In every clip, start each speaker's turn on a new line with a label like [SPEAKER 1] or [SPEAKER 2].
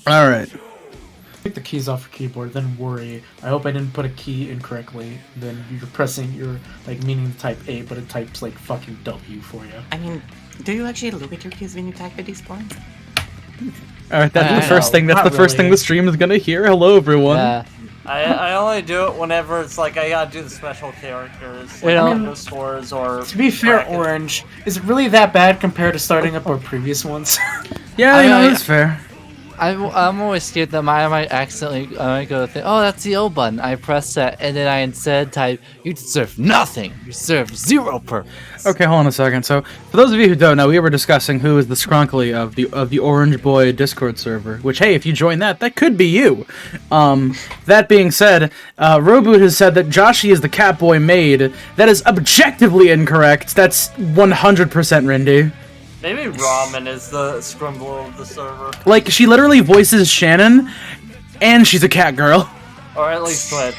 [SPEAKER 1] All right.
[SPEAKER 2] Take the keys off your keyboard, then worry. I hope I didn't put a key incorrectly. Then you're pressing, you're like meaning to type A, but it types like fucking W for you.
[SPEAKER 3] I mean, do you actually look at your keys when you type at these points?
[SPEAKER 1] All right, that's the first thing. That's the first thing the stream is gonna hear. Hello, everyone.
[SPEAKER 4] Yeah.
[SPEAKER 5] I only do it whenever it's like I gotta do the special characters, like the scores or.
[SPEAKER 2] To be fair, Orange, is it really that bad compared to starting up our previous ones?
[SPEAKER 1] Yeah, that's fair.
[SPEAKER 4] I'm always scared that I might accidentally go think, oh, that's the O button. I press that, and then I instead type, you deserve nothing. You serve zero purpose.
[SPEAKER 1] Okay, hold on a second. So, for those of you who don't know, we were discussing who is the Skrunkly of the Orange Boy Discord server. Which, hey, if you join that could be you. That being said, Roboot has said that Joshi is the Catboy maid. That is objectively incorrect. That's 100% Rindy.
[SPEAKER 5] Maybe Ramen is the scrumble of the server.
[SPEAKER 1] Like, she literally voices Shannon, and she's a cat girl.
[SPEAKER 5] Or at least what?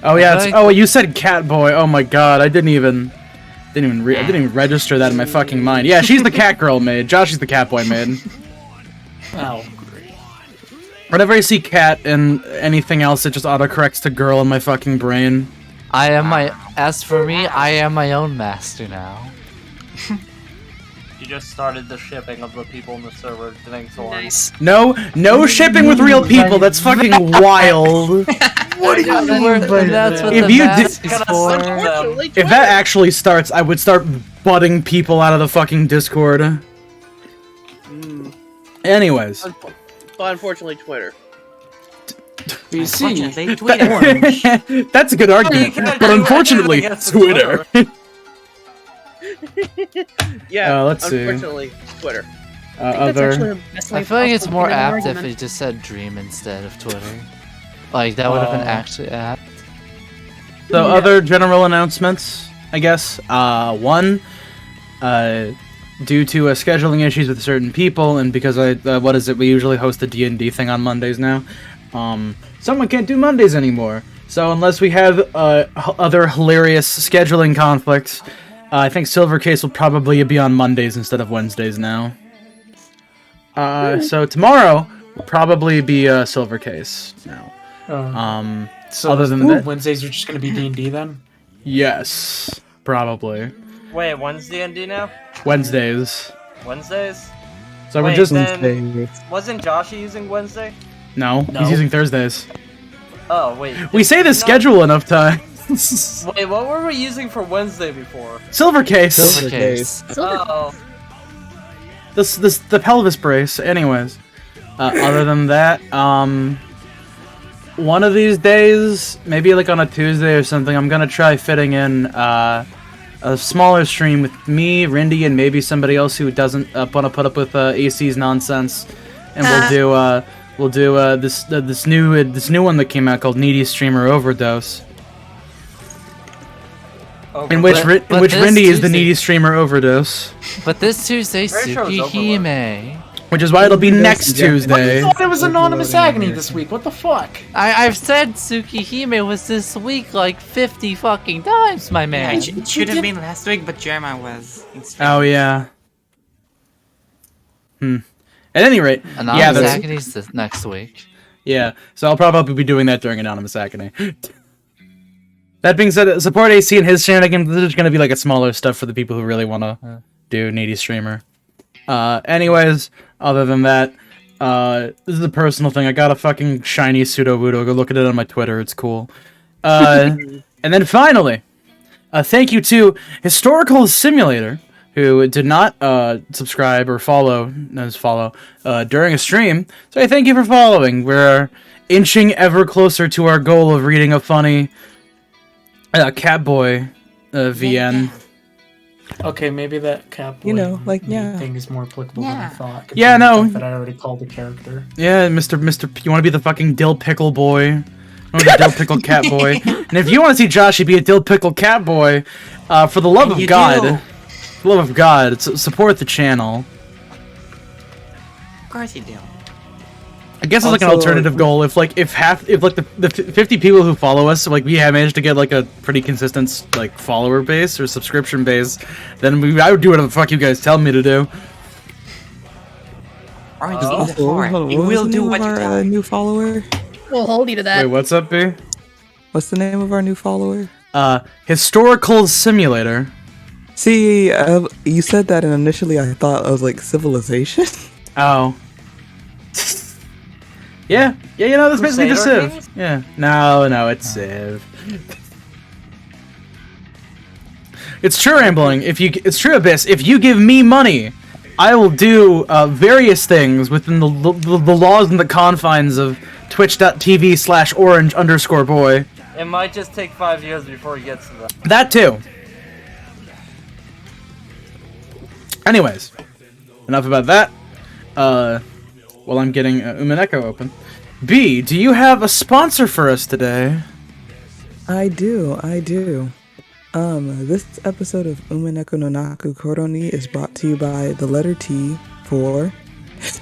[SPEAKER 1] Oh yeah, you said Catboy. Oh my god, I didn't even register that in my fucking mind. Yeah, she's the cat girl maid. Joshi's the Catboy maid.
[SPEAKER 2] Oh, great.
[SPEAKER 1] Whenever I see cat and anything else, it just autocorrects to girl in my fucking brain.
[SPEAKER 4] As for me, I am my own master now.
[SPEAKER 5] You just started the shipping of the people in the server. Thanks, Orange.
[SPEAKER 1] No shipping with real people. That's fucking wild.
[SPEAKER 4] What do you mean by that?
[SPEAKER 1] If that actually starts, I would start butting people out of the fucking Discord. Anyways.
[SPEAKER 6] But unfortunately, Twitter.
[SPEAKER 2] You see,
[SPEAKER 1] that's a good argument. But unfortunately, Twitter.
[SPEAKER 6] Yeah,
[SPEAKER 1] let's see.
[SPEAKER 6] unfortunately, Twitter.
[SPEAKER 4] I feel like it's more apt if it just said Dream instead of Twitter. Like, that would have been actually apt.
[SPEAKER 1] So, other general announcements, I guess. One, due to scheduling issues with certain people, and because we usually host a D&D thing on Mondays now, someone can't do Mondays anymore. So, unless we have other hilarious scheduling conflicts, I think Silvercase will probably be on Mondays instead of Wednesdays now. So tomorrow will probably be Silvercase now.
[SPEAKER 2] So
[SPEAKER 1] other than that,
[SPEAKER 2] Wednesdays are just gonna be D&D then?
[SPEAKER 1] Yes, probably.
[SPEAKER 5] Wait, when's D&D now?
[SPEAKER 1] Wednesdays.
[SPEAKER 5] Wednesdays?
[SPEAKER 1] So we're just.
[SPEAKER 5] Wasn't Joshi using Wednesday?
[SPEAKER 1] No, he's using Thursdays.
[SPEAKER 5] Oh wait.
[SPEAKER 1] We say the schedule enough times.
[SPEAKER 5] Wait, what were we using for Wednesday before?
[SPEAKER 1] Silvercase.
[SPEAKER 5] Oh.
[SPEAKER 1] The pelvis brace. Anyways, other than that, one of these days, maybe like on a Tuesday or something, I'm gonna try fitting in a smaller stream with me, Rindy, and maybe somebody else who doesn't want to put up with AC's nonsense, and we'll do this new one that came out called Needy Streamer Overdose. In which Rindy is the Needy Streamer Overdose.
[SPEAKER 4] But this Tuesday, Tsukihime.
[SPEAKER 1] Which is why it'll be next Tuesday.
[SPEAKER 2] I thought it was Anonymous Agony this week. What the fuck?
[SPEAKER 4] I've said Tsukihime was this week like 50 fucking times, my man.
[SPEAKER 3] Yeah, it should have been last week, but Jeremiah was.
[SPEAKER 1] Oh, yeah. At any rate,
[SPEAKER 4] Anonymous Agony's this next week.
[SPEAKER 1] Yeah, so I'll probably be doing that during Anonymous Agony. That being said, support AC and his shenanigans. This is going to be like a smaller stuff for the people who really want to do Needy Streamer. Anyways, other than that, This is a personal thing. I got a fucking shiny pseudo voodoo. Go look at it on my Twitter. It's cool. And then finally, thank you to Historical Simulator, who did not subscribe or follow during a stream. So I thank you for following. We're inching ever closer to our goal of reading a funny Catboy VN.
[SPEAKER 2] Okay, maybe that cap.
[SPEAKER 7] You know, like, yeah.
[SPEAKER 2] Thing is more applicable than I thought.
[SPEAKER 1] Yeah, no.
[SPEAKER 2] That I already called the character.
[SPEAKER 1] Yeah, Mr. You want to be the fucking dill pickle boy? You want to be the dill pickle cat boy? And if you want to see Joshy be a dill pickle cat boy, for the love of God, for the love of God, support the channel.
[SPEAKER 3] Of course you do.
[SPEAKER 1] I guess it's like an alternative goal. If the 50 people who follow us, like we have managed to get like a pretty consistent like follower base or subscription base, then I would do whatever the fuck you guys tell me to do.
[SPEAKER 3] Aren't you the for it? You will do what you tell.
[SPEAKER 7] New follower.
[SPEAKER 8] We'll hold you to that.
[SPEAKER 1] Wait, what's up, B?
[SPEAKER 7] What's the name of our new follower?
[SPEAKER 1] Historical Simulator.
[SPEAKER 7] See, you said that, and initially I thought I was like civilization.
[SPEAKER 1] Oh. Yeah, you know, that's basically just Civ.
[SPEAKER 5] Kings?
[SPEAKER 1] Yeah. No, it's Civ. It's true, Rambling. It's true, Abyss. If you give me money, I will do various things within the laws and the confines of twitch.tv/orange_boy.
[SPEAKER 5] It might just take 5 years before he gets to that.
[SPEAKER 1] That too. Anyways, enough about that. While I'm getting Umineko open. B, do you have a sponsor for us today?
[SPEAKER 7] I do. This episode of Umineko no Naku Koroni is brought to you by the letter T for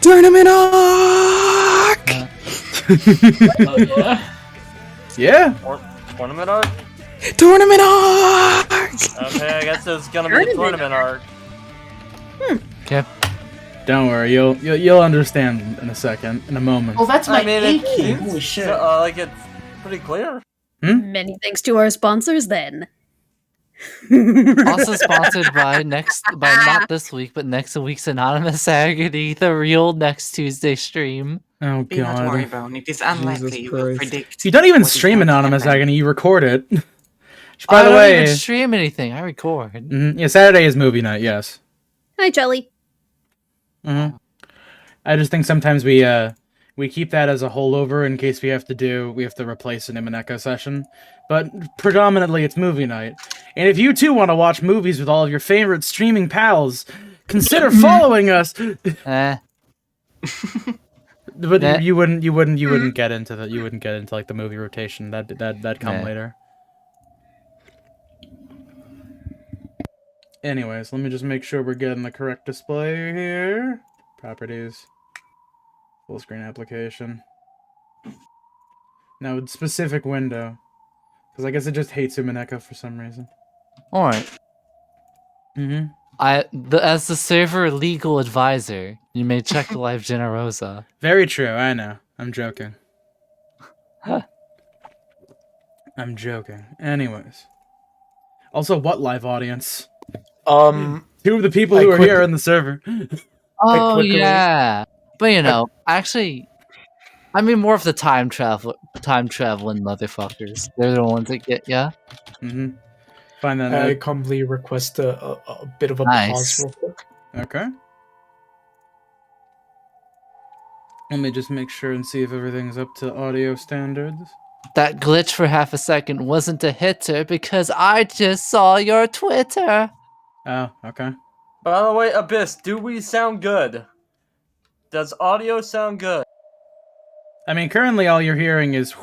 [SPEAKER 7] Tournament Arc!
[SPEAKER 2] Oh, yeah?
[SPEAKER 1] Yeah.
[SPEAKER 5] Tournament arc?
[SPEAKER 7] Tournament Arc!
[SPEAKER 5] Okay, I guess it's gonna be a tournament arc.
[SPEAKER 4] Okay.
[SPEAKER 1] Don't worry, you'll understand in a second, in a moment.
[SPEAKER 2] Oh, that's my
[SPEAKER 5] I mean,
[SPEAKER 2] A
[SPEAKER 5] it
[SPEAKER 2] key.
[SPEAKER 5] seems
[SPEAKER 2] Holy shit.
[SPEAKER 5] like it's pretty clear.
[SPEAKER 8] Many thanks to our sponsors then.
[SPEAKER 4] Also sponsored by not this week, but next week's Anonymous Agony, the real next Tuesday stream.
[SPEAKER 1] Oh
[SPEAKER 3] Do not worry,
[SPEAKER 1] god.
[SPEAKER 3] bro. It is unlikely you will
[SPEAKER 7] Christ.
[SPEAKER 3] predict.
[SPEAKER 1] You don't even
[SPEAKER 3] what is
[SPEAKER 1] stream
[SPEAKER 3] going to
[SPEAKER 1] Anonymous
[SPEAKER 3] happen.
[SPEAKER 1] Agony, you record it. By
[SPEAKER 4] I
[SPEAKER 1] the
[SPEAKER 4] don't
[SPEAKER 1] way,
[SPEAKER 4] even stream anything. I record.
[SPEAKER 1] yeah, Saturday is movie night, yes.
[SPEAKER 8] Hi, Jelly.
[SPEAKER 1] I just think sometimes we keep that as a holdover in case we have to replace an Umineko session. But predominantly it's movie night. And if you too want to watch movies with all of your favorite streaming pals, consider following us. But
[SPEAKER 4] Nah.
[SPEAKER 1] you wouldn't get into like the movie rotation. That'd come
[SPEAKER 4] Nah.
[SPEAKER 1] later. Anyways, let me just make sure we're getting the correct display here. Properties. Full screen application. Now, specific window. Because I guess it just hates Umineko for some reason.
[SPEAKER 4] Alright.
[SPEAKER 1] Mm-hmm.
[SPEAKER 4] As the server legal advisor, you may check the Live Generosa.
[SPEAKER 1] Very true, I know. I'm joking. I'm joking. Anyways. Also, what live audience? Two of the people who are here in the server.
[SPEAKER 4] Oh,
[SPEAKER 2] quickly-
[SPEAKER 4] yeah. But you know, actually, I mean more of the time traveling motherfuckers. They're the ones that get ya.
[SPEAKER 1] Mm-hmm. Find that
[SPEAKER 2] I
[SPEAKER 1] out.
[SPEAKER 2] humbly request a bit of a
[SPEAKER 4] Nice.
[SPEAKER 2] pause real quick.
[SPEAKER 1] Okay. Let me just make sure and see if everything's up to audio standards.
[SPEAKER 4] That glitch for half a second wasn't a hitter because I just saw your Twitter.
[SPEAKER 1] Oh, okay.
[SPEAKER 5] By the way, Abyss, do we sound good? Does audio sound good?
[SPEAKER 1] I mean, currently all you're hearing is...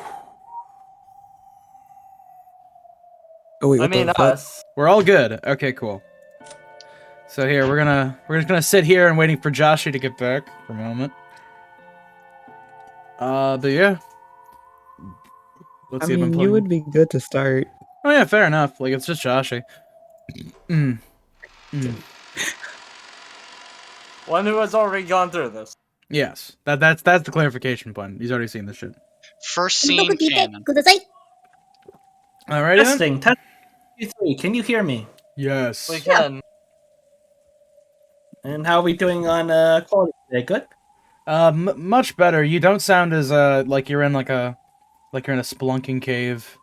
[SPEAKER 7] Oh wait,
[SPEAKER 5] I
[SPEAKER 7] what
[SPEAKER 5] mean
[SPEAKER 7] the fuck?
[SPEAKER 5] us.
[SPEAKER 1] We're all good. Okay, cool. So here, we're just gonna sit here and waiting for Joshy to get back for a moment. But yeah. Let's
[SPEAKER 7] I
[SPEAKER 1] see if I'm
[SPEAKER 7] mean,
[SPEAKER 1] playing.
[SPEAKER 7] you would be good to start.
[SPEAKER 1] Oh yeah, fair enough. Like, it's just Joshy.
[SPEAKER 5] One who has already gone through this.
[SPEAKER 1] Yes. That's the clarification point. He's already seen this shit.
[SPEAKER 9] First scene canon.
[SPEAKER 1] Alright, then?
[SPEAKER 10] Testing. Test 3. Can you hear me?
[SPEAKER 1] Yes.
[SPEAKER 5] We can.
[SPEAKER 10] And how are we doing on quality today? Good?
[SPEAKER 1] Much better. You don't sound as like you're in like a spelunking cave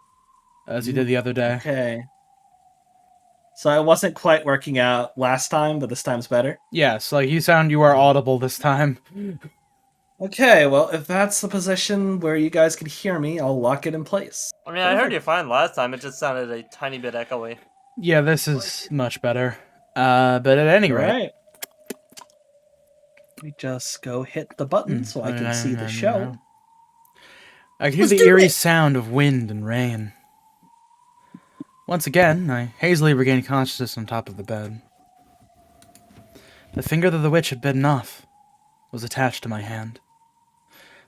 [SPEAKER 1] as you did the other day.
[SPEAKER 10] Okay. So I wasn't quite working out last time, but this time's better.
[SPEAKER 1] Yes, like you are audible this time.
[SPEAKER 10] Okay, well, if that's the position where you guys can hear me, I'll lock it in place.
[SPEAKER 5] I mean, I heard you fine last time. It just sounded a tiny bit echoey.
[SPEAKER 1] Yeah, this is much better. But at any rate,
[SPEAKER 10] Right. We just go hit the button so I can see the show.
[SPEAKER 1] I can hear the eerie sound of wind and rain. Once again, I hazily regained consciousness on top of the bed. The finger that the witch had bitten off was attached to my hand.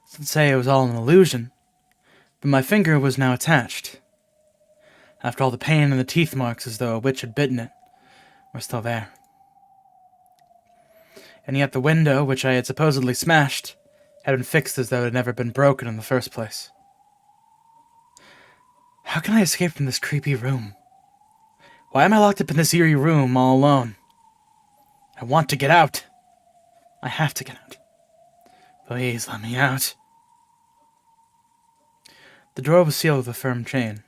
[SPEAKER 1] Some say it was all an illusion, but my finger was now attached. After all the pain and the teeth marks as though a witch had bitten it were still there. And yet the window, which I had supposedly smashed, had been fixed as though it had never been broken in the first place. How can I escape from this creepy room? Why am I locked up in this eerie room all alone? I want to get out. I have to get out. Please let me out. The door was sealed with a firm chain.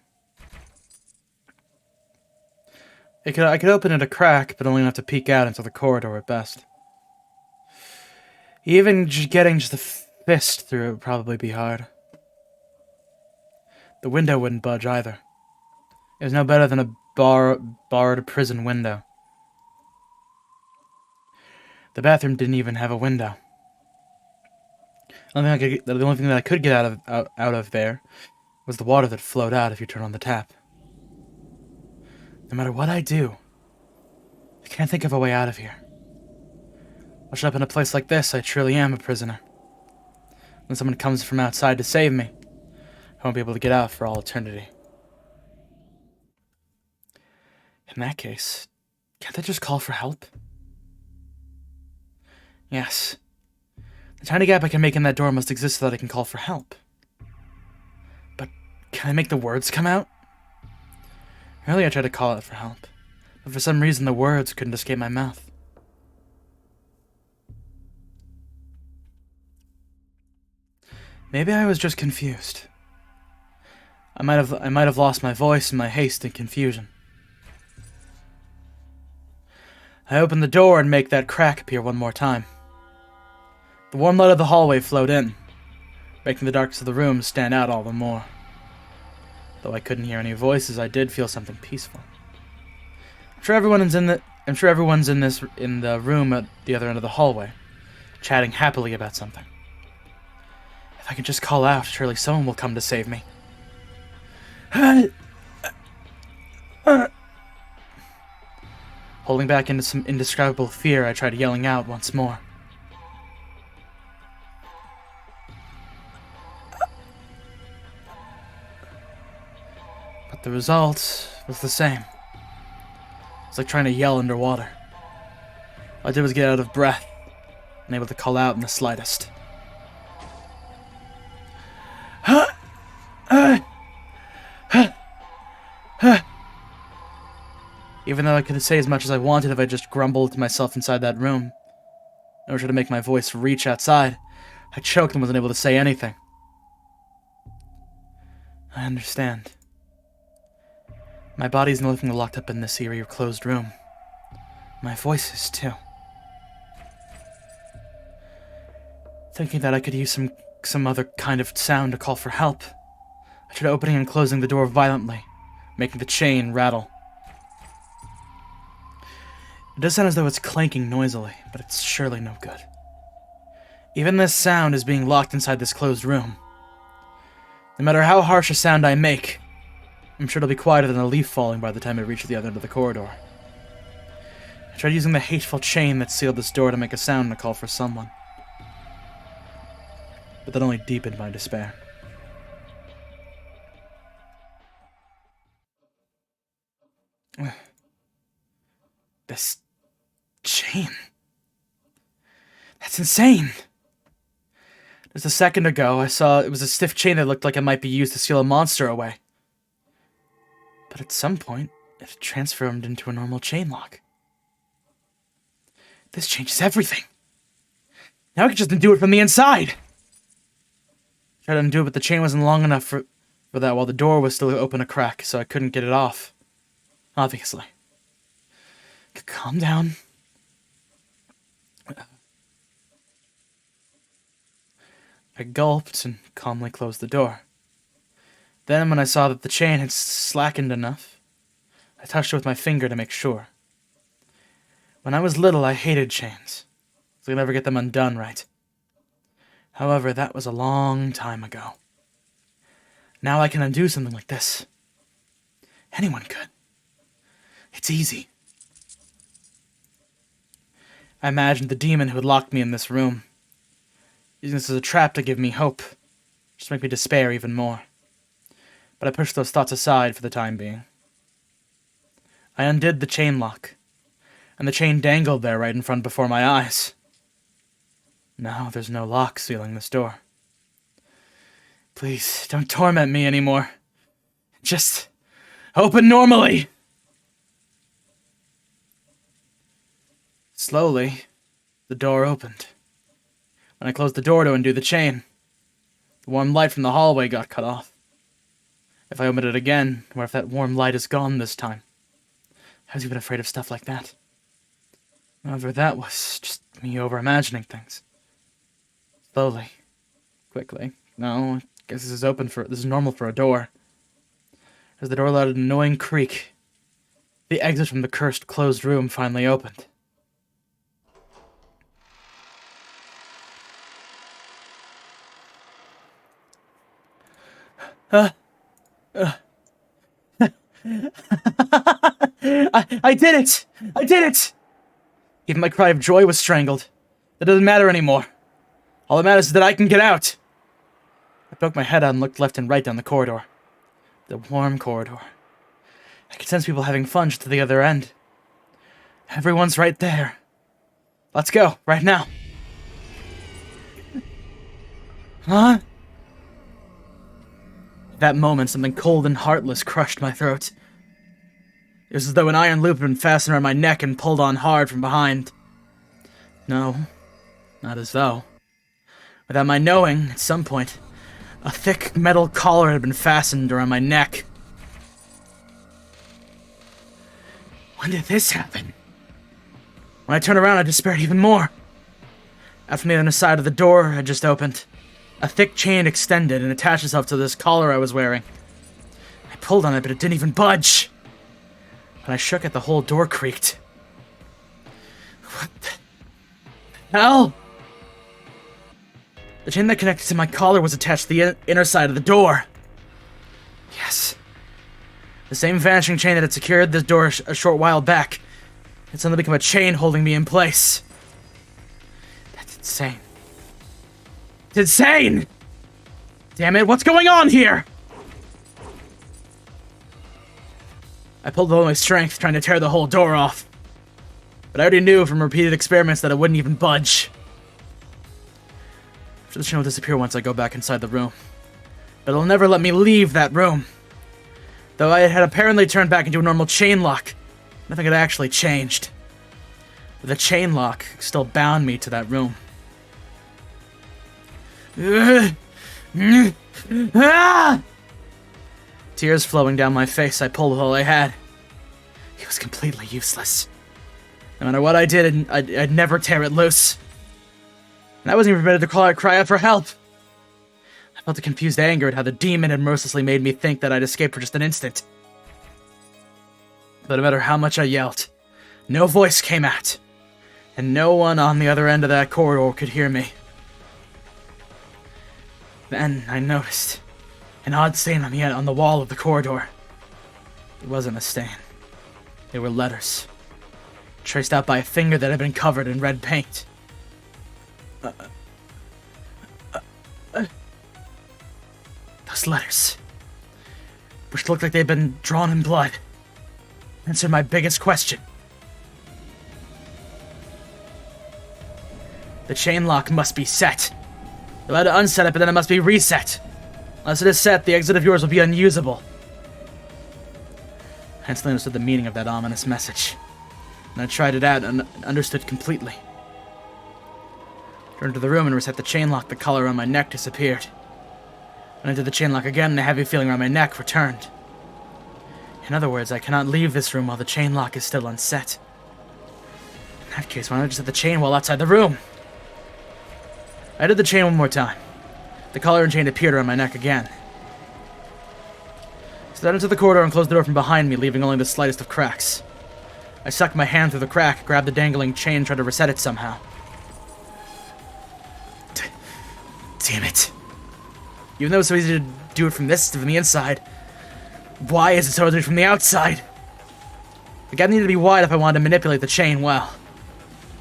[SPEAKER 1] I could open it a crack, but only enough to peek out into the corridor at best. Even getting just a fist through it would probably be hard. The window wouldn't budge either. It was no better than a barred prison window. The bathroom didn't even have a window. The only thing that I could get out of there was the water that flowed out if you turn on the tap. No matter what I do, I can't think of a way out of here. Washed up in a place like this, I truly am a prisoner. When someone comes from outside to save me, I won't be able to get out for all eternity. In that case, can't I just call for help? Yes. The tiny gap I can make in that door must exist so that I can call for help. But can I make the words come out? Earlier I tried to call out for help, but for some reason the words couldn't escape my mouth. Maybe I was just confused. I might have lost my voice in my haste and confusion. I opened the door and make that crack appear one more time. The warm light of the hallway flowed in, making the darkness of the room stand out all the more. Though I couldn't hear any voices, I did feel something peaceful. I'm sure everyone's in the room at the other end of the hallway, chatting happily about something. If I can just call out, surely someone will come to save me. Holding back into some indescribable fear, I tried yelling out once more. But the result was the same. It's like trying to yell underwater. All I did was get out of breath, unable to call out in the slightest. Even though I could say as much as I wanted if I just grumbled to myself inside that room, in order to make my voice reach outside, I choked and wasn't able to say anything. I understand. My body's no longer locked up in this eerie closed room. My voice is too. Thinking that I could use some other kind of sound to call for help, I tried opening and closing the door violently, making the chain rattle. It does sound as though it's clanking noisily, but it's surely no good. Even this sound is being locked inside this closed room. No matter how harsh a sound I make, I'm sure it'll be quieter than a leaf falling by the time it reaches the other end of the corridor. I tried using the hateful chain that sealed this door to make a sound to call for someone. But that only deepened my despair. This chain. That's insane. Just a second ago, I saw it was a stiff chain that looked like it might be used to seal a monster away. But at some point, it transformed into a normal chain lock. This changes everything. Now I could just undo it from the inside. Tried to undo it, but the chain wasn't long enough for that while the door was still open a crack, so I couldn't get it off. Obviously. Calm down. I gulped and calmly closed the door. Then, when I saw that the chain had slackened enough, I touched it with my finger to make sure. When I was little, I hated chains, so I could never get them undone right. However, that was a long time ago. Now I can undo something like this. Anyone could. It's easy. I imagined the demon who had locked me in this room, using this as a trap to give me hope, just to make me despair even more. But I pushed those thoughts aside for the time being. I undid the chain lock, and the chain dangled there right in front before my eyes. Now there's no lock sealing this door. Please, don't torment me anymore. Just open normally! Slowly, the door opened. When I closed the door to undo the chain, the warm light from the hallway got cut off. If I opened it again, what if that warm light is gone this time? I was even afraid of stuff like that. However, that was just me over-imagining things. Slowly. Quickly. No, I guess this is normal for a door. As the door let an annoying creak, the exit from the cursed closed room finally opened. I did it! I did it! Even my cry of joy was strangled. That doesn't matter anymore. All that matters is that I can get out. I poked my head out and looked left and right down the corridor. The warm corridor. I could sense people having fun just to the other end. Everyone's right there. Let's go, right now. Huh? At that moment, something cold and heartless crushed my throat. It was as though an iron loop had been fastened around my neck and pulled on hard from behind. No, not as though. Without my knowing, at some point, a thick metal collar had been fastened around my neck. When did this happen? When I turned around, I despaired even more. Out from the other side of the door had just opened. A thick chain extended and attached itself to this collar I was wearing. I pulled on it, but it didn't even budge. When I shook it, the whole door creaked. What the hell? The chain that connected to my collar was attached to the inner side of the door. Yes. The same vanishing chain that had secured this door a short while back had suddenly become a chain holding me in place. That's insane. It's insane! Damn it, what's going on here? I pulled all my strength trying to tear the whole door off. But I already knew from repeated experiments that it wouldn't even budge. After the chain will disappear once I go back inside the room. But it'll never let me leave that room. Though I had apparently turned back into a normal chain lock, nothing had actually changed. But the chain lock still bound me to that room. Tears flowing down my face, I pulled all I had. It was completely useless. No matter what I did, I'd never tear it loose. And I wasn't even ready to cry out for help. I felt a confused anger at how the demon had mercilessly made me think that I'd escaped for just an instant. But no matter how much I yelled, no voice came out, and no one on the other end of that corridor could hear me. Then I noticed an odd stain on the wall of the corridor. It wasn't a stain. They were letters, traced out by a finger that had been covered in red paint. Those letters, which looked like they'd been drawn in blood, answered my biggest question. The chain lock must be set. You're allowed to unset it, but then it must be reset. Unless it is set, the exit of yours will be unusable. I instantly understood the meaning of that ominous message, and I tried it out and understood completely. Turned to the room and reset the chain lock. The collar around my neck disappeared. When I did the chain lock again, the heavy feeling around my neck returned. In other words, I cannot leave this room while the chain lock is still unset. In that case, why don't I just set the chain while outside the room? I did the chain one more time. The collar and chain appeared around my neck again. So I entered the corridor and closed the door from behind me, leaving only the slightest of cracks. I sucked my hand through the crack, grabbed the dangling chain, and tried to reset it somehow. Damn it. Even though it's so easy to do it from the inside, why is it so hard to do it from the outside? The gap needed to be wide if I wanted to manipulate the chain well.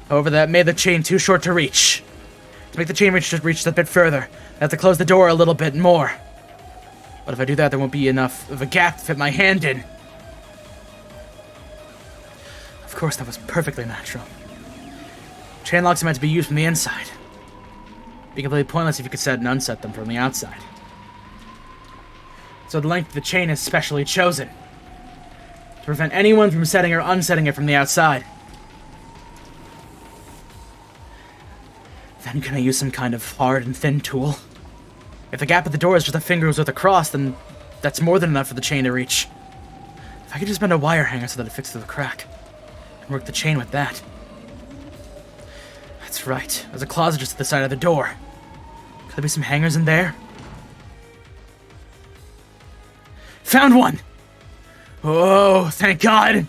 [SPEAKER 1] However, that made the chain too short to reach. To make the chain reach a bit further, I have to close the door a little bit more. But if I do that, there won't be enough of a gap to fit my hand in. Of course, that was perfectly natural. Chain locks are meant to be used from the inside. It'd be completely pointless if you could set and unset them from the outside. So the length of the chain is specially chosen to prevent anyone from setting or unsetting it from the outside. Then can I use some kind of hard and thin tool? If the gap at the door is just a finger's width across, then that's more than enough for the chain to reach. If I could just bend a wire hanger so that it fits through the crack, and work the chain with that. That's right, there's a closet just at the side of the door. Could there be some hangers in there? Found one! Oh, thank God!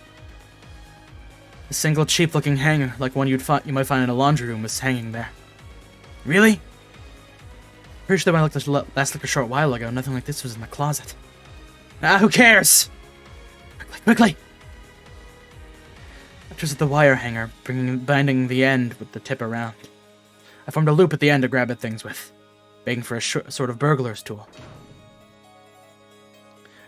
[SPEAKER 1] A single cheap-looking hanger, like one you might find in a laundry room, was hanging there. Really? Pretty sure that when I looked last looked a short while ago, nothing like this was in the closet. Ah, who cares? Quickly! I twisted the wire hanger, binding the end with the tip around. I formed a loop at the end to grab at things with, begging for a sort of burglar's tool.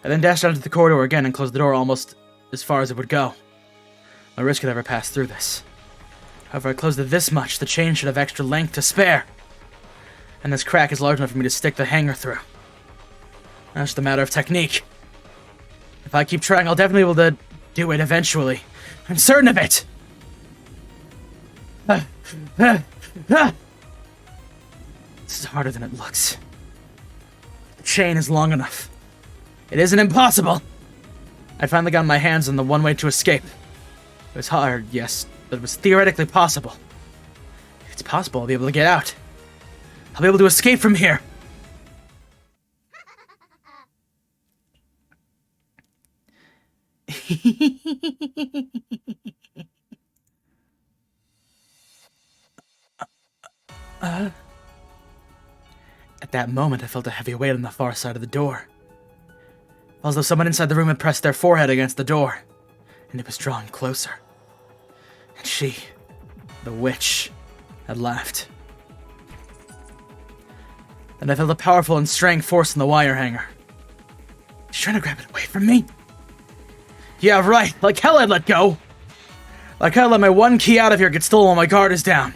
[SPEAKER 1] I then dashed out into the corridor again and closed the door almost as far as it would go. No risk could ever pass through this. However, I closed it this much, the chain should have extra length to spare. And this crack is large enough for me to stick the hanger through. Now it's just a matter of technique. If I keep trying, I'll definitely be able to do it eventually. I'm certain of it! This is harder than it looks. The chain is long enough. It isn't impossible! I'd finally gotten my hands on the one way to escape. It was hard, yes, but it was theoretically possible. If it's possible, I'll be able to get out. I'll be able to escape from here! At that moment, I felt a heavy weight on the far side of the door. As though someone inside the room had pressed their forehead against the door, and it was drawing closer. And she, the witch, had laughed. And I felt a powerful and strong force in the wire hanger. She's trying to grab it away from me? Yeah, right, like hell I'd let go! Like hell I'd let my one key out of here get stolen while my guard is down.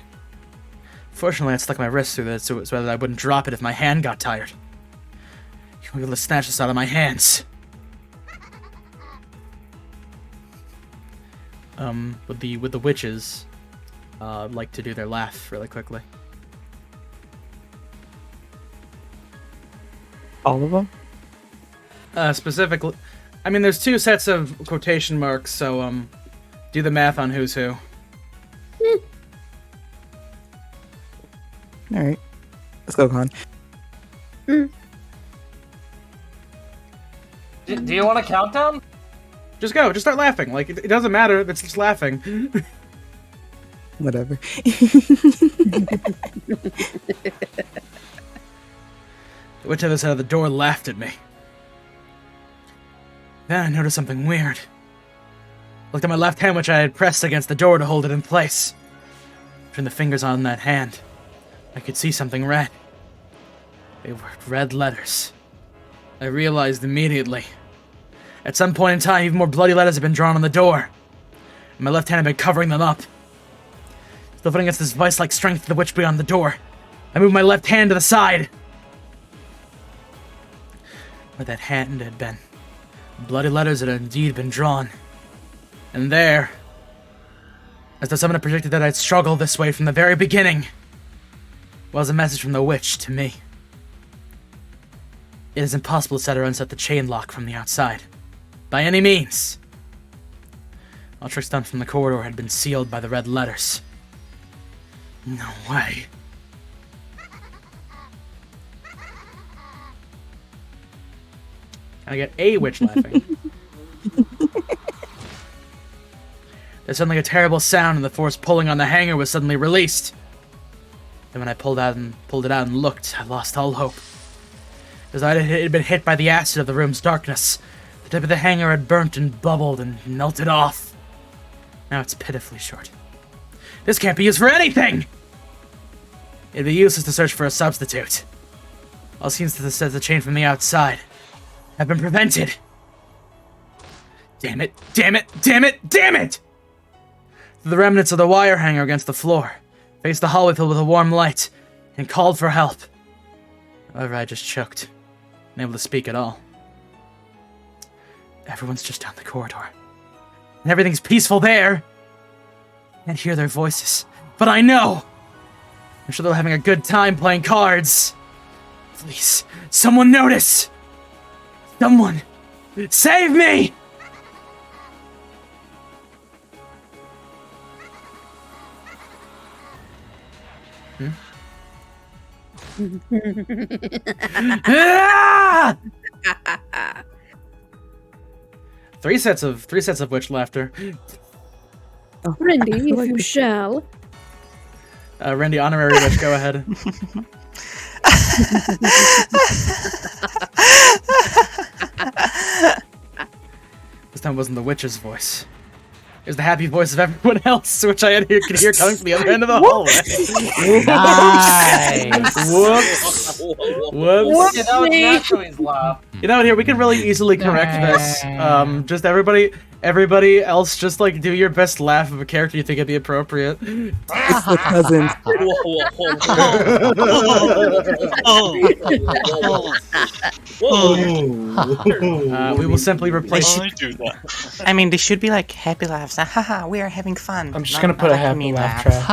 [SPEAKER 1] Fortunately, I stuck my wrist through it so that I wouldn't drop it if my hand got tired. You won't be able to snatch this out of my hands. Would the witches like to do their laugh really quickly?
[SPEAKER 7] All of them?
[SPEAKER 1] Specifically, I mean, there's two sets of quotation marks, so do the math on who's who.
[SPEAKER 7] All right, let's go, Con.
[SPEAKER 5] Do you want a countdown?
[SPEAKER 1] Just go. Just start laughing. Like, it doesn't matter. It's just laughing.
[SPEAKER 7] Whatever.
[SPEAKER 1] The witch on the other side of the door laughed at me. Then I noticed something weird. I looked at my left hand, which I had pressed against the door to hold it in place. Between the fingers on that hand, I could see something red. They were red letters. I realized immediately. At some point in time, even more bloody letters had been drawn on the door. And my left hand had been covering them up. Still fighting against this vice-like strength of the witch beyond the door, I moved my left hand to the side. Where that hand had been, bloody letters had indeed been drawn. And there, as though someone had predicted that I'd struggle this way from the very beginning, was a message from the witch to me. It is impossible to set or unset the chain lock from the outside. By any means. All tricks done from the corridor had been sealed by the red letters. No way. I get a witch laughing. There's suddenly a terrible sound, and the force pulling on the hanger was suddenly released. Then when I pulled it out and looked, I lost all hope. As I had been hit by the acid of the room's darkness, the tip of the hanger had burnt and bubbled and melted off. Now it's pitifully short. This can't be used for anything! It'd be useless to search for a substitute. All seems to set the chain from the outside have been prevented. Damn it, damn it, damn it, damn it! The remnants of the wire hanger against the floor faced the hallway filled with a warm light and called for help. However, I just choked, unable to speak at all. Everyone's just down the corridor, and everything's peaceful there. I can't hear their voices, but I know. I'm sure they're having a good time playing cards. Please, someone notice! Someone, save me! Ah! Three sets of witch laughter.
[SPEAKER 8] Randy, if you shall.
[SPEAKER 1] Randy, honorary witch, go ahead. This time wasn't the witch's voice. It was the happy voice of everyone else, which I could hear coming from the other end of the hallway.
[SPEAKER 4] Nice.
[SPEAKER 1] Whoops. Whoops.
[SPEAKER 5] You know, it's Nacho's laugh.
[SPEAKER 1] You know what? Here we can really easily correct this. Just everybody else, just like do your best laugh of a character you think would be appropriate.
[SPEAKER 7] It's the cousins.
[SPEAKER 1] We will simply replace.
[SPEAKER 3] I mean, they should be like happy laughs. Haha, we are having fun.
[SPEAKER 2] I'm just gonna put a happy laugh track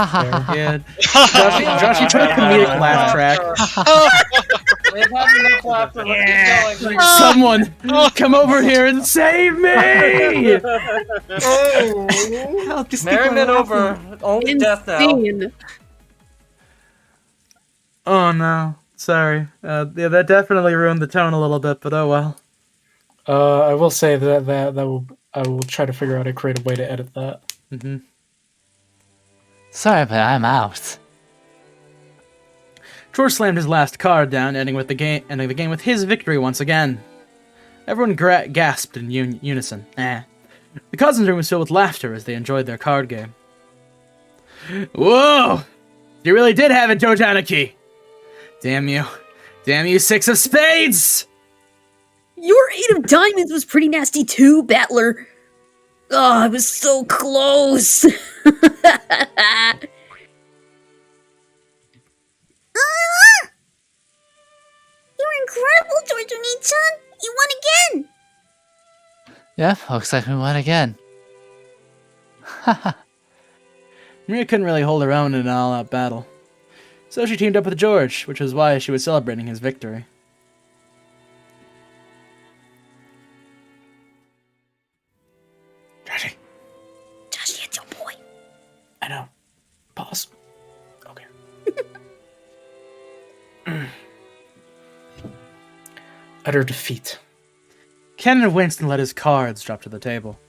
[SPEAKER 2] there.
[SPEAKER 1] Yeah. Josh, you put a comedic laugh track.
[SPEAKER 5] We've had enough laughter. Let's keep going.
[SPEAKER 1] Someone, come over here and save me!
[SPEAKER 3] Help, these people
[SPEAKER 5] Merriment
[SPEAKER 3] are
[SPEAKER 5] over. Only death now.
[SPEAKER 8] Insane.
[SPEAKER 1] Oh no, sorry. Yeah, that definitely ruined the tone a little bit, but oh well.
[SPEAKER 2] I will say that I will try to figure out a creative way to edit that.
[SPEAKER 1] Mm-hmm.
[SPEAKER 4] Sorry, but I'm out.
[SPEAKER 1] George slammed his last card down, ending the game with his victory once again. Everyone gasped in unison. The cousins' room was filled with laughter as they enjoyed their card game. Whoa! You really did have it, Jojanaki! Damn you. Damn you, 6 of spades!
[SPEAKER 8] Your 8 of diamonds was pretty nasty too, Battler. Oh, I was so close.
[SPEAKER 11] You're incredible, Tortuni-chan! You won again!
[SPEAKER 4] Yeah, looks like we won again.
[SPEAKER 1] Maria couldn't really hold her own in an all-out battle. So she teamed up with George, which was why she was celebrating his victory. Joshy.
[SPEAKER 11] Joshy, it's your boy.
[SPEAKER 2] I know. Pause. Okay. Utter defeat.
[SPEAKER 1] Cannon winced and let his cards drop to the table.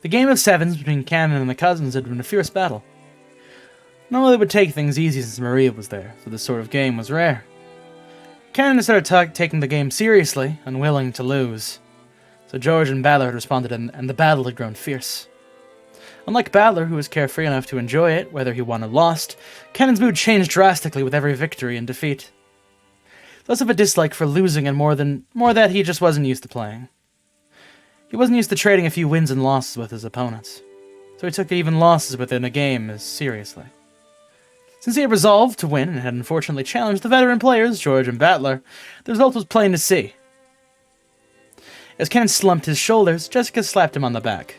[SPEAKER 1] The game of sevens between Cannon and the cousins had been a fierce battle. Normally they would take things easy since Maria was there, so this sort of game was rare. Cannon started taking the game seriously, unwilling to lose. So George and Battler had responded and the battle had grown fierce. Unlike Battler, who was carefree enough to enjoy it, whether he won or lost, Cannon's mood changed drastically with every victory and defeat. Less of a dislike for losing and more that he just wasn't used to playing. He wasn't used to trading a few wins and losses with his opponents, so he took the even losses within a game as seriously. Since he had resolved to win and had unfortunately challenged the veteran players, George and Battler, the result was plain to see. As Cannon slumped his shoulders, Jessica slapped him on the back.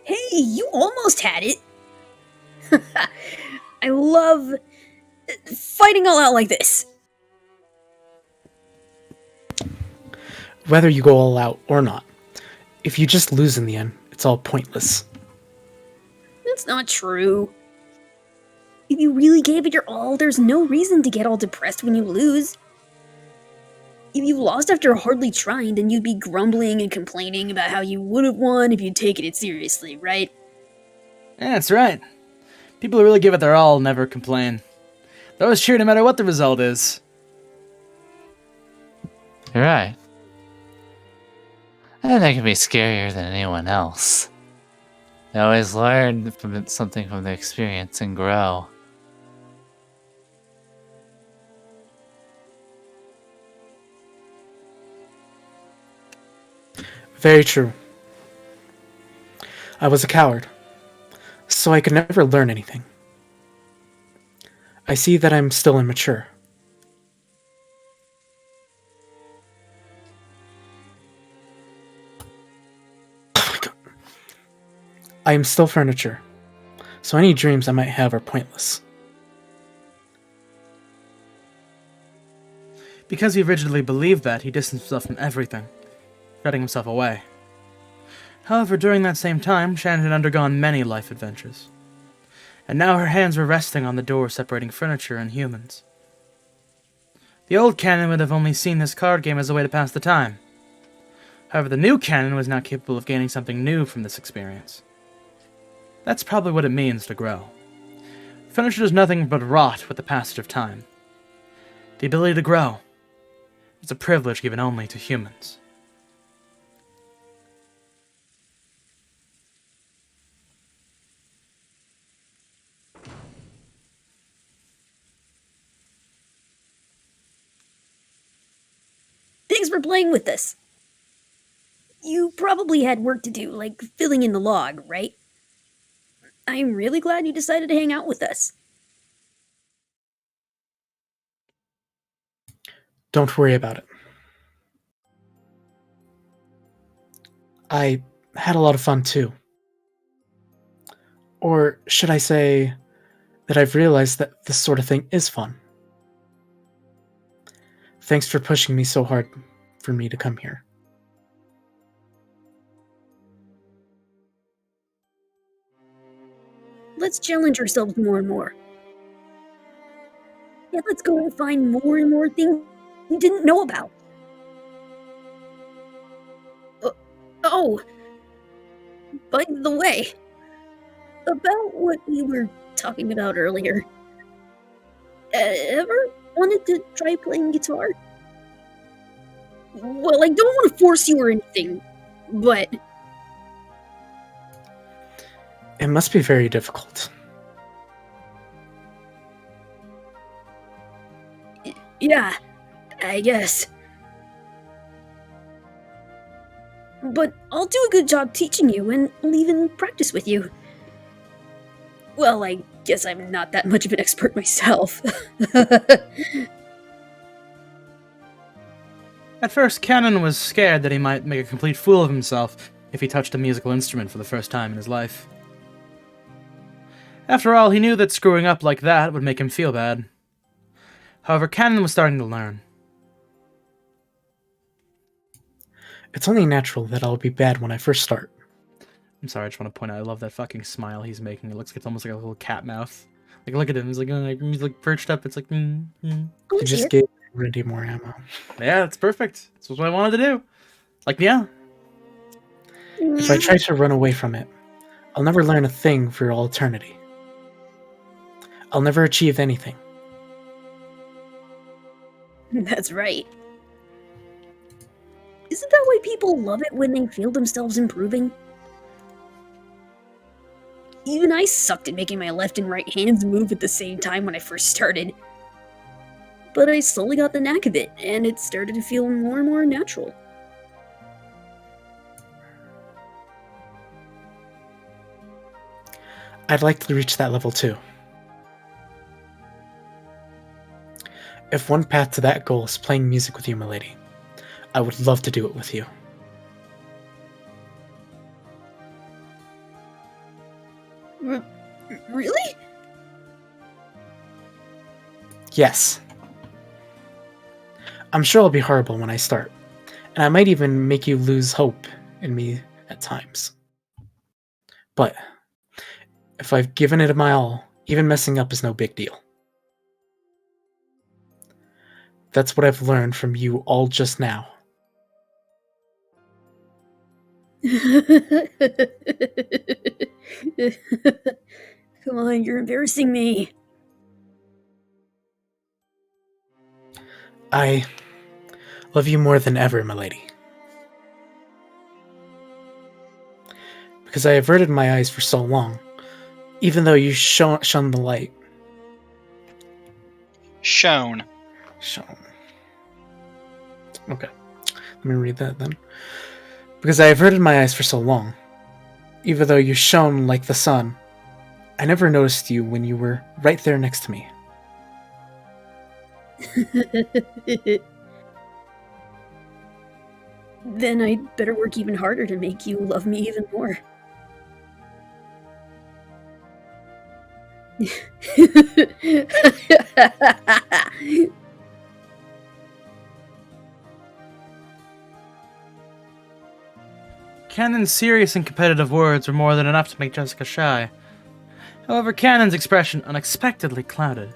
[SPEAKER 8] Hey, you almost had it. I love fighting all out like this.
[SPEAKER 2] Whether you go all out or not, if you just lose in the end, it's all pointless.
[SPEAKER 8] That's not true. If you really gave it your all, there's no reason to get all depressed when you lose. If you lost after hardly trying, then you'd be grumbling and complaining about how you would have won if you'd taken it seriously, right?
[SPEAKER 1] Yeah, that's right. People who really give it their all never complain. They're always cheer no matter what the result is.
[SPEAKER 4] You're right. And they can be scarier than anyone else. They always learn from something from the experience and grow.
[SPEAKER 2] Very true. I was a coward, so I could never learn anything. I see that I'm still immature. I am still furniture, so any dreams I might have are pointless.
[SPEAKER 1] Because he rigidly believed that, he distanced himself from everything, shutting himself away. However, during that same time, Shannon had undergone many life adventures. And now her hands were resting on the door separating furniture and humans. The old canon would have only seen this card game as a way to pass the time. However, the new canon was now capable of gaining something new from this experience. That's probably what it means to grow. Furniture does nothing but rot with the passage of time. The ability to grow is a privilege given only to humans.
[SPEAKER 8] Thanks for playing with us. You probably had work to do, like filling in the log, right? I'm really glad you decided to hang out with us.
[SPEAKER 2] Don't worry about it. I had a lot of fun too. Or should I say that I've realized that this sort of thing is fun. Thanks for pushing me so hard for me to come here.
[SPEAKER 8] Let's challenge ourselves more and more. Yeah, let's go and find more and more things we didn't know about. Oh, by the way, about what we were talking about earlier. Ever wanted to try playing guitar? Well, I don't want to force you or anything, but
[SPEAKER 2] It must be very difficult.
[SPEAKER 8] yeah, I guess. But I'll do a good job teaching you, and I'll even practice with you. Well, I guess I'm not that much of an expert myself.
[SPEAKER 1] At first, Cannon was scared that he might make a complete fool of himself if he touched a musical instrument for the first time in his life. After all, he knew that screwing up like that would make him feel bad. However, Cannon was starting to learn.
[SPEAKER 2] It's only natural that I'll be bad when I first start.
[SPEAKER 1] I'm sorry, I just want to point out, I love that fucking smile he's making. It looks like it's almost like a little cat mouth. Like, look at him, he's like perched up, it's like,
[SPEAKER 2] You just gave Randy more ammo.
[SPEAKER 1] Yeah, it's perfect. That's what I wanted to do. Like, yeah.
[SPEAKER 2] If I try to run away from it, I'll never learn a thing for all eternity. I'll never achieve anything.
[SPEAKER 8] That's right. Isn't that why people love it when they feel themselves improving? Even I sucked at making my left and right hands move at the same time when I first started. But I slowly got the knack of it, and it started to feel more and more natural.
[SPEAKER 2] I'd like to reach that level too. If one path to that goal is playing music with you, milady, I would love to do it with you.
[SPEAKER 8] Really?
[SPEAKER 2] Yes. I'm sure I'll be horrible when I start, and I might even make you lose hope in me at times. But if I've given it my all, even messing up is no big deal. That's what I've learned from you all just now.
[SPEAKER 8] Come on, you're embarrassing me.
[SPEAKER 2] I love you more than ever, milady. Because I averted my eyes for so long, even though you shone the light.
[SPEAKER 9] Shown.
[SPEAKER 2] Shone. Okay. Let me read that then. Because I averted my eyes for so long, even though you shone like the sun, I never noticed you when you were right there next to me.
[SPEAKER 8] Then I'd better work even harder to make you love me even more.
[SPEAKER 1] Cannon's serious and competitive words were more than enough to make Jessica shy. However, Cannon's expression unexpectedly clouded.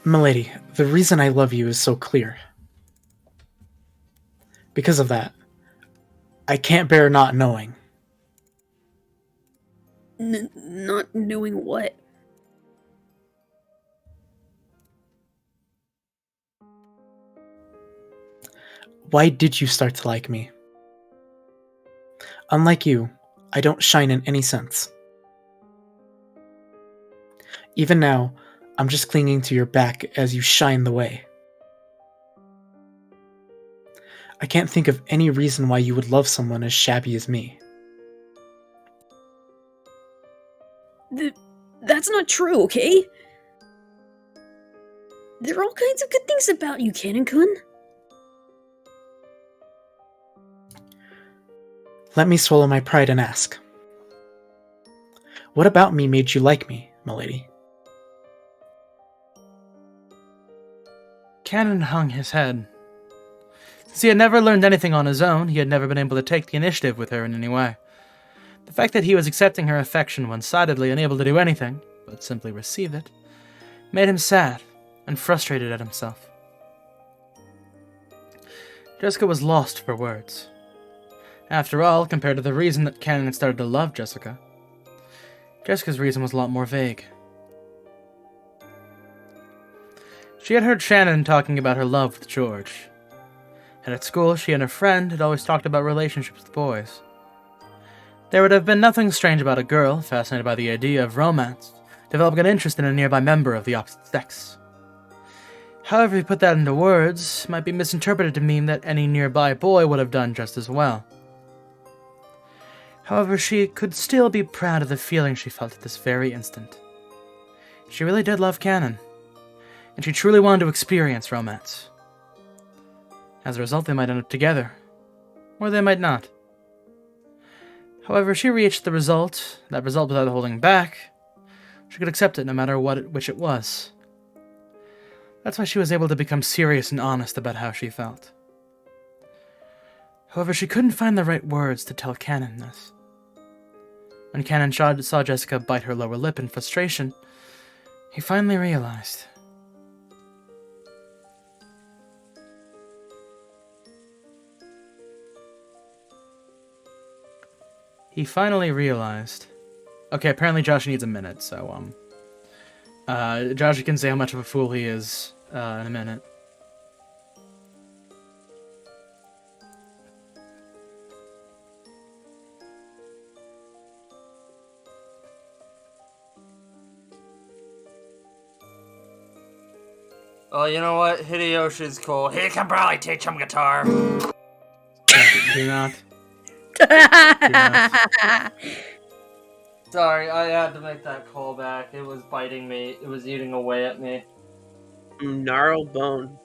[SPEAKER 2] Milady, the reason I love you is so clear. Because of that, I can't bear not knowing.
[SPEAKER 8] Not knowing what?
[SPEAKER 2] Why did you start to like me? Unlike you, I don't shine in any sense. Even now, I'm just clinging to your back as you shine the way. I can't think of any reason why you would love someone as shabby as me.
[SPEAKER 8] That's not true, okay? There are all kinds of good things about you, Cannon-kun.
[SPEAKER 2] Let me swallow my pride and ask. What about me made you like me, milady?
[SPEAKER 1] Cannon hung his head. Since he had never learned anything on his own, he had never been able to take the initiative with her in any way. The fact that he was accepting her affection one-sidedly, unable to do anything, but simply receive it, made him sad and frustrated at himself. Jessica was lost for words. After all, compared to the reason that Cannon had started to love Jessica, Jessica's reason was a lot more vague. She had heard Shannon talking about her love with George, and at school she and her friend had always talked about relationships with boys. There would have been nothing strange about a girl, fascinated by the idea of romance, developing an interest in a nearby member of the opposite sex. However, if you put that into words, it might be misinterpreted to mean that any nearby boy would have done just as well. However, she could still be proud of the feeling she felt at this very instant. She really did love Cannon, and she truly wanted to experience romance. As a result, they might end up together, or they might not. However, she reached that result without holding back. She could accept it no matter which it was. That's why she was able to become serious and honest about how she felt. However, she couldn't find the right words to tell Cannon this. When Cannon saw Jessica bite her lower lip in frustration, he finally realized. Okay, apparently Josh needs a minute, so, Josh can say how much of a fool he is, in a minute.
[SPEAKER 5] Oh, you know what? Hideyoshi's cool. He can probably teach him guitar.
[SPEAKER 1] Do not.
[SPEAKER 5] Sorry, I had to make that call back. It was biting me. It was eating away at me.
[SPEAKER 6] Gnarled bone.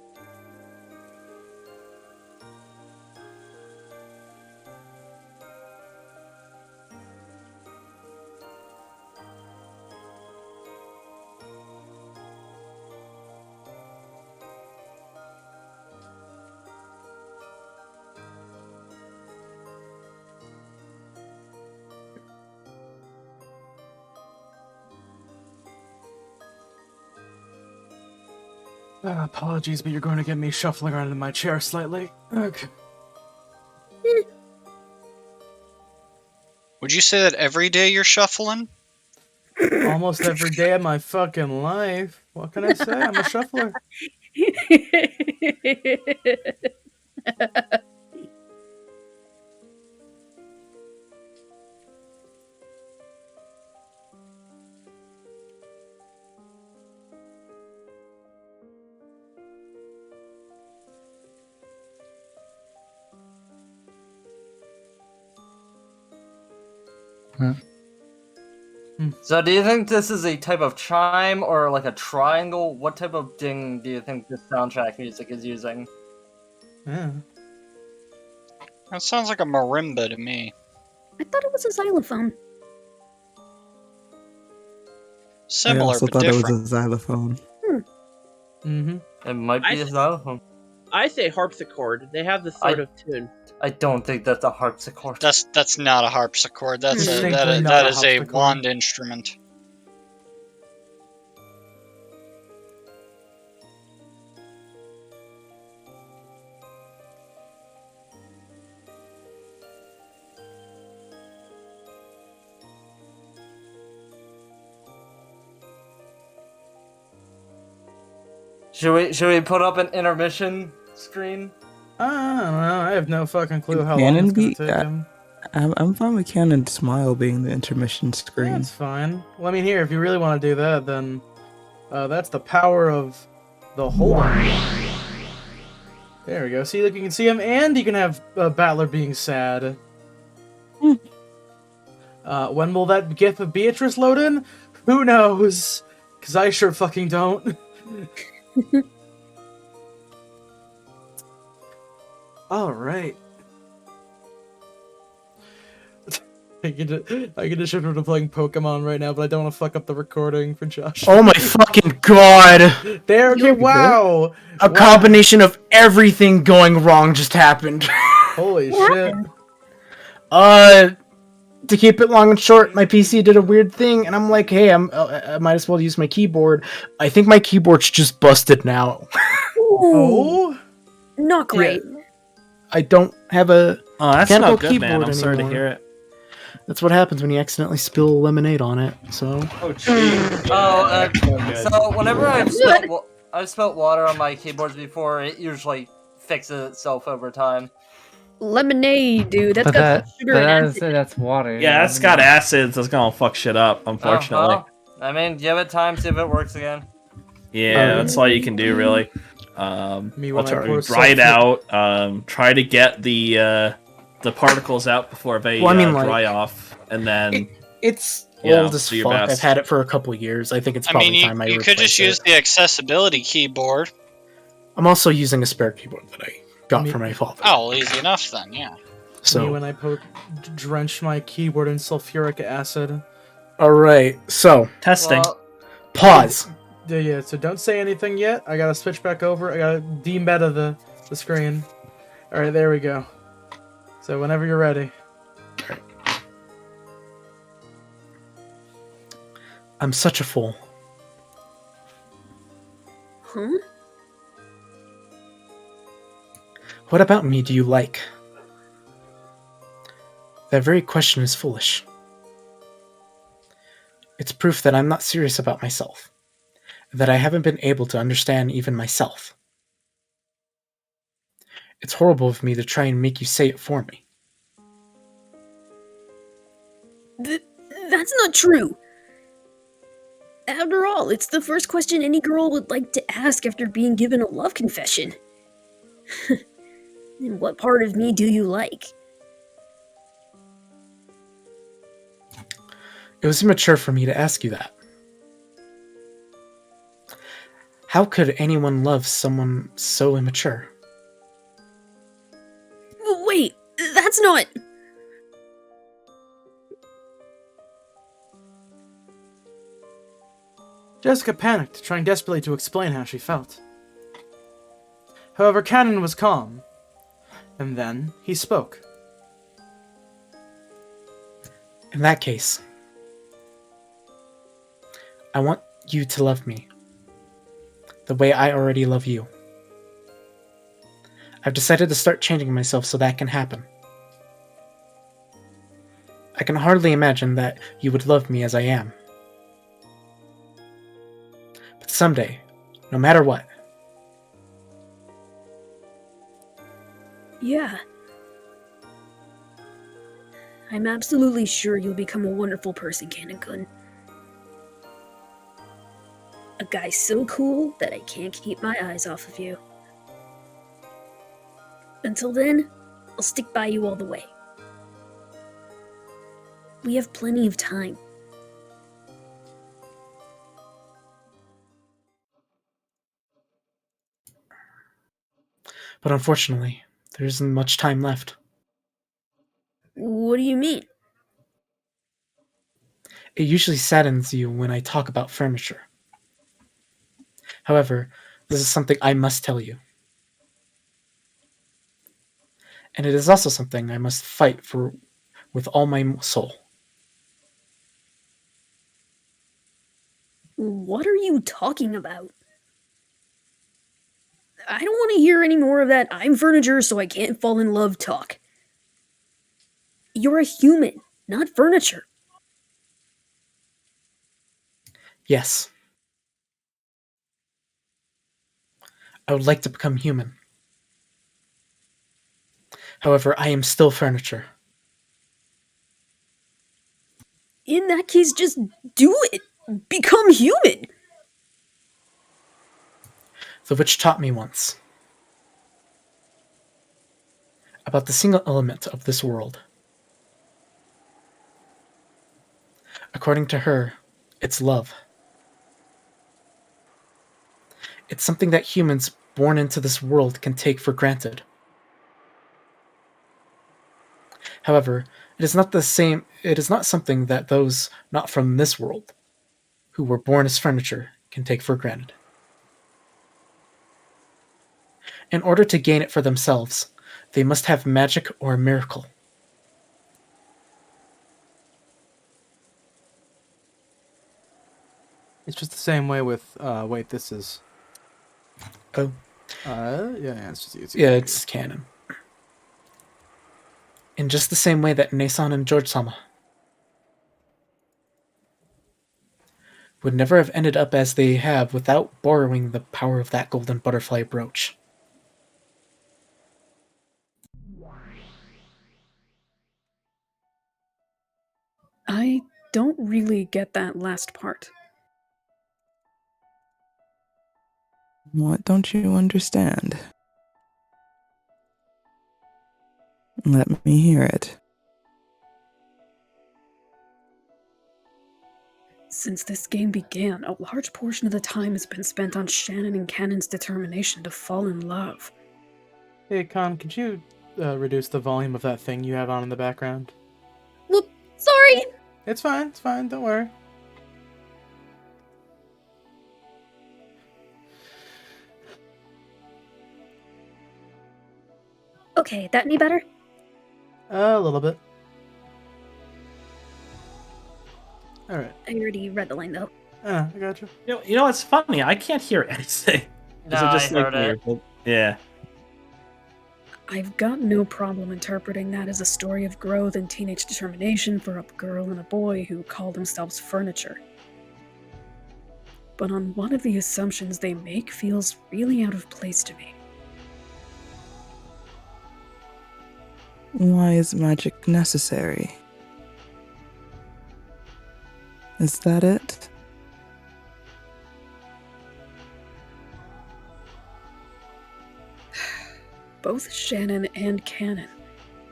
[SPEAKER 1] Apologies, but you're going to get me shuffling around in my chair slightly. Okay.
[SPEAKER 9] Would you say that every day you're shuffling?
[SPEAKER 1] Almost every day of my fucking life. What can I say? I'm a shuffler.
[SPEAKER 5] So do you think this is a type of chime or like a triangle? What type of ding do you think this soundtrack music is using?
[SPEAKER 1] Yeah.
[SPEAKER 9] That sounds like a marimba to me.
[SPEAKER 8] I thought it was a xylophone.
[SPEAKER 9] Similar,
[SPEAKER 7] I also
[SPEAKER 9] but
[SPEAKER 7] thought
[SPEAKER 9] different.
[SPEAKER 7] it was a xylophone.
[SPEAKER 1] Mm-hmm.
[SPEAKER 5] It might be a xylophone.
[SPEAKER 6] I say harpsichord. They have the sort of tune.
[SPEAKER 5] I don't think that's a harpsichord.
[SPEAKER 9] That's not a harpsichord. That's
[SPEAKER 1] Distinctly not
[SPEAKER 9] that
[SPEAKER 1] a
[SPEAKER 9] is a
[SPEAKER 1] harpsichord.
[SPEAKER 9] wand instrument.
[SPEAKER 5] Should we put up an intermission screen?
[SPEAKER 1] I don't know. I have no fucking clue how long
[SPEAKER 7] Canon
[SPEAKER 1] it's gonna
[SPEAKER 7] be-
[SPEAKER 1] take him.
[SPEAKER 7] I'm fine with Canon's smile being the intermission screen.
[SPEAKER 1] That's fine. Well, I mean, here, if you really want to do that, then that's the power of the Hold'em. There we go. See, look, you can see him, and you can have Battler being sad. When will that gif of Beatrice load in? Who knows? Because I sure fucking don't. Alright. I get to shift over to playing Pokemon right now, but I don't want to fuck up the recording for Josh.
[SPEAKER 2] Oh my fucking god!
[SPEAKER 1] There, okay, wow!
[SPEAKER 2] A combination of everything going wrong just happened.
[SPEAKER 1] Holy shit.
[SPEAKER 2] To keep it long and short, my PC did a weird thing, and I'm like, hey, I might as well use my keyboard. I think my keyboard's just busted now.
[SPEAKER 1] Oh?
[SPEAKER 8] Not great.
[SPEAKER 2] Yeah. I don't have a
[SPEAKER 10] that's
[SPEAKER 2] mechanical
[SPEAKER 10] not good,
[SPEAKER 2] keyboard
[SPEAKER 10] man. I'm sorry to
[SPEAKER 2] anymore.
[SPEAKER 10] hear it.
[SPEAKER 2] That's what happens when you accidentally spill lemonade on it. So.
[SPEAKER 10] Oh, jeez.
[SPEAKER 5] So whenever I've spilt water on my keyboards before, it usually fixes itself over time.
[SPEAKER 8] Lemonade, dude. That's
[SPEAKER 4] But
[SPEAKER 8] got some sugar and acid.
[SPEAKER 4] that's water.
[SPEAKER 10] Yeah, that's got acids. That's gonna fuck shit up, unfortunately.
[SPEAKER 5] Well, I mean, give it time, see if it works again.
[SPEAKER 10] Yeah, that's all you can do, really.
[SPEAKER 1] Me when I pour
[SPEAKER 10] Dry it
[SPEAKER 1] sulfur-
[SPEAKER 10] out. Try to get the particles out before they dry off, and then
[SPEAKER 2] It's
[SPEAKER 10] you know,
[SPEAKER 2] old as
[SPEAKER 10] do your
[SPEAKER 2] fuck.
[SPEAKER 10] best.
[SPEAKER 2] I've had it for a couple of years. I think it's
[SPEAKER 9] I
[SPEAKER 2] probably
[SPEAKER 9] mean,
[SPEAKER 2] time I
[SPEAKER 9] you could just
[SPEAKER 2] replace
[SPEAKER 9] use
[SPEAKER 2] it.
[SPEAKER 9] the accessibility keyboard.
[SPEAKER 2] I'm also using a spare keyboard that I got from my father.
[SPEAKER 9] Oh, well, easy enough then, yeah.
[SPEAKER 1] Me when I drench my keyboard in sulfuric acid.
[SPEAKER 2] Alright, so.
[SPEAKER 10] Testing.
[SPEAKER 5] Well,
[SPEAKER 2] Pause.
[SPEAKER 1] Yeah, so don't say anything yet. I gotta switch back over. I gotta de-meta the screen. Alright, there we go. So whenever you're ready.
[SPEAKER 2] I'm such a fool.
[SPEAKER 8] Huh?
[SPEAKER 2] What about me do you like? That very question is foolish. It's proof that I'm not serious about myself. That I haven't been able to understand even myself. It's horrible of me to try and make you say it for me.
[SPEAKER 8] That's not true. After all, it's the first question any girl would like to ask after being given a love confession. And what part of me do you like?
[SPEAKER 2] It was immature for me to ask you that. How could anyone love someone so immature?
[SPEAKER 8] Wait, that's not...
[SPEAKER 1] Jessica panicked, trying desperately to explain how she felt. However, Cannon was calm. And then he spoke.
[SPEAKER 2] In that case, I want you to love me. the way I already love you. I've decided to start changing myself so that can happen. I can hardly imagine that you would love me as I am. But someday, no matter what,
[SPEAKER 8] Yeah. I'm absolutely sure you'll become a wonderful person, Canon-kun. A guy so cool that I can't keep my eyes off of you. Until then, I'll stick by you all the way. We have plenty of time.
[SPEAKER 2] but unfortunately, there isn't much time left.
[SPEAKER 8] What do you mean?
[SPEAKER 2] It usually saddens you when I talk about furniture. However, this is something I must tell you. And it is also something I must fight for with all my soul.
[SPEAKER 8] What are you talking about? I don't want to hear any more of that I'm furniture so I can't fall in love talk. You're a human, not furniture.
[SPEAKER 2] Yes. I would like to become human. However, I am still furniture.
[SPEAKER 8] In that case, just do it. Become human.
[SPEAKER 2] The witch taught me once about the single element of this world. According to her, it's love. It's something that humans born into this world can take for granted. However, it is not something that those not from this world, who were born as furniture, can take for granted. In order to gain it for themselves, they must have magic or a miracle.
[SPEAKER 1] It's just the same way with, wait, this is...
[SPEAKER 2] Oh.
[SPEAKER 1] Yeah,
[SPEAKER 2] It's canon. In just the same way that Nason and George-sama would never have ended up as they have without borrowing the power of that golden butterfly brooch.
[SPEAKER 8] I don't really get that last part.
[SPEAKER 7] What don't you understand? Let me hear it.
[SPEAKER 8] Since this game began, a large portion of the time has been spent on Shannon and Cannon's determination to fall in love.
[SPEAKER 1] Hey, Con, could you reduce the volume of that thing you have on in the background?
[SPEAKER 11] Whoop, sorry!
[SPEAKER 1] It's fine, don't worry.
[SPEAKER 8] Okay, that any better?
[SPEAKER 1] A little bit. Alright.
[SPEAKER 8] I already read the line though.
[SPEAKER 1] I gotcha.
[SPEAKER 12] You know what's funny? I can't hear anything.
[SPEAKER 5] No,
[SPEAKER 12] Is it just
[SPEAKER 5] I
[SPEAKER 12] like
[SPEAKER 5] heard it.
[SPEAKER 12] weird? Yeah.
[SPEAKER 8] I've got no problem interpreting that as a story of growth and teenage determination for a girl and a boy who call themselves furniture. But on one of the assumptions they make feels really out of place to me.
[SPEAKER 7] Why is magic necessary? Is that it?
[SPEAKER 8] Both Shannon and Cannon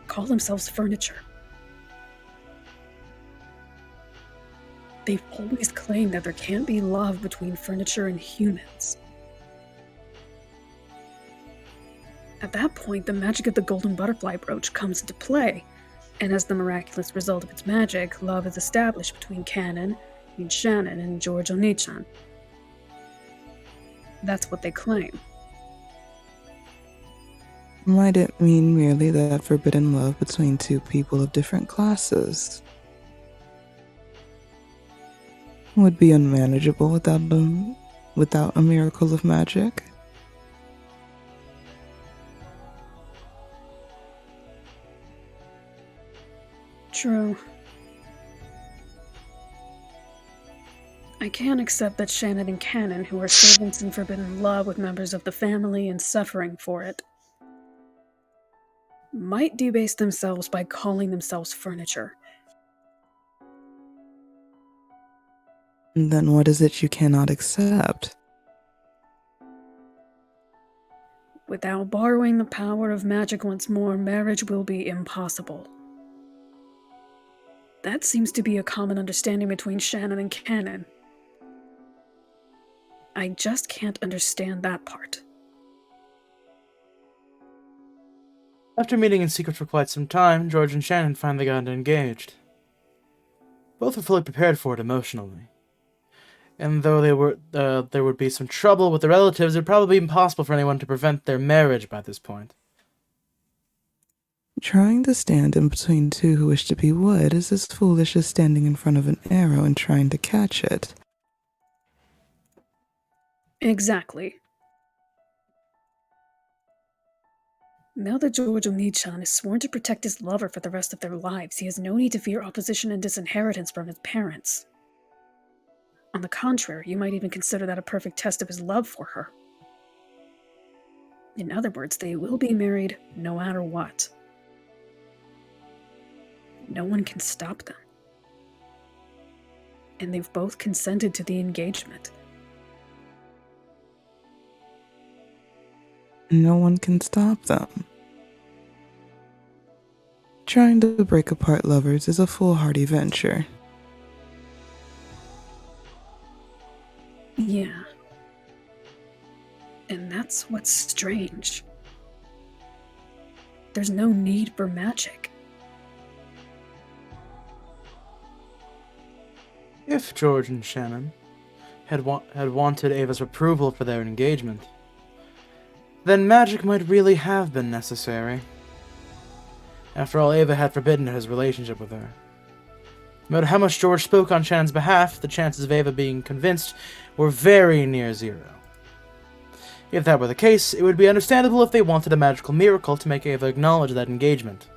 [SPEAKER 8] call themselves furniture. They've always claimed that there can't be love between furniture and humans. At that point, the magic of the golden butterfly brooch comes into play, and as the miraculous result of its magic, love is established between Cannon, Shannon, and George Onichan. That's what they claim.
[SPEAKER 7] Might it mean merely that forbidden love between two people of different classes would be unmanageable without without a miracle of magic?
[SPEAKER 13] True. I can't accept that Shannon and Cannon, who are servants in forbidden love with members of the family and suffering for it, might debase themselves by calling themselves furniture.
[SPEAKER 7] Then what is it you cannot accept?
[SPEAKER 13] Without borrowing the power of magic once more, marriage will be impossible. That seems to be a common understanding between Shannon and Cannon. I just can't understand that part.
[SPEAKER 1] After meeting in secret for quite some time, George and Shannon finally got engaged. Both were fully prepared for it emotionally. And though there would be some trouble with the relatives, it would probably be impossible for anyone to prevent their marriage by this point.
[SPEAKER 7] Trying to stand in between two who wish to be wed is as foolish as standing in front of an arrow and trying to catch it.
[SPEAKER 13] Exactly. Now that George Oni-chan is sworn to protect his lover for the rest of their lives, he has no need to fear opposition and disinheritance from his parents. On the contrary, you might even consider that a perfect test of his love for her. In other words, they will be married no matter what. No one can stop them. And they've both consented to the engagement.
[SPEAKER 7] No one can stop them. Trying to break apart lovers is a foolhardy venture.
[SPEAKER 13] Yeah. And that's what's strange. There's no need for magic.
[SPEAKER 1] If George and Shannon had wanted Ava's approval for their engagement, then magic might really have been necessary. After all, Ava had forbidden his relationship with her. No matter how much George spoke on Shannon's behalf, the chances of Ava being convinced were very near zero. If that were the case, it would be understandable if they wanted a magical miracle to make Ava acknowledge that engagement.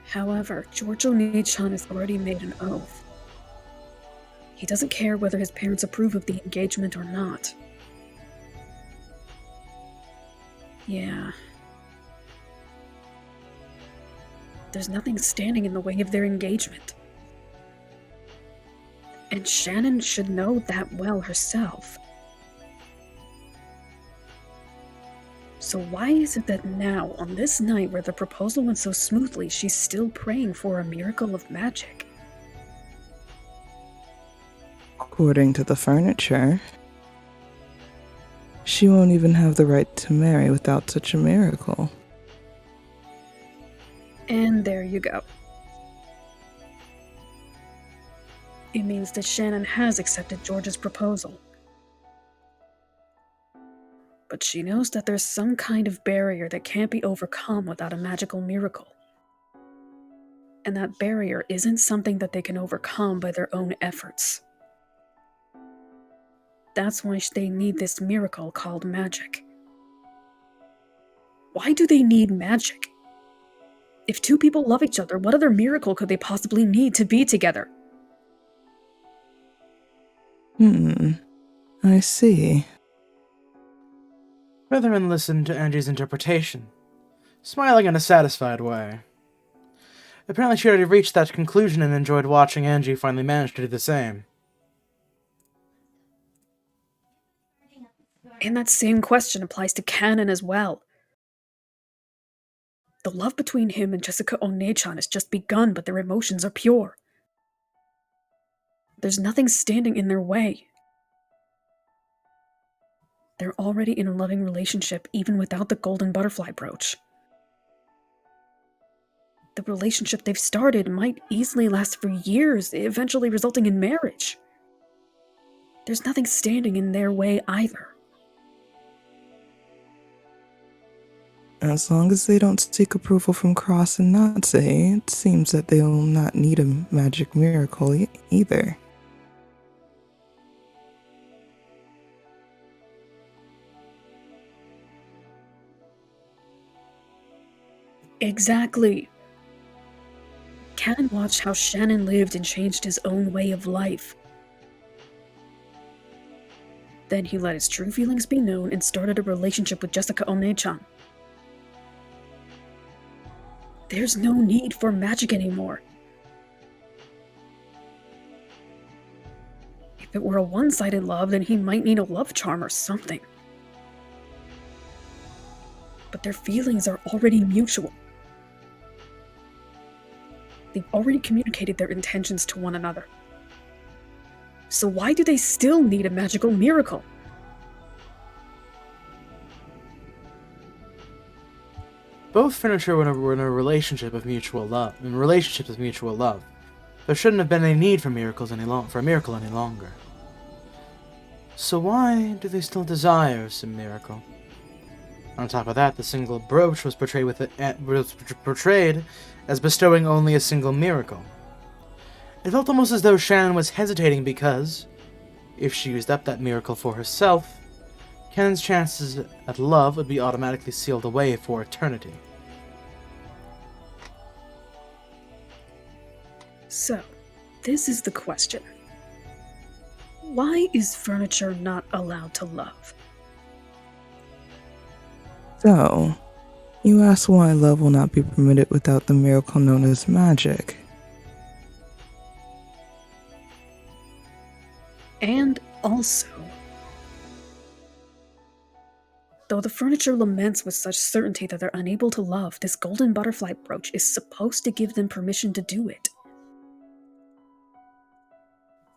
[SPEAKER 13] However, George Oni-chan has already made an oath. He doesn't care whether his parents approve of the engagement or not. Yeah. There's nothing standing in the way of their engagement. And Shannon should know that well herself. So why is it that now, on this night where the proposal went so smoothly, she's still praying for a miracle of magic?
[SPEAKER 7] According to the furniture, she won't even have the right to marry without such a miracle.
[SPEAKER 13] And there you go. It means that Shannon has accepted George's proposal. But she knows that there's some kind of barrier that can't be overcome without a magical miracle. And that barrier isn't something that they can overcome by their own efforts. That's why they need this miracle called magic. Why do they need magic? If two people love each other, what other miracle could they possibly need to be together?
[SPEAKER 7] I see.
[SPEAKER 1] Featherman listened to Angie's interpretation, smiling in a satisfied way. Apparently she already reached that conclusion and enjoyed watching Angie finally manage to do the same.
[SPEAKER 13] And that same question applies to Cannon as well. The love between him and Jessica One-chan has just begun, but their emotions are pure. There's nothing standing in their way. They're already in a loving relationship even without the golden butterfly brooch. The relationship they've started might easily last for years, eventually resulting in marriage. There's nothing standing in their way either.
[SPEAKER 7] As long as they don't seek approval from Cross and Natse, it seems that they'll not need a magic miracle either.
[SPEAKER 13] Exactly. Canon watched how Shannon lived and changed his own way of life. Then he let his true feelings be known and started a relationship with Jessica One-chan. There's no need for magic anymore. If it were a one-sided love, then he might need a love charm or something. But their feelings are already mutual. They've already communicated their intentions to one another. So why do they still need a magical miracle?
[SPEAKER 1] Both furniture were in a relationship of mutual love. In relationships of mutual love, there shouldn't have been any need for a miracle any longer. So why do they still desire some miracle? On top of that, the single brooch was portrayed as bestowing only a single miracle. It felt almost as though Shannon was hesitating because, if she used up that miracle for herself, Cannon's chances at love would be automatically sealed away for eternity.
[SPEAKER 13] So, this is the question. Why is furniture not allowed to love?
[SPEAKER 7] So, you ask why love will not be permitted without the miracle known as magic.
[SPEAKER 13] And also, though the furniture laments with such certainty that they're unable to love, this golden butterfly brooch is supposed to give them permission to do it.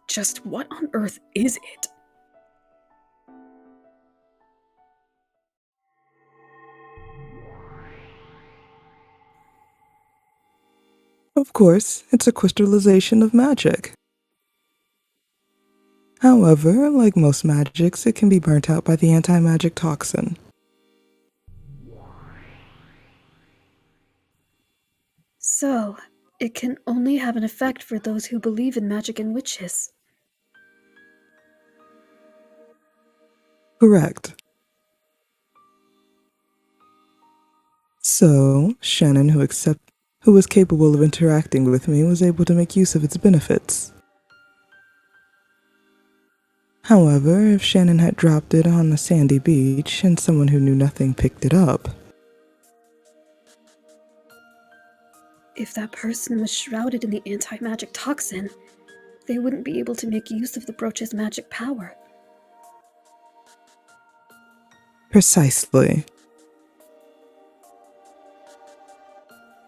[SPEAKER 13] Just what on earth is it?
[SPEAKER 7] Of course, it's a crystallization of magic. However, like most magics, it can be burnt out by the anti-magic toxin.
[SPEAKER 13] So, it can only have an effect for those who believe in magic and witches.
[SPEAKER 7] Correct. So, Shannon, who was capable of interacting with me, was able to make use of its benefits. However, if Shannon had dropped it on the sandy beach and someone who knew nothing picked it up,
[SPEAKER 13] If that person was shrouded in the anti-magic toxin, they wouldn't be able to make use of the brooch's magic power.
[SPEAKER 7] precisely.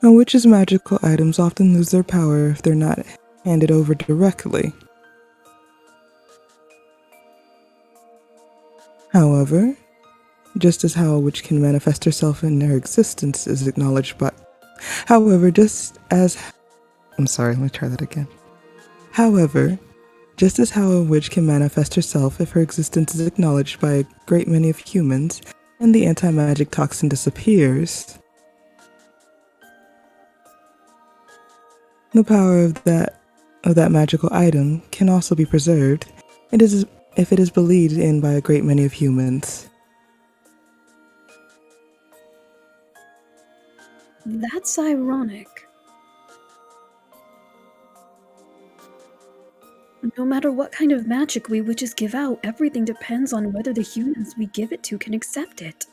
[SPEAKER 7] A witch's magical items often lose their power if they're not handed over directly. However, just as how a witch can manifest herself in her existence is acknowledged by... However, just as how a witch can manifest herself if her existence is acknowledged by a great many of humans and the anti-magic toxin disappears, the power of that magical item can also be preserved if it is believed in by a great many of humans.
[SPEAKER 13] That's ironic. No matter what kind of magic we witches give out, everything depends on whether the humans we give it to can accept it.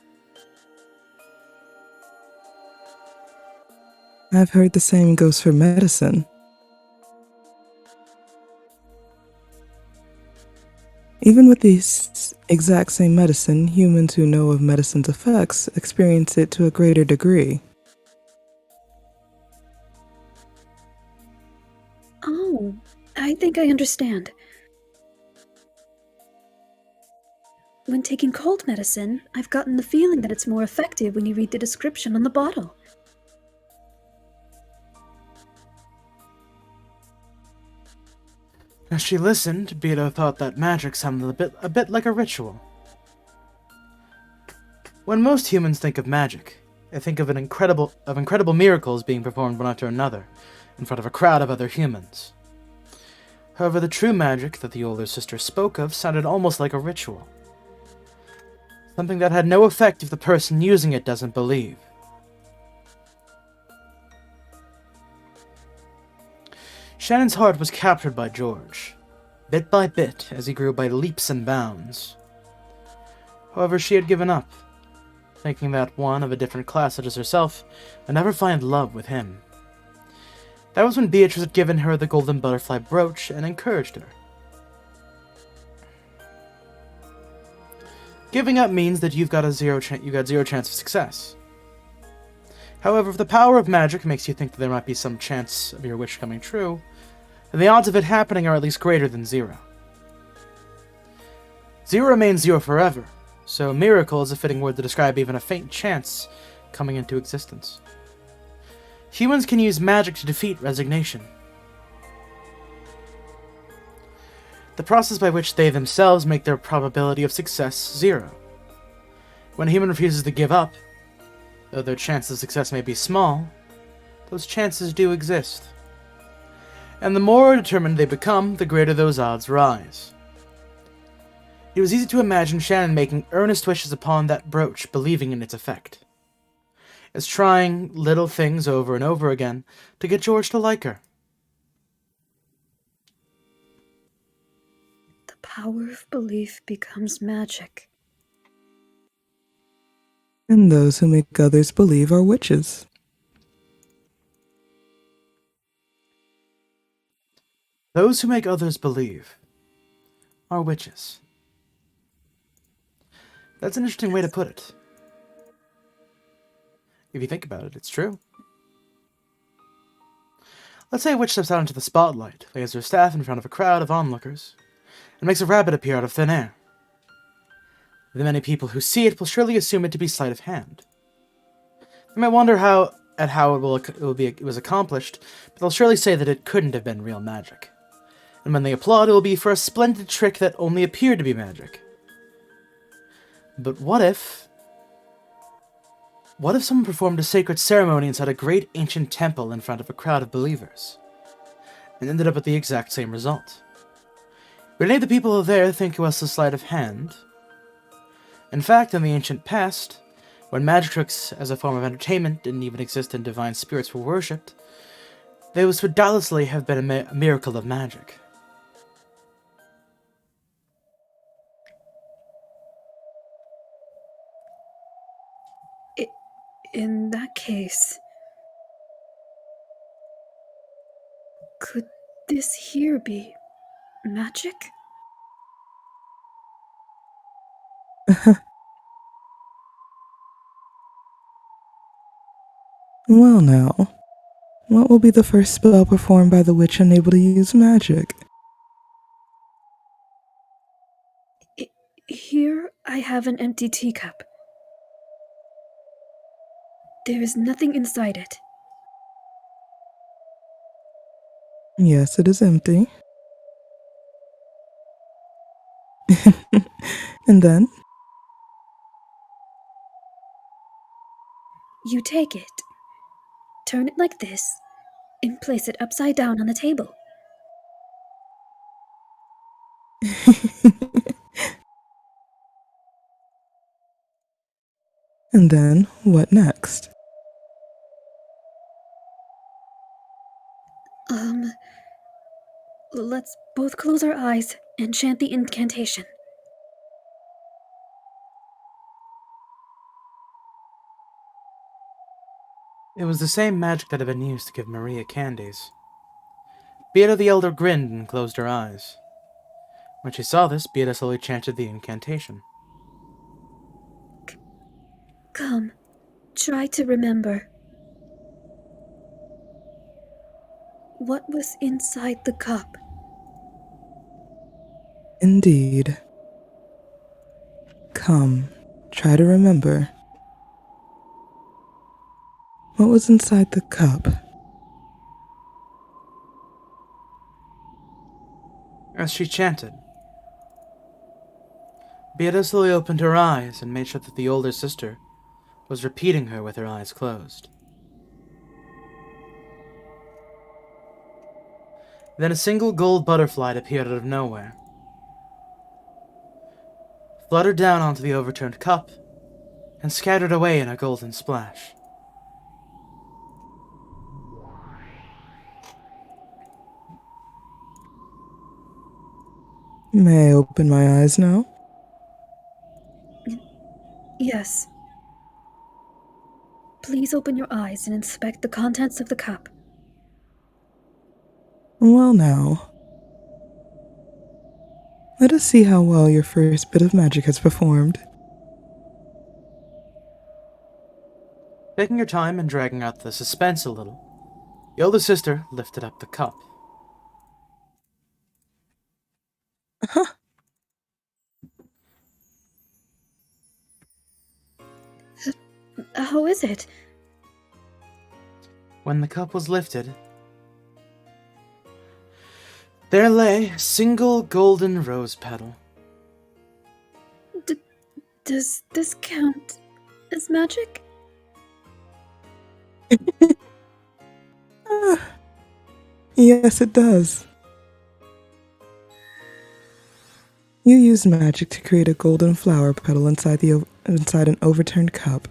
[SPEAKER 7] I've heard the same goes for medicine. Even with the exact same medicine, humans who know of medicine's effects experience it to a greater degree.
[SPEAKER 13] Oh, I think I understand. When taking cold medicine, I've gotten the feeling that it's more effective when you read the description on the bottle.
[SPEAKER 1] As she listened, Beto thought that magic sounded a bit like a ritual. When most humans think of magic, I think of incredible miracles being performed one after another, in front of a crowd of other humans. However, the true magic that the older sister spoke of sounded almost like a ritual. Something that had no effect if the person using it doesn't believe. Shannon's heart was captured by George, bit by bit, as he grew by leaps and bounds. However, she had given up, thinking that one of a different class such as herself would never find love with him. That was when Beatrice had given her the golden butterfly brooch and encouraged her. Giving up means that you've got zero chance of success. However, if the power of magic makes you think that there might be some chance of your wish coming true, then the odds of it happening are at least greater than 0. 0 remains 0 forever, so miracle is a fitting word to describe even a faint chance coming into existence. Humans can use magic to defeat resignation. The process by which they themselves make their probability of success 0. When a human refuses to give up, though their chance of success may be small, those chances do exist. And the more determined they become, the greater those odds rise. It was easy to imagine Shannon making earnest wishes upon that brooch, believing in its effect. As trying little things over and over again to get George to like her.
[SPEAKER 13] The power of belief becomes magic.
[SPEAKER 7] And those who make others believe are witches.
[SPEAKER 1] Those who make others believe are witches. That's an interesting way to put it. If you think about it, it's true. Let's say a witch steps out into the spotlight, lays her staff in front of a crowd of onlookers, and makes a rabbit appear out of thin air. The many people who see it will surely assume it to be sleight of hand. They might wonder how it was accomplished, but they'll surely say that it couldn't have been real magic. And when they applaud, it will be for a splendid trick that only appeared to be magic. But what if someone performed a sacred ceremony inside a great ancient temple in front of a crowd of believers, and ended up with the exact same result? Would any of the people there think it was a sleight of hand? In fact, in the ancient past, when magic tricks as a form of entertainment didn't even exist and divine spirits were worshipped, those would doubtlessly have been a miracle of magic.
[SPEAKER 13] In that case, could this here be magic?
[SPEAKER 7] Well now, what will be the first spell performed by the witch unable to use magic?
[SPEAKER 13] Here I have an empty teacup. There is nothing inside it.
[SPEAKER 7] Yes, it is empty. And then?
[SPEAKER 13] You take it, turn it like this, and place it upside down on the table.
[SPEAKER 7] And then, what next?
[SPEAKER 13] Let's both close our eyes and chant the incantation.
[SPEAKER 1] It was the same magic that had been used to give Maria candies. Beata the Elder grinned and closed her eyes. When she saw this, Beata slowly chanted the incantation.
[SPEAKER 13] Come, try to remember. What was inside the cup?
[SPEAKER 7] Indeed. Come, try to remember. What was inside the cup?
[SPEAKER 1] As she chanted, Beata slowly opened her eyes and made sure that the older sister was repeating her with her eyes closed. Then a single gold butterfly appeared out of nowhere, fluttered down onto the overturned cup, and scattered away in a golden splash.
[SPEAKER 7] May I open my eyes now?
[SPEAKER 13] Yes. Please open your eyes and inspect the contents of the cup.
[SPEAKER 7] Well now. Let us see how well your first bit of magic has performed.
[SPEAKER 1] Taking her time and dragging out the suspense a little, the older sister lifted up the cup.
[SPEAKER 13] How is it?
[SPEAKER 1] When the cup was lifted, there lay a single golden rose petal.
[SPEAKER 13] Does this count as magic?
[SPEAKER 7] Yes, it does. You used magic to create a golden flower petal inside an overturned cup.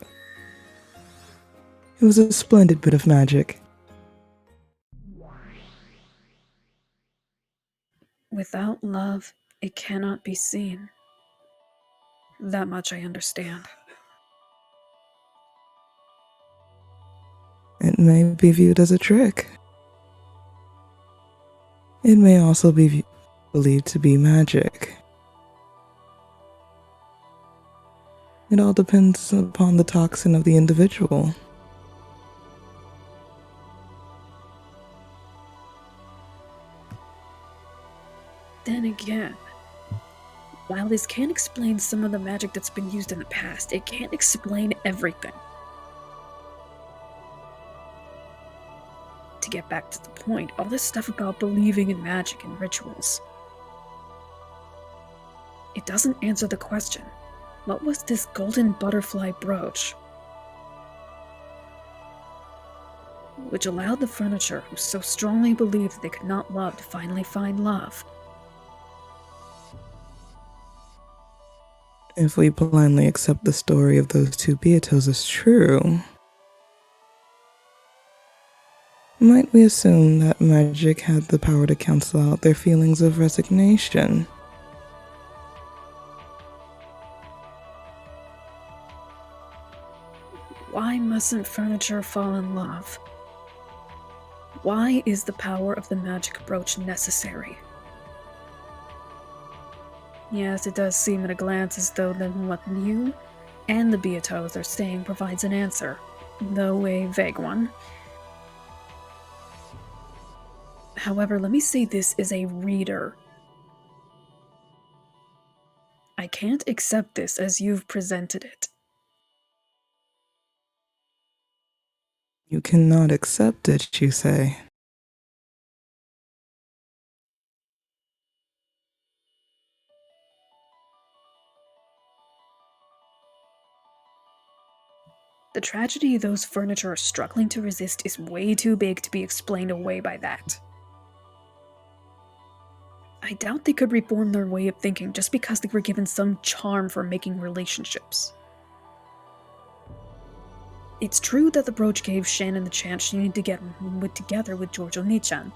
[SPEAKER 7] It was a splendid bit of magic.
[SPEAKER 13] Without love, it cannot be seen. That much I understand.
[SPEAKER 7] It may be viewed as a trick. It may also be believed to be magic. It all depends upon the toxin of the individual.
[SPEAKER 13] Then again, while this can explain some of the magic that's been used in the past, it can't explain everything. To get back to the point, all this stuff about believing in magic and rituals, it doesn't answer the question. What was this golden butterfly brooch? Which allowed the furniture who so strongly believed that they could not love to finally find love.
[SPEAKER 7] If we blindly accept the story of those two Beatos as true, might we assume that magic had the power to cancel out their feelings of resignation?
[SPEAKER 13] Why mustn't furniture fall in love? Why is the power of the magic brooch necessary? Yes, it does seem at a glance as though what you and the Beatos are saying provides an answer, though a vague one. However, let me say this as a reader. I can't accept this as you've presented it.
[SPEAKER 7] You cannot accept it, you say.
[SPEAKER 13] The tragedy those furniture are struggling to resist is way too big to be explained away by that. I doubt they could reform their way of thinking just because they were given some charm for making relationships. It's true that the brooch gave Shannon the chance she needed to get together with Giorgio Nichan.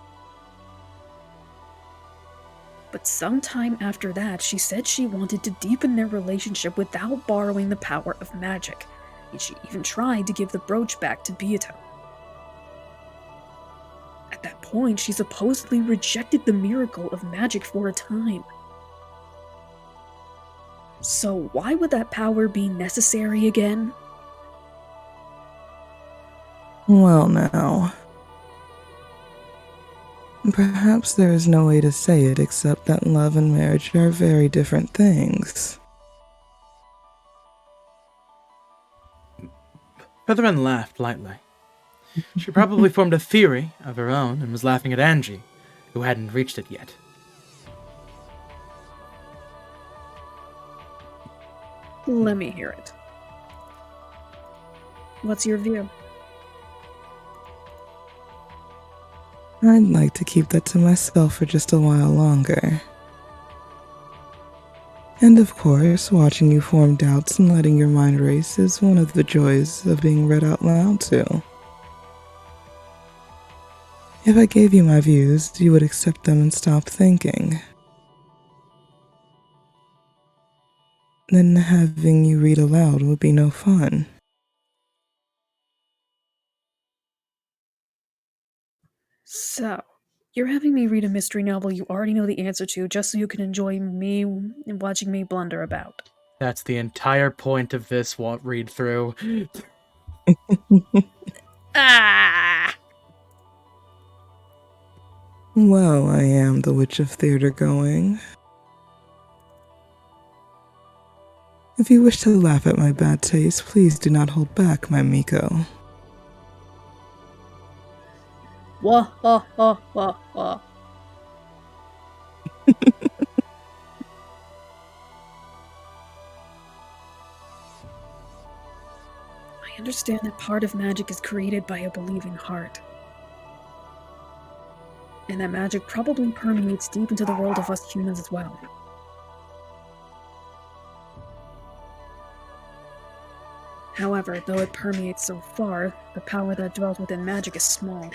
[SPEAKER 13] But sometime after that, she said she wanted to deepen their relationship without borrowing the power of magic, and she even tried to give the brooch back to Beato. At that point, she supposedly rejected the miracle of magic for a time. So why would that power be necessary again?
[SPEAKER 7] Well now. Perhaps there is no way to say it except that love and marriage are very different things.
[SPEAKER 1] Featherman laughed lightly. She probably formed a theory of her own and was laughing at Angie, who hadn't reached it yet.
[SPEAKER 13] Let me hear it. What's your view?
[SPEAKER 7] I'd like to keep that to myself for just a while longer. And of course, watching you form doubts and letting your mind race is one of the joys of being read out loud too. If I gave you my views, you would accept them and stop thinking. Then having you read aloud would be no fun.
[SPEAKER 13] So, you're having me read a mystery novel you already know the answer to just so you can enjoy me watching me blunder about.
[SPEAKER 1] That's the entire point of this read through.
[SPEAKER 13] Ah!
[SPEAKER 7] Well, I am the Witch of Theater going. If you wish to laugh at my bad taste, please do not hold back, my Miko.
[SPEAKER 13] Wah ha ha ha ha. I understand that part of magic is created by a believing heart. And that magic probably permeates deep into the world of us humans as well. However, though it permeates so far, the power that dwells within magic is small.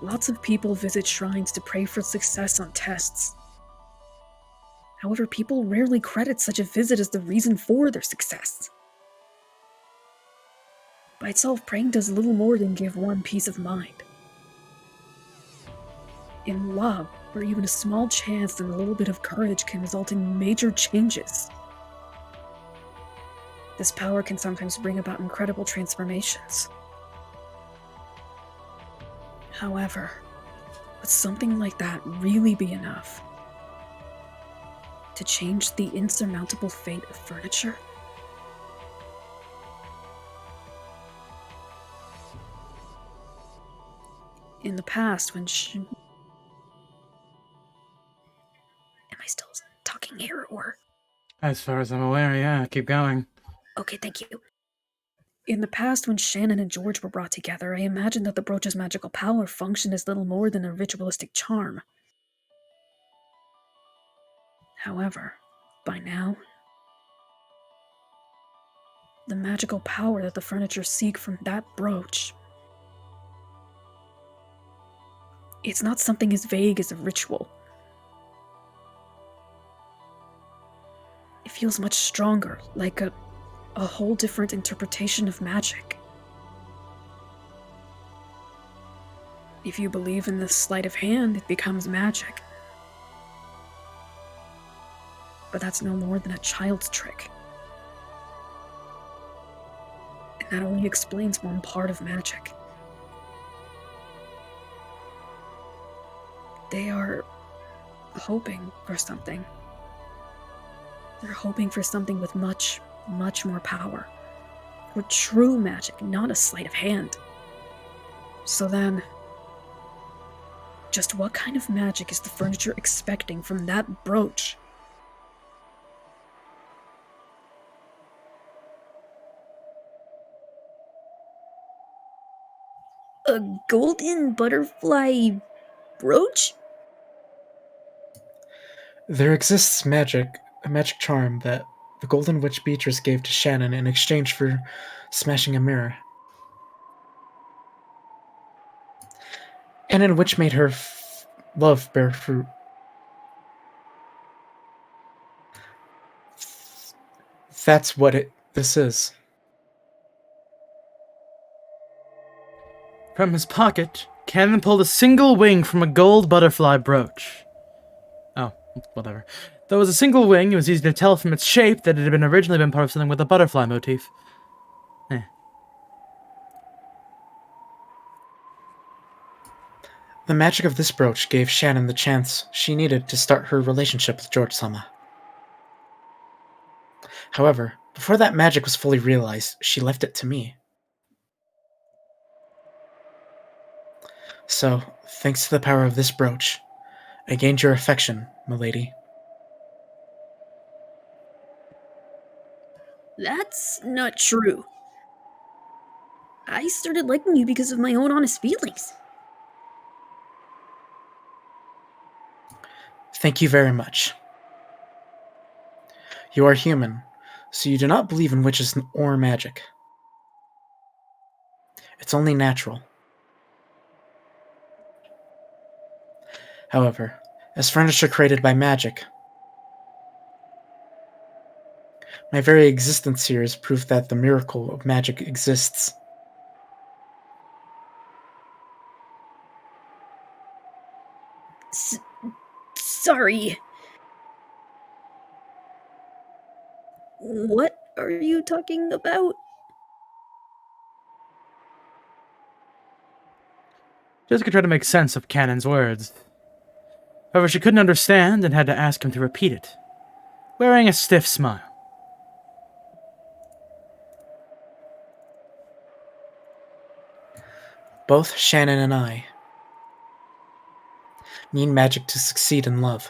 [SPEAKER 13] Lots of people visit shrines to pray for success on tests. However, people rarely credit such a visit as the reason for their success. By itself, praying does little more than give one peace of mind. In love, where even a small chance and a little bit of courage can result in major changes. This power can sometimes bring about incredible transformations. However, would something like that really be enough to change the insurmountable fate of furniture? In the past, when Am I still talking here, or?
[SPEAKER 1] As far as I'm aware, yeah, keep going.
[SPEAKER 13] Okay, thank you. In the past, when Shannon and George were brought together, I imagined that the brooch's magical power functioned as little more than a ritualistic charm. However, by now, the magical power that the furniture seek from that brooch, it's not something as vague as a ritual. It feels much stronger, like a whole different interpretation of magic. If you believe in the sleight of hand, it becomes magic. But that's no more than a child's trick. And that only explains one part of magic. They are hoping for something. They're hoping for something with much, much more power. For true magic, not a sleight of hand. So then, just what kind of magic is the furniture expecting from that brooch? A golden butterfly brooch?
[SPEAKER 2] There exists a magic charm that the Golden Witch Beatrice gave to Shannon in exchange for smashing a mirror. And in which made her love bear fruit. That's what this is.
[SPEAKER 1] From his pocket, Cannon pulled a single wing from a gold butterfly brooch. Oh, whatever. Though it was a single wing, it was easy to tell from its shape that it had originally been part of something with a butterfly motif.
[SPEAKER 2] The magic of this brooch gave Shannon the chance she needed to start her relationship with George-sama. However, before that magic was fully realized, she left it to me. So, thanks to the power of this brooch, I gained your affection, milady.
[SPEAKER 8] That's not true. I started liking you because of my own honest feelings.
[SPEAKER 2] Thank you very much. You are human, so you do not believe in witches or magic. It's only natural. However, as furniture created by magic, my very existence here is proof that the miracle of magic exists.
[SPEAKER 8] Sorry. What are you talking about?
[SPEAKER 1] Jessica tried to make sense of Cannon's words. However, she couldn't understand and had to ask him to repeat it, wearing a stiff smile.
[SPEAKER 2] Both Shannon and I need magic to succeed in love.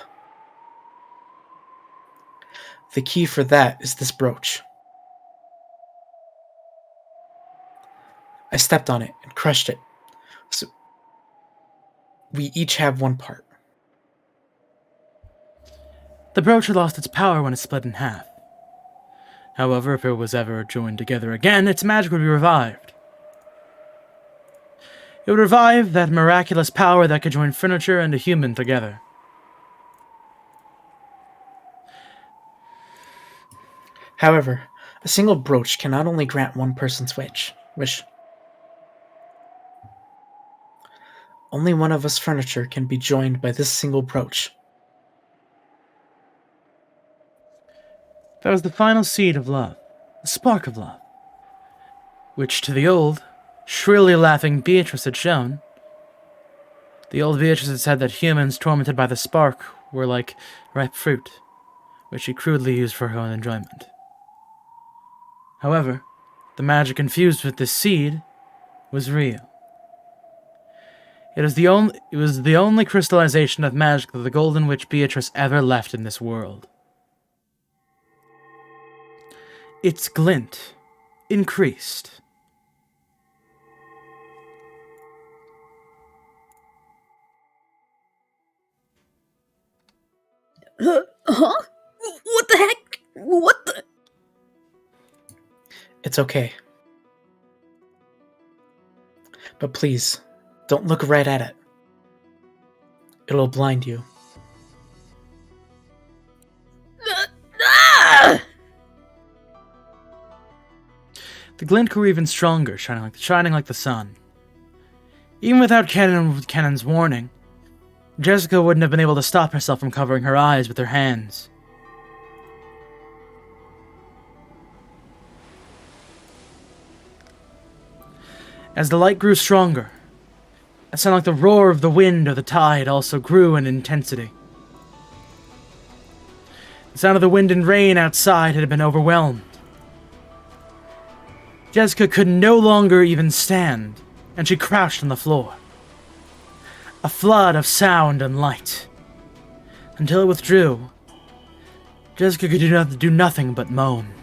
[SPEAKER 2] The key for that is this brooch. I stepped on it and crushed it, so we each have one part.
[SPEAKER 1] The brooch had lost its power when it split in half. However, if it was ever joined together again, its magic would be revived. It would revive that miraculous power that could join furniture and a human together.
[SPEAKER 2] However, a single brooch can not only grant one person's wish. Only one of us furniture can be joined by this single brooch.
[SPEAKER 1] That was the final seed of love, the spark of love, which to the old, shrilly laughing Beatrice had shown. The old Beatrice had said that humans tormented by the spark were like ripe fruit, which she crudely used for her own enjoyment. However, the magic infused with this seed was real. It was the only crystallization of magic that the Golden Witch Beatrice ever left in this world. Its glint increased.
[SPEAKER 8] Huh? What the heck? What the?
[SPEAKER 2] It's okay. But please, don't look right at it. It'll blind you.
[SPEAKER 1] The glint grew even stronger, shining like the sun. Even without Cannon's warning, Jessica wouldn't have been able to stop herself from covering her eyes with her hands. As the light grew stronger, it sounded like the roar of the wind or the tide also grew in intensity. The sound of the wind and rain outside had been overwhelmed. Jessica could no longer even stand, and she crouched on the floor. A flood of sound and light. Until it withdrew, Jessica could do nothing but moan.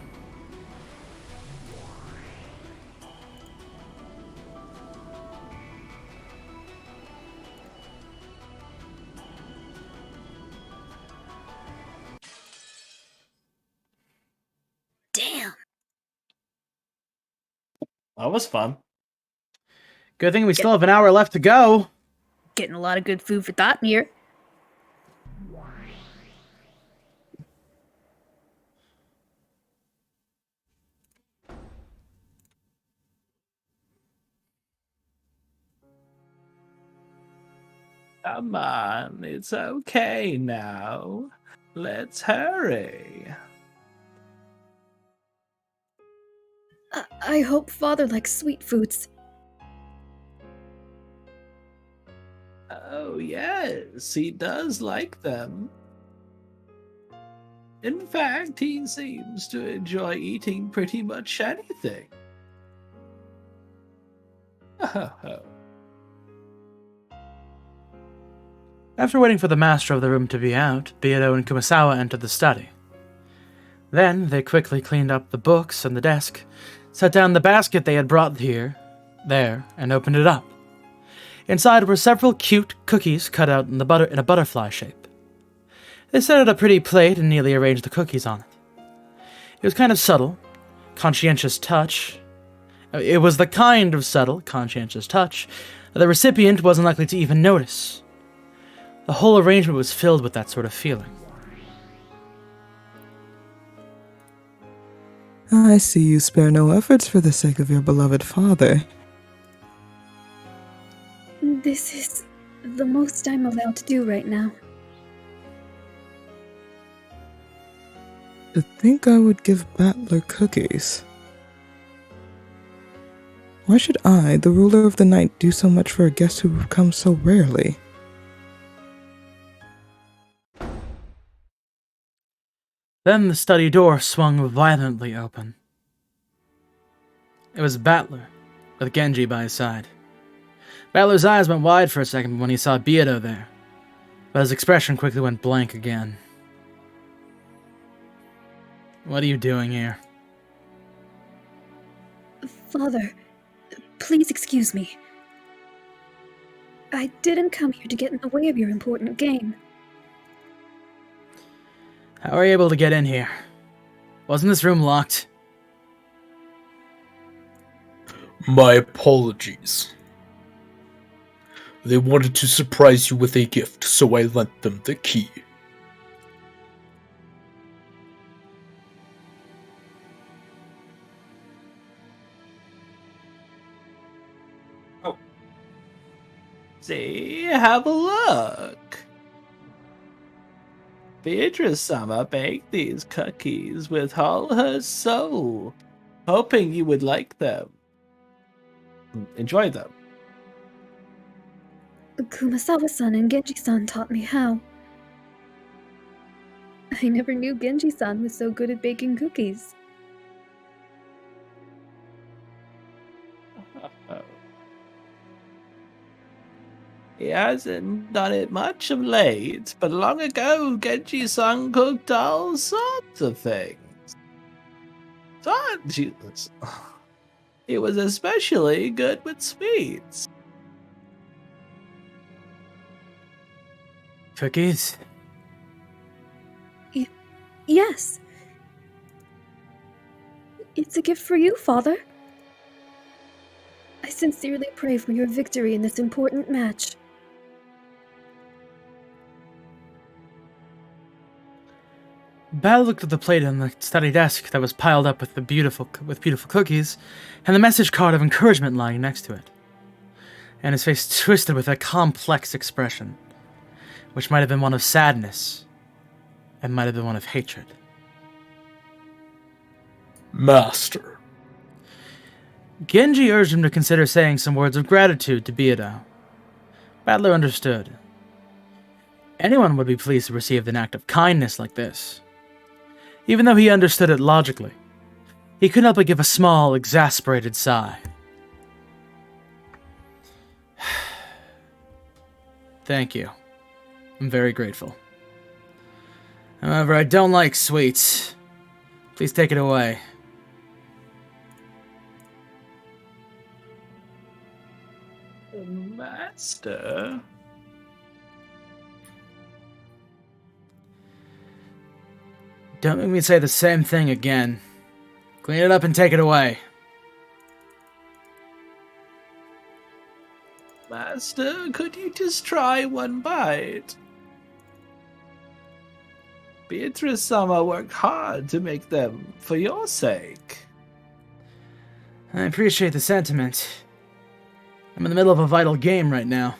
[SPEAKER 8] Damn.
[SPEAKER 12] That was fun.
[SPEAKER 1] Good thing we still have an hour left to go.
[SPEAKER 8] Getting a lot of good food for thought in here.
[SPEAKER 12] Come on, it's okay now. Let's hurry.
[SPEAKER 13] I hope Father likes sweet foods.
[SPEAKER 12] Oh, yes, he does like them. In fact, he seems to enjoy eating pretty much anything.
[SPEAKER 1] After waiting for the master of the room to be out, Beato and Kumasawa entered the study. Then they quickly cleaned up the books and the desk, set down the basket they had brought there, and opened it up. Inside were several cute cookies cut out in a butterfly shape. They set out a pretty plate and neatly arranged the cookies on it. It was kind of subtle, conscientious touch. It was the kind of subtle, conscientious touch that the recipient wasn't likely to even notice. The whole arrangement was filled with that sort of feeling.
[SPEAKER 7] I see you spare no efforts for the sake of your beloved father.
[SPEAKER 13] This is the most I'm allowed to do right now.
[SPEAKER 7] To think I would give Battler cookies. Why should I, the ruler of the night, do so much for a guest who comes so rarely?
[SPEAKER 1] Then the study door swung violently open. It was Battler, with Genji by his side. Battler's eyes went wide for a second when he saw Beato there, but his expression quickly went blank again. What are you doing here?
[SPEAKER 13] Father, please excuse me. I didn't come here to get in the way of your important game.
[SPEAKER 1] How are you able to get in here? Wasn't this room locked?
[SPEAKER 14] My apologies. They wanted to surprise you with a gift, so I lent them the key.
[SPEAKER 12] Oh. See, have a look. Beatrice-sama baked these cookies with all her soul, hoping you would like them. Enjoy them.
[SPEAKER 13] Kumasawa-san and Genji-san taught me how. I never knew Genji-san was so good at baking cookies.
[SPEAKER 12] He hasn't done it much of late, but long ago Genji-san cooked all sorts of things. He was especially good with sweets.
[SPEAKER 1] Cookies?
[SPEAKER 13] Yes. It's a gift for you, Father. I sincerely pray for your victory in this important match.
[SPEAKER 1] Bal looked at the plate on the study desk that was piled up with beautiful cookies, and the message card of encouragement lying next to it. And his face twisted with a complex expression, which might have been one of sadness, and might have been one of hatred.
[SPEAKER 14] Master.
[SPEAKER 1] Genji urged him to consider saying some words of gratitude to Beato. Battler understood. Anyone would be pleased to receive an act of kindness like this. Even though he understood it logically, he couldn't help but give a small, exasperated sigh. Thank you. I'm very grateful. However, I don't like sweets. Please take it away.
[SPEAKER 12] Master?
[SPEAKER 1] Don't make me say the same thing again. Clean it up and take it away.
[SPEAKER 12] Master, could you just try one bite? Beatrice-sama worked hard to make them for your sake.
[SPEAKER 1] I appreciate the sentiment. I'm in the middle of a vital game right now.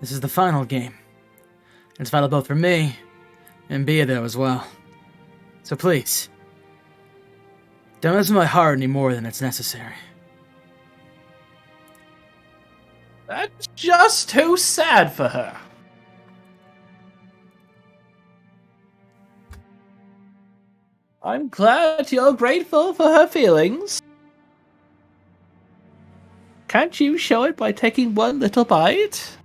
[SPEAKER 1] This is the final game. It's vital both for me and Beato as well. So please, don't mess with my heart any more than it's necessary.
[SPEAKER 12] That's just too sad for her. I'm glad you're grateful for her feelings. Can't you show it by taking one little bite?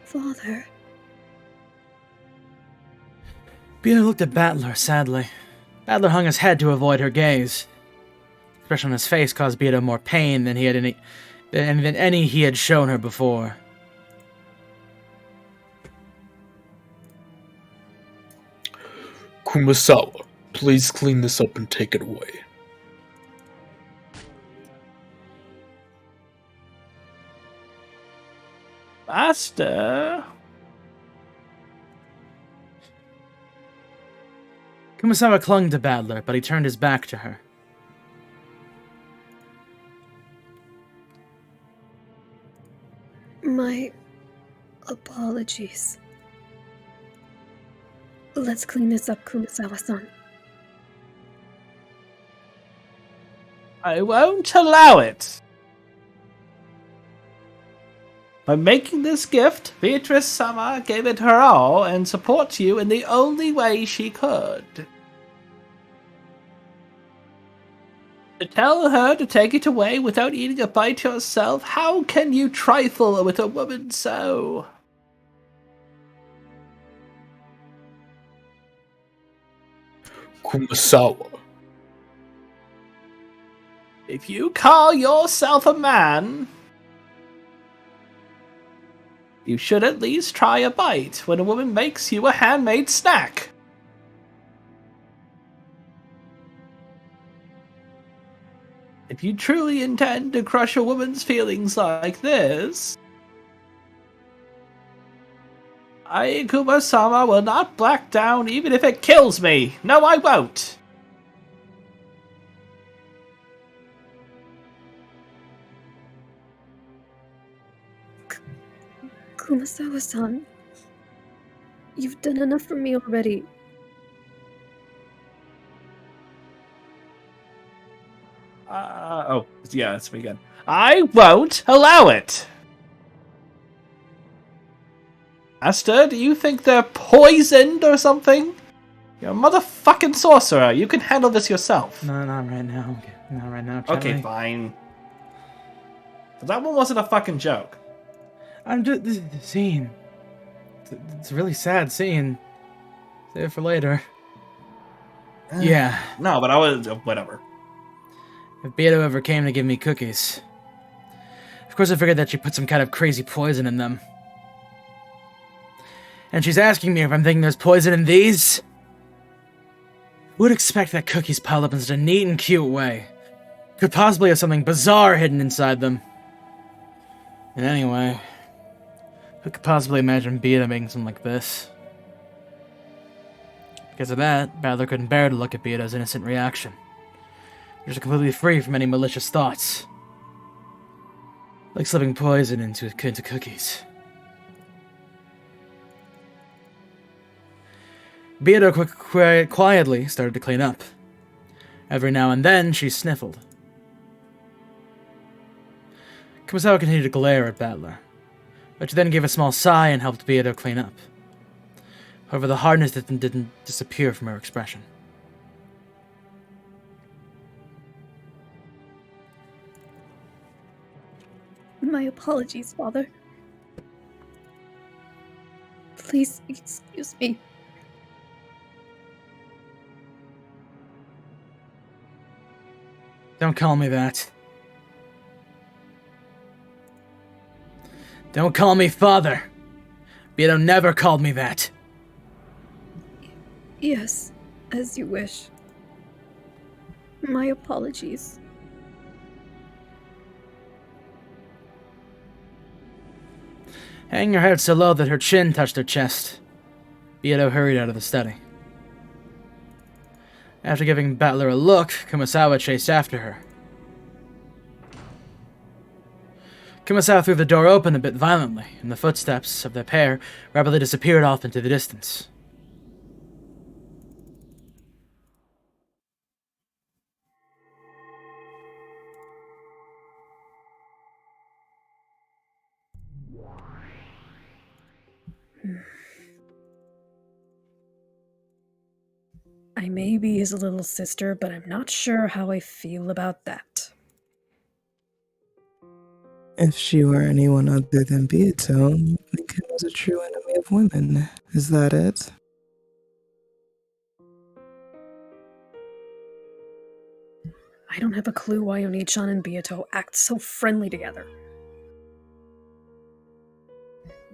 [SPEAKER 13] Father.
[SPEAKER 1] Beata looked at Battler sadly. Battler hung his head to avoid her gaze. The expression on his face caused Beata more pain than any he had shown her before.
[SPEAKER 14] Kumasawa, please clean this up and take it away.
[SPEAKER 12] Master?
[SPEAKER 1] Kumasawa clung to Battler, but he turned his back to her.
[SPEAKER 13] My apologies. Let's clean this up, Kumasawa-san.
[SPEAKER 12] I won't allow it. By making this gift, Beatrice Sama gave it her all and support you in the only way she could. To tell her to take it away without eating a bite yourself, how can you trifle with a woman so?
[SPEAKER 14] Kumasawa.
[SPEAKER 12] If you call yourself a man, you should at least try a bite when a woman makes you a handmade snack. If you truly intend to crush a woman's feelings like this, I, Kuma-sama, will not back down even if it kills me. No, I won't.
[SPEAKER 13] Kumasawa-san, you've done enough for me already.
[SPEAKER 12] Oh, yeah, that's me again. I won't allow it. Master, do you think they're poisoned or something? You're a motherfucking sorcerer. You can handle this yourself.
[SPEAKER 1] No, not right now. Not right now,
[SPEAKER 12] Okay,
[SPEAKER 1] Charlie.
[SPEAKER 12] fine. But that one wasn't a fucking joke.
[SPEAKER 1] I'm just... The scene. It's a really sad scene. Save it for later. Yeah.
[SPEAKER 12] No, but I was... Whatever.
[SPEAKER 1] If Beato ever came to give me cookies... Of course I figured that she put some kind of crazy poison in them. And she's asking me if I'm thinking there's poison in these? Who would expect that cookies piled up in such a neat and cute way? Could possibly have something bizarre hidden inside them. And anyway... Who could possibly imagine Beata making something like this? Because of that, Battler couldn't bear to look at Beata's innocent reaction. She was completely free from any malicious thoughts. Like slipping poison into cookies. Beata quietly started to clean up. Every now and then, she sniffled. Kumasawa continued to glare at Battler, but she then gave a small sigh and helped Beata clean up. However, the hardness didn't disappear from her expression.
[SPEAKER 13] My apologies, Father. Please excuse me.
[SPEAKER 1] Don't call me that. Don't call me father. Beato never called me that.
[SPEAKER 13] Yes, as you wish. My apologies.
[SPEAKER 1] Hanging her head so low that her chin touched her chest, Beato hurried out of the study. After giving Battler a look, Kumasawa chased after her. Kumasawa threw the door open a bit violently, and the footsteps of the pair rapidly disappeared off into the distance.
[SPEAKER 13] I may be his little sister, but I'm not sure how I feel about that.
[SPEAKER 7] If she were anyone other than Beato, you'd think him was a true enemy of women. Is that it?
[SPEAKER 13] I don't have a clue why Oni-chan and Beato act so friendly together.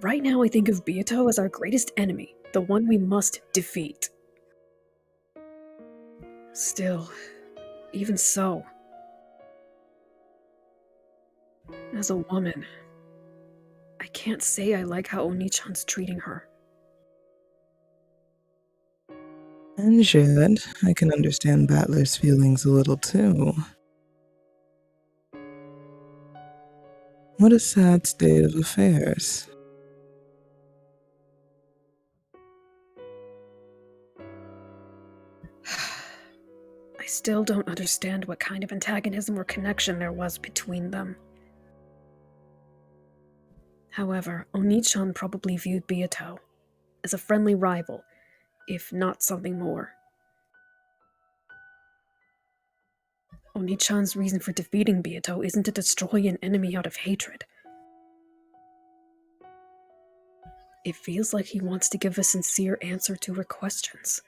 [SPEAKER 13] Right now I think of Beato as our greatest enemy, the one we must defeat. Still, even so, as a woman, I can't say I like how Oni-chan's treating her.
[SPEAKER 7] And yet, I can understand Battler's feelings a little too. What a sad state of affairs.
[SPEAKER 13] I still don't understand what kind of antagonism or connection there was between them. However, Oni-chan probably viewed Beato as a friendly rival, if not something more. Oni-chan's reason for defeating Beato isn't to destroy an enemy out of hatred. It feels like he wants to give a sincere answer to her questions.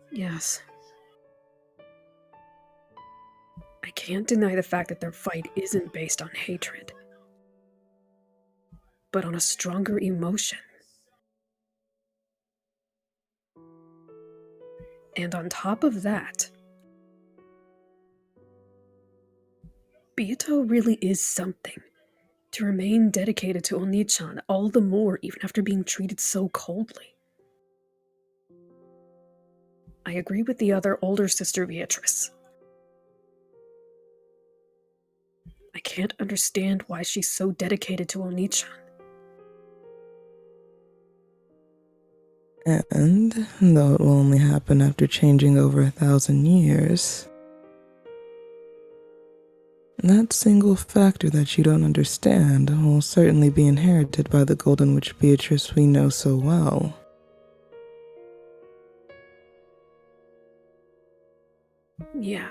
[SPEAKER 13] Yes. I can't deny the fact that their fight isn't based on hatred, but on a stronger emotion. And on top of that, Beato really is something. To remain dedicated to Oni-chan all the more even after being treated so coldly. I agree with the other older sister Beatrice. I can't understand why she's so dedicated to Oni-chan.
[SPEAKER 7] And, though it will only happen after changing over 1,000 years, that single factor that you don't understand will certainly be inherited by the Golden Witch Beatrice we know so well.
[SPEAKER 13] Yeah.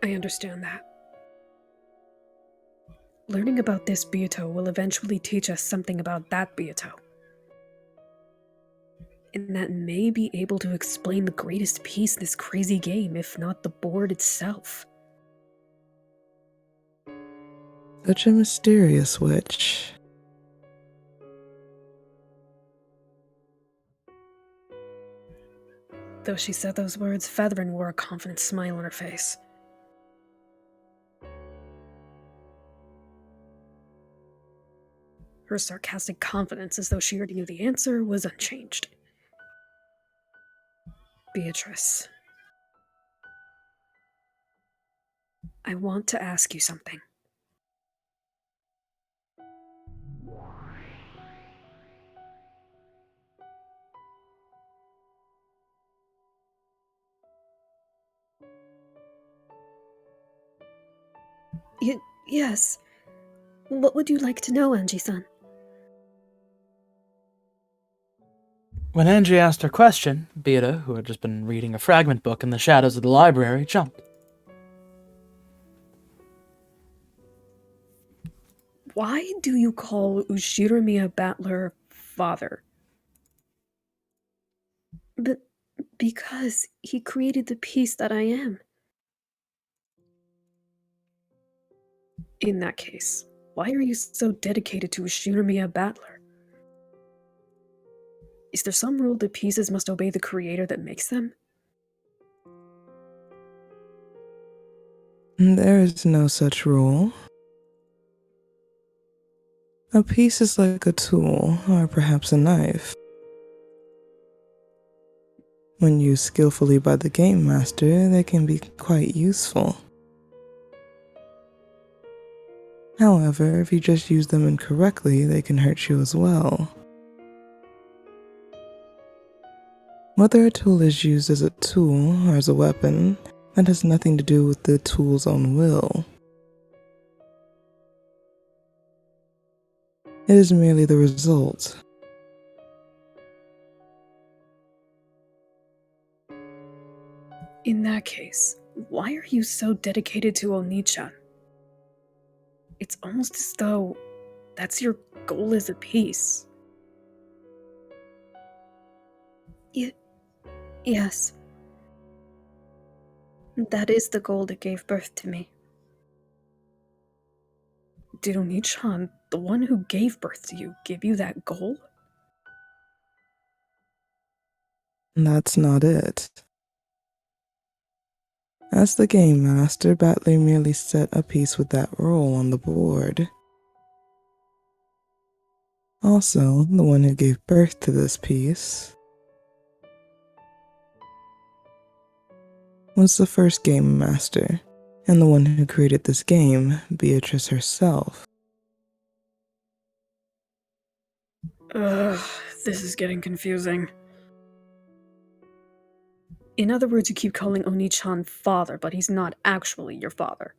[SPEAKER 13] I understand that. Learning about this Beato will eventually teach us something about that Beato. And that may be able to explain the greatest piece in this crazy game, if not the board itself.
[SPEAKER 7] Such a mysterious witch.
[SPEAKER 13] Though she said those words, Featherin wore a confident smile on her face. Her sarcastic confidence, as though she already knew the answer, was unchanged. Beatrice, I want to ask you something. Yes. What would you like to know, Angie-san?
[SPEAKER 1] When Angie asked her question, Beata, who had just been reading a fragment book in the shadows of the library, jumped.
[SPEAKER 13] Why do you call Ushiramiya Battler father? But because he created the piece that I am. In that case, why are you so dedicated to Ushiramiya Battler? Is there some rule that pieces must obey the creator that makes them?
[SPEAKER 7] There is no such rule. A piece is like a tool, or perhaps a knife. When used skillfully by the game master, they can be quite useful. However, if you just use them incorrectly, they can hurt you as well. Whether a tool is used as a tool or as a weapon, that has nothing to do with the tool's own will. It is merely the result.
[SPEAKER 13] In that case, Why are you so dedicated to Oni-chan? It's almost as though that's your goal as a piece. Yes. That is the goal that gave birth to me. Did Oni-chan, the one who gave birth to you, give you that goal?
[SPEAKER 7] That's not it. As the game master, Battler merely set a piece with that role on the board. Also, the one who gave birth to this piece was the first game master, and the one who created this game, Beatrice herself.
[SPEAKER 13] Ugh, this is getting confusing. In other words, you keep calling Oni-chan father, but he's not actually your father.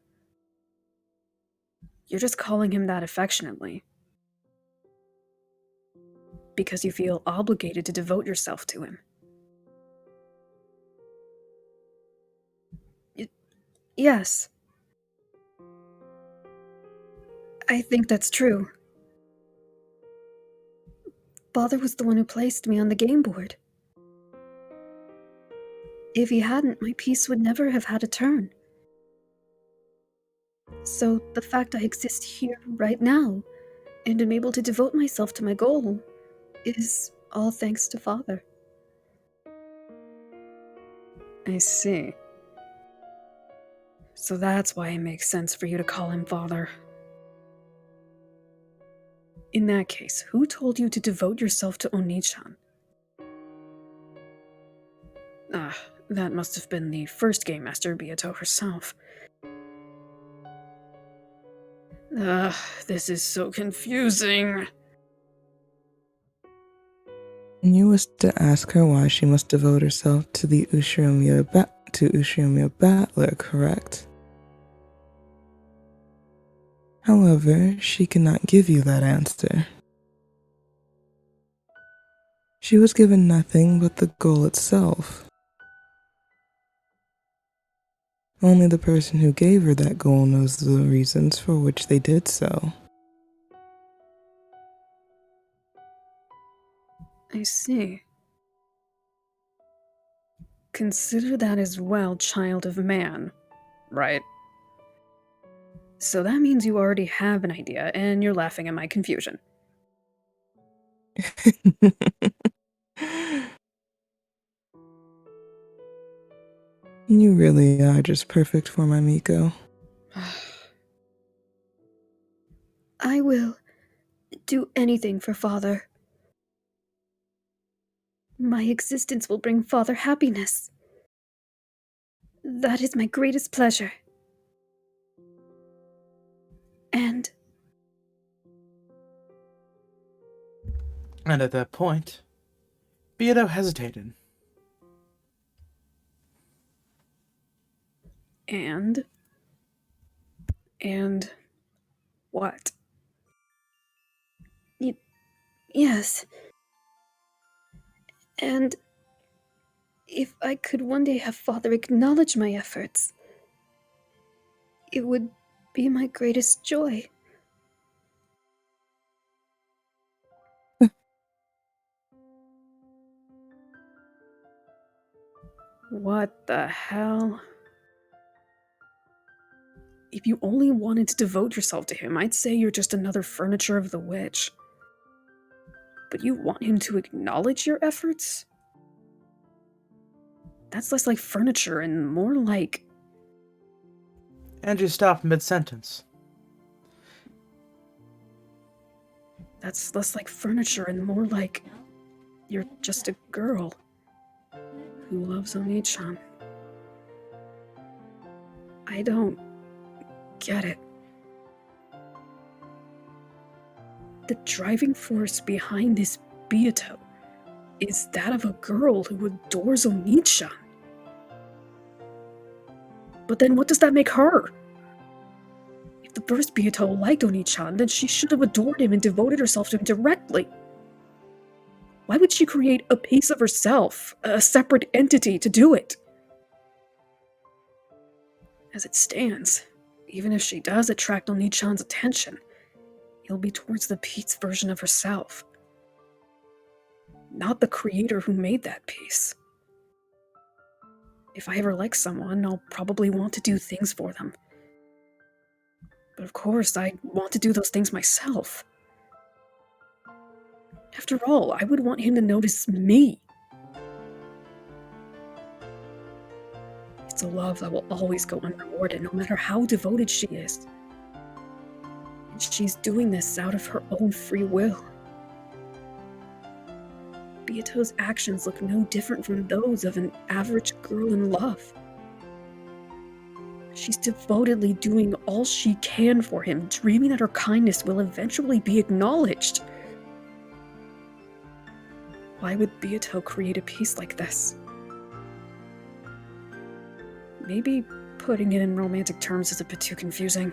[SPEAKER 13] You're just calling him that affectionately. Because you feel obligated to devote yourself to him. Yes. I think that's true. Father was the one who placed me on the game board. If he hadn't, my piece would never have had a turn. So the fact I exist here right now, and am able to devote myself to my goal, is all thanks to Father. I see. So that's why it makes sense for you to call him Father. In that case, who told you to devote yourself to Oni-chan? That must have been the first Game Master, Beato herself. This is so confusing.
[SPEAKER 7] You was to ask her why she must devote herself to the Ushiromiya Battler, correct? However, she cannot give you that answer. She was given nothing but the goal itself. Only the person who gave her that goal knows the reasons for which they did so.
[SPEAKER 13] I see. Consider that as well, child of man, right? So that means you already have an idea, and you're laughing at my confusion.
[SPEAKER 7] You really are just perfect for my Miko.
[SPEAKER 13] I will do anything for Father. My existence will bring Father happiness. That is my greatest pleasure. And
[SPEAKER 1] at that point, Beato hesitated.
[SPEAKER 13] And what? Yes. And if I could one day have Father acknowledge my efforts, it would be my greatest joy. What the hell? If you only wanted to devote yourself to him, I'd say you're just another furniture of the witch. But you want him to acknowledge your efforts? That's less like furniture and more like...
[SPEAKER 1] Andrew stopped mid-sentence.
[SPEAKER 13] That's less like furniture and more like... You're just a girl who loves Oni-chan. I don't get it. The driving force behind this Beato is that of a girl who adores Oni-chan. But then what does that make her? If the first Beato liked Oni-chan, then she should have adored him and devoted herself to him directly. Why would she create a piece of herself, a separate entity, to do it? As it stands, even if she does attract Oni-chan's attention, it'll be towards the Pete's version of herself, not the creator who made that piece. If I ever like someone, I'll probably want to do things for them. But of course, I want to do those things myself. After all, I would want him to notice me. It's a love that will always go unrewarded, no matter how devoted she is. And she's doing this out of her own free will. Beato's actions look no different from those of an average girl in love. She's devotedly doing all she can for him, dreaming that her kindness will eventually be acknowledged. Why would Beato create a piece like this? Maybe putting it in romantic terms is a bit too confusing.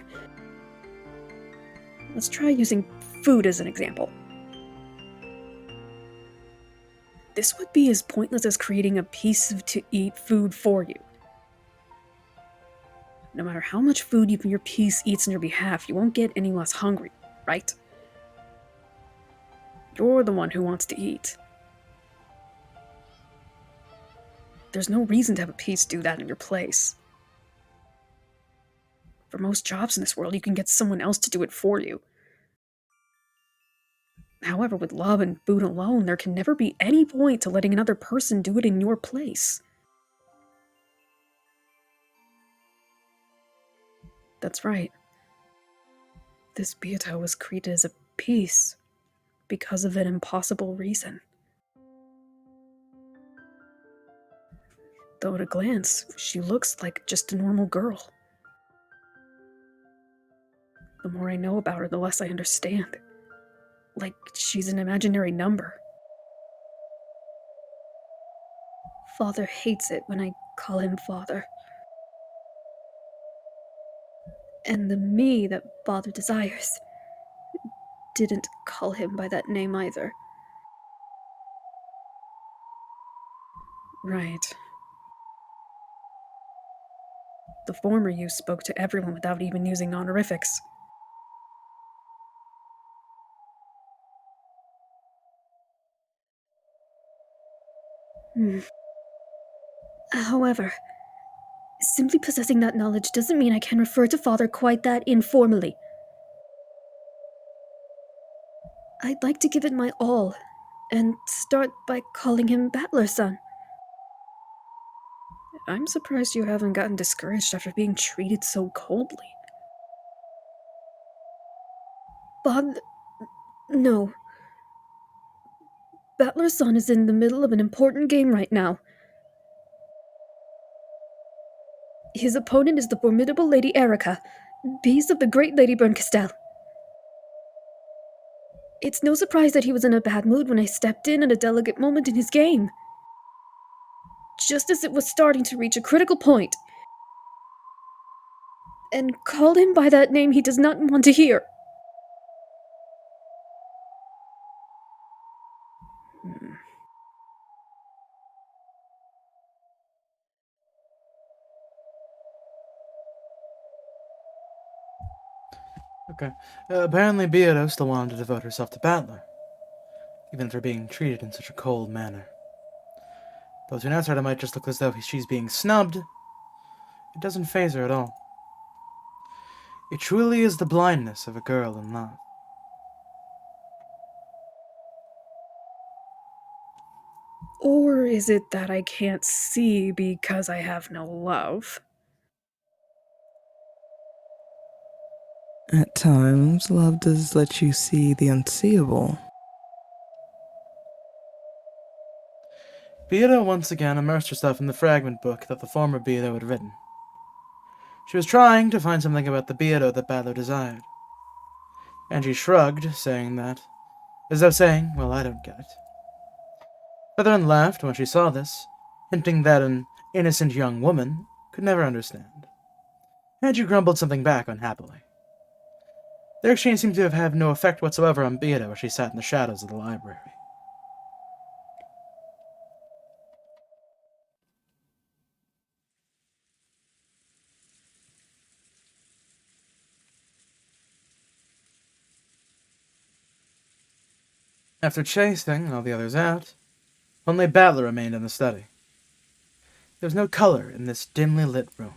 [SPEAKER 13] Let's try using food as an example. This would be as pointless as creating a piece of to-eat food for you. No matter how much food your piece eats on your behalf, you won't get any less hungry, right? You're the one who wants to eat. There's no reason to have a piece do that in your place. For most jobs in this world, you can get someone else to do it for you. However, with love and food alone, there can never be any point to letting another person do it in your place. That's right. This Beato was created as a piece because of an impossible reason. Though at a glance, she looks like just a normal girl. The more I know about her, the less I understand. Like she's an imaginary number. Father hates it when I call him father. And the me that Father desires didn't call him by that name either. Right. The former you spoke to everyone without even using honorifics. However, simply possessing that knowledge doesn't mean I can refer to Father quite that informally. I'd like to give it my all, and start by calling him Battler-san. I'm surprised you haven't gotten discouraged after being treated so coldly. No. Battler-san is in the middle of an important game right now. His opponent is the formidable Lady Erica, piece of the great Lady Berncastel. It's no surprise that he was in a bad mood when I stepped in at a delicate moment in his game. Just as it was starting to reach a critical point. And called him by that name he does not want to hear.
[SPEAKER 1] Okay. Apparently Beato still wanted to devote herself to Battler, even after being treated in such a cold manner. Though to an outsider it might just look as though she's being snubbed, it doesn't faze her at all. It truly is the blindness of a girl in love.
[SPEAKER 13] Or is it that I can't see because I have no love?
[SPEAKER 7] At times, love does let you see the unseeable.
[SPEAKER 1] Beato once again immersed herself in the fragment book that the former Beato had written. She was trying to find something about the Beato that Battler desired. And she shrugged, saying that, as though saying, well, I don't get it. Featherin laughed when she saw this, hinting that an innocent young woman could never understand. And she grumbled something back unhappily. Their exchange seemed to have had no effect whatsoever on Beato as she sat in the shadows of the library. After chasing all the others out, only Battler remained in the study. There was no color in this dimly lit room.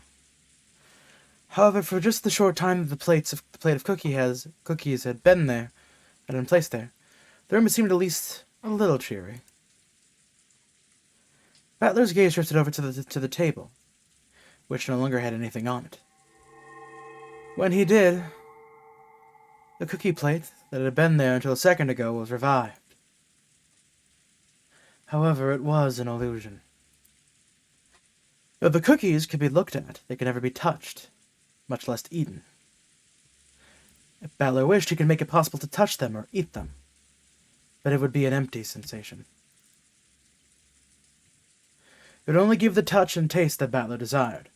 [SPEAKER 1] However, for just the short time that the plate of cookies had been placed there, the room seemed at least a little cheery. Battler's gaze drifted over to the table, which no longer had anything on it. When he did, the cookie plate that had been there until a second ago was revived. However, it was an illusion. Though the cookies could be looked at, they could never be touched, much less eaten. If Battler wished, he could make it possible to touch them or eat them, but it would be an empty sensation. It would only give the touch and taste that Battler desired.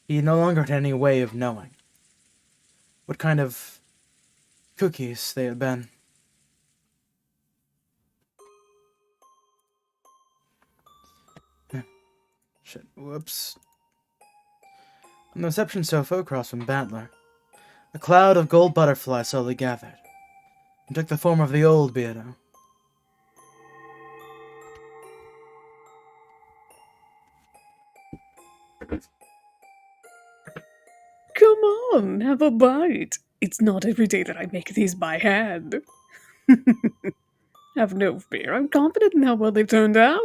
[SPEAKER 1] He no longer had any way of knowing what kind of cookies they had been. Shit, whoops. On the reception sofa across from Battler, a cloud of gold butterflies slowly gathered, and took the form of the old Beardo.
[SPEAKER 13] Come on, have a bite. It's not every day that I make these by hand. Have no fear, I'm confident in how well they've turned out.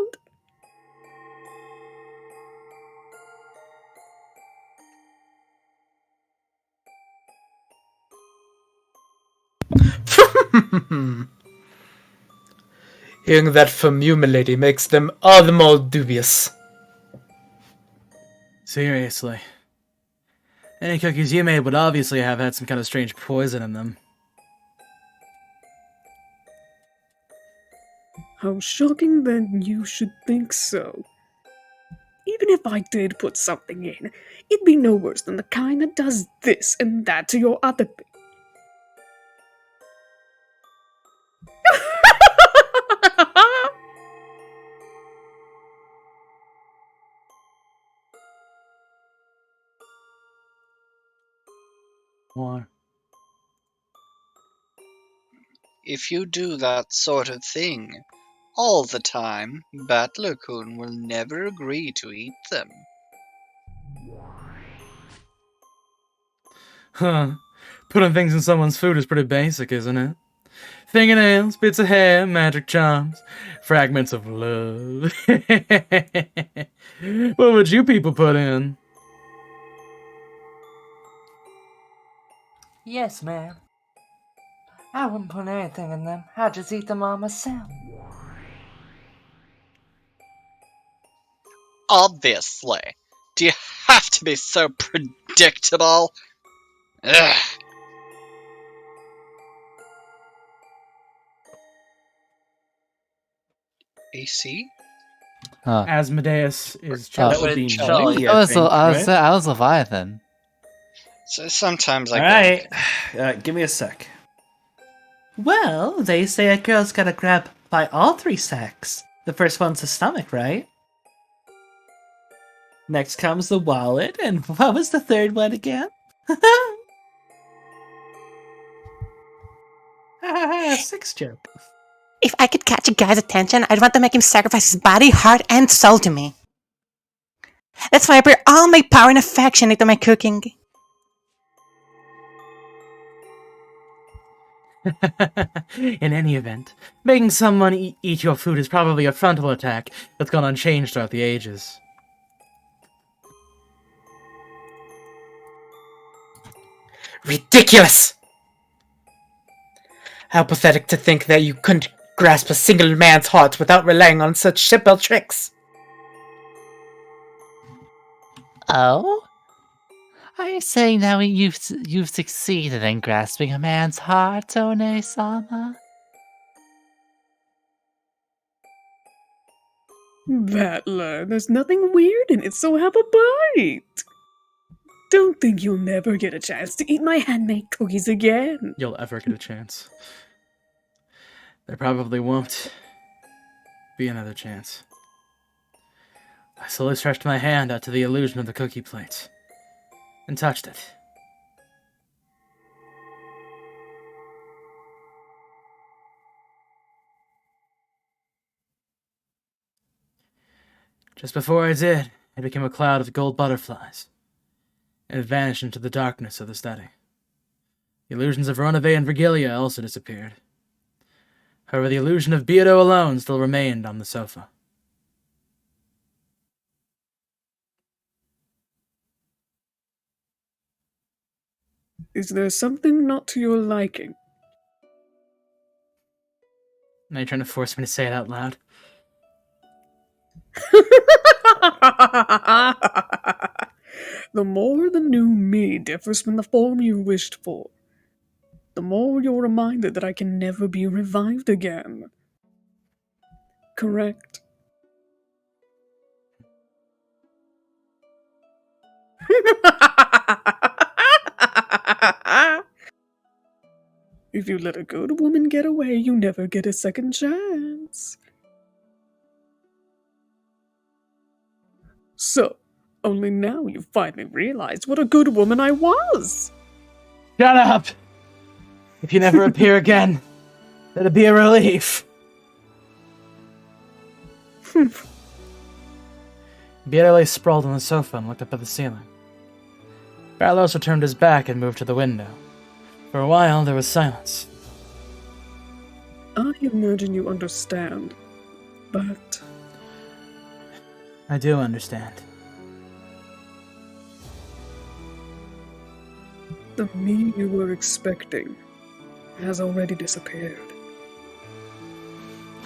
[SPEAKER 2] Hearing that from you, milady, makes them all the more dubious.
[SPEAKER 1] Seriously. Any cookies you made would obviously have had some kind of strange poison in them.
[SPEAKER 13] How shocking that you should think so. Even if I did put something in, it'd be no worse than the kind that does this and that to your other thing.
[SPEAKER 1] Why?
[SPEAKER 9] If you do that sort of thing all the time, Battler-kun will never agree to eat them.
[SPEAKER 1] Huh. Putting things in someone's food is pretty basic, isn't it? Fingernails, bits of hair, magic charms, fragments of love. What would you people put in?
[SPEAKER 5] Yes, ma'am. I wouldn't put anything in them. I'd just eat them all myself.
[SPEAKER 9] Obviously. Do you have to be so predictable? Ugh. AC?
[SPEAKER 1] Asmodeus is
[SPEAKER 4] Oh.
[SPEAKER 10] That would be
[SPEAKER 5] Charlie.
[SPEAKER 10] me,
[SPEAKER 4] I was,
[SPEAKER 10] think, right?
[SPEAKER 4] I was Leviathan.
[SPEAKER 9] So sometimes I
[SPEAKER 10] Alright, give me a sec. Well, they say a girl's gotta grab by all three sacks. The first one's the stomach, right? Next comes the wallet, and what was the third one again? Sex joke.
[SPEAKER 3] If I could catch a guy's attention, I'd want to make him sacrifice his body, heart, and soul to me. That's why I pour all my power and affection into my cooking.
[SPEAKER 1] In any event, making someone eat your food is probably a frontal attack that's gone unchanged throughout the ages.
[SPEAKER 2] Ridiculous! How pathetic to think that you couldn't grasp a single man's heart without relying on such simple tricks.
[SPEAKER 4] Oh? Are you saying that you've succeeded in grasping a man's heart, One-sama?
[SPEAKER 13] Battler, there's nothing weird in it, so have a bite. Don't think you'll never get a chance to eat my handmade cookies again.
[SPEAKER 1] You'll ever get a chance. There probably won't be another chance. I slowly stretched my hand out to the illusion of the cookie plate and touched it. Just before I did, it became a cloud of gold butterflies, and it vanished into the darkness of the study. The illusions of Ronave and Virgilia also disappeared. However, the illusion of Beato alone still remained on the sofa.
[SPEAKER 13] Is there something not to your liking?
[SPEAKER 1] Now you're trying to force me to say it out loud.
[SPEAKER 13] The more the new me differs from the form you wished for, the more you're reminded that I can never be revived again. Correct? If you let a good woman get away, you never get a second chance. So, only now you finally realized what a good woman I was.
[SPEAKER 1] Shut up! If you never appear again, that'd be a relief. Beato lay sprawled on the sofa and looked up at the ceiling. Barlos turned his back and moved to the window. For a while, there was silence.
[SPEAKER 13] I imagine you understand, but
[SPEAKER 1] I do understand.
[SPEAKER 13] the me you were expecting has already disappeared.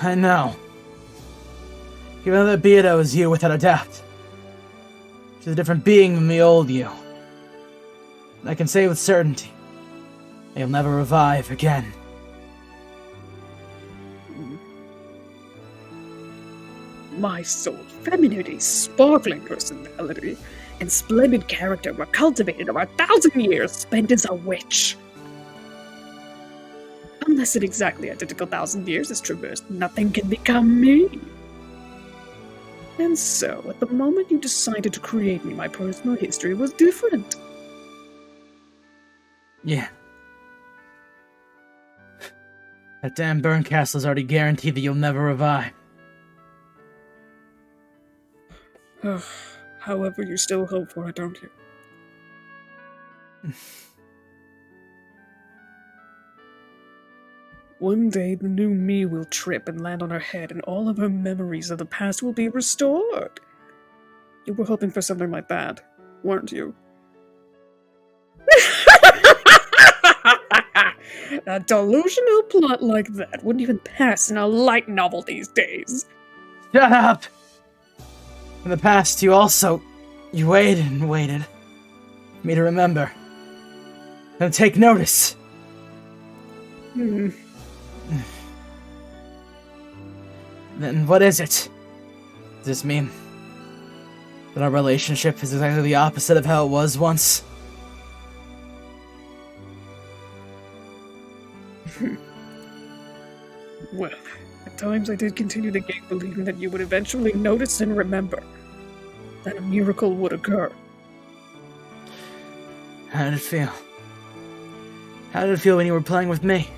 [SPEAKER 1] I know. Even though that Beato is you without a doubt. She's a different being than the old you. And I can say with certainty, that you'll never revive again.
[SPEAKER 13] My soul, femininity, sparkling personality, and splendid character were cultivated over 1,000 years spent as a witch. Unless an exactly identical 1,000 years is traversed, nothing can become me. And so, at the moment you decided to create me, my personal history was different.
[SPEAKER 1] Yeah. That damn burn castle's already guaranteed that you'll never revive.
[SPEAKER 13] However, you still hope for it, don't you? One day, the new me will trip and land on her head, and all of her memories of the past will be restored. You were hoping for something like that, weren't you? A delusional plot like that wouldn't even pass in a light novel these days.
[SPEAKER 1] Shut up! In the past, you waited and waited. For me to remember. And take notice.
[SPEAKER 13] Hmm.
[SPEAKER 1] Then what is it? Does this mean that our relationship is exactly the opposite of how it was once?
[SPEAKER 13] Well, at times I did continue the game believing that you would eventually notice and remember. That a miracle would occur.
[SPEAKER 1] How did it feel? How did it feel when you were playing with me?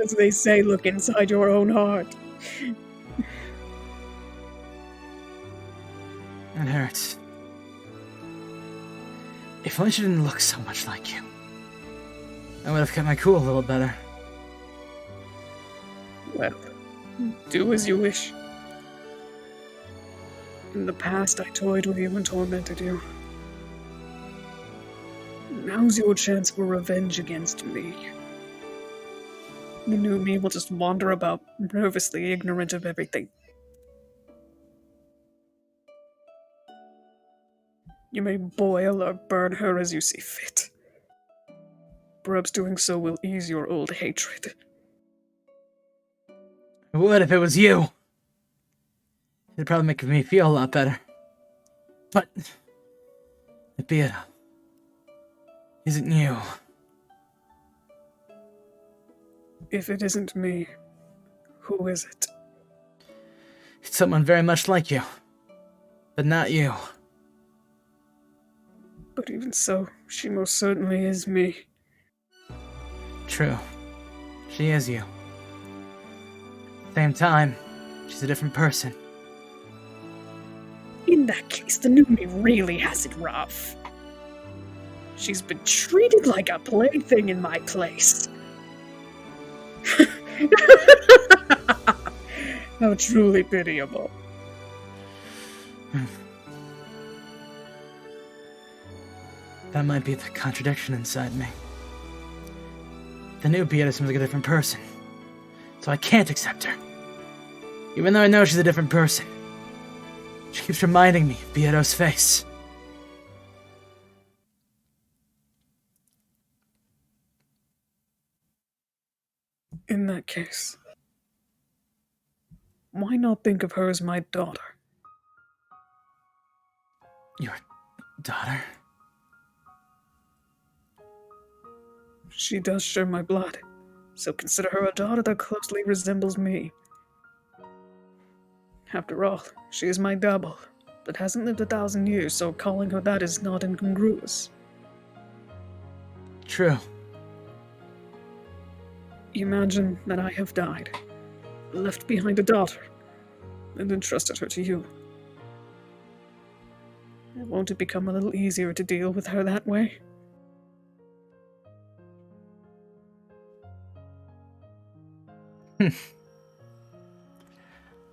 [SPEAKER 13] As they say, look inside your own heart.
[SPEAKER 1] It hurts. If only she didn't look so much like you. I would have kept my cool a little better.
[SPEAKER 13] Well, do as you wish. In the past, I toyed with you and tormented you. Now's your chance for revenge against me. The new me will just wander about, nervously ignorant of everything. You may boil or burn her as you see fit. Perhaps doing so will ease your old hatred.
[SPEAKER 1] It would if it was you. It'd probably make me feel a lot better. But it be it isn't you.
[SPEAKER 13] If it isn't me, who is it?
[SPEAKER 1] It's someone very much like you. But not you.
[SPEAKER 13] But even so, she most certainly is me.
[SPEAKER 1] True. She is you. Same time, she's a different person.
[SPEAKER 13] In that case, the new me really has it rough. She's been treated like a plaything in my place. How truly pitiable.
[SPEAKER 1] That might be the contradiction inside me. The new Beata seems like a different person, so I can't accept her. Even though I know she's a different person. She keeps reminding me of Beato's face.
[SPEAKER 13] In that case, why not think of her as my daughter?
[SPEAKER 1] Your daughter?
[SPEAKER 13] She does share my blood, so consider her a daughter that closely resembles me. After all, she is my double, but hasn't lived 1,000 years, so calling her that is not incongruous.
[SPEAKER 1] True.
[SPEAKER 13] Imagine that I have died, left behind a daughter, and entrusted her to you. Won't it become a little easier to deal with her that way?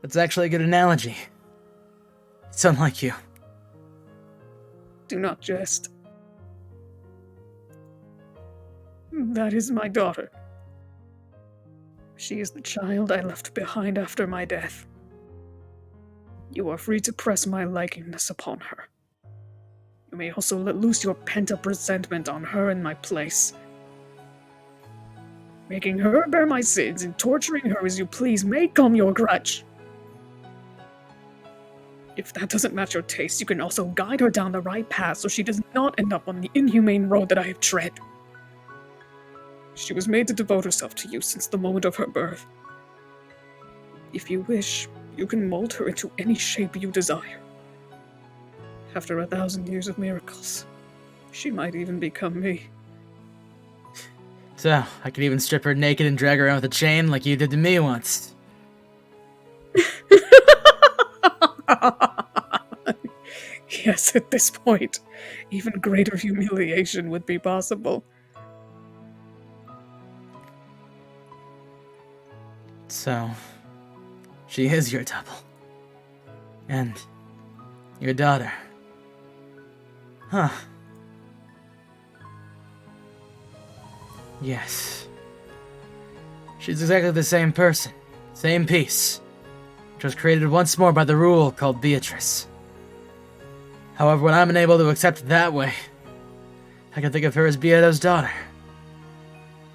[SPEAKER 1] That's actually a good analogy. It's unlike you.
[SPEAKER 13] Do not jest. That is my daughter. She is the child I left behind after my death. You are free to press my likeness upon her. You may also let loose your pent-up resentment on her in my place. Making her bear my sins and torturing her as you please may calm your grudge. If that doesn't match your taste, you can also guide her down the right path so she does not end up on the inhumane road that I have tread. She was made to devote herself to you since the moment of her birth. If you wish, you can mold her into any shape you desire. After 1,000 years of miracles, she might even become me.
[SPEAKER 1] So, I could even strip her naked and drag her around with a chain like you did to me once.
[SPEAKER 13] Yes, at this point, even greater humiliation would be possible.
[SPEAKER 1] So, she is your double. And your daughter. Huh. Yes. She's exactly the same person. Same piece. Which was created once more by the rule called Beatrice. However, when I'm unable to accept it that way, I can think of her as Beato's daughter.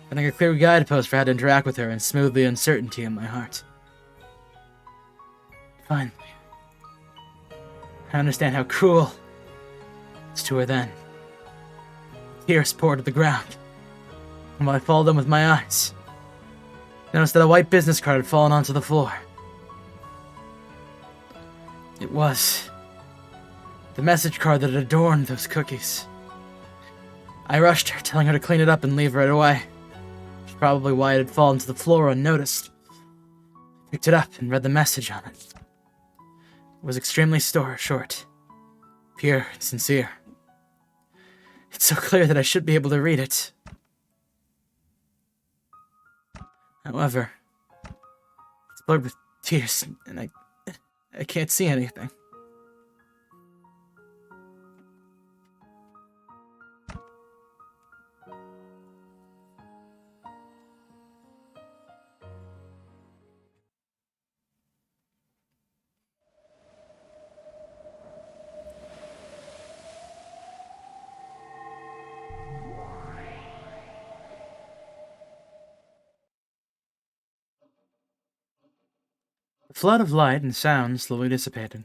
[SPEAKER 1] Finding a clear guidepost for how to interact with her and smooth the uncertainty in my heart. Finally. I understand how cruel it's to her then. Tears poured to the ground. And while I followed them with my eyes, I noticed that a white business card had fallen onto the floor. It was the message card that had adorned those cookies. I rushed her, telling her to clean it up and leave right away. Which is probably why it had fallen to the floor unnoticed. I picked it up and read the message on it. It was extremely short, pure and sincere. It's so clear that I should be able to read it. However, it's blurred with tears, and I can't see anything. The flood of light and sound slowly dissipated.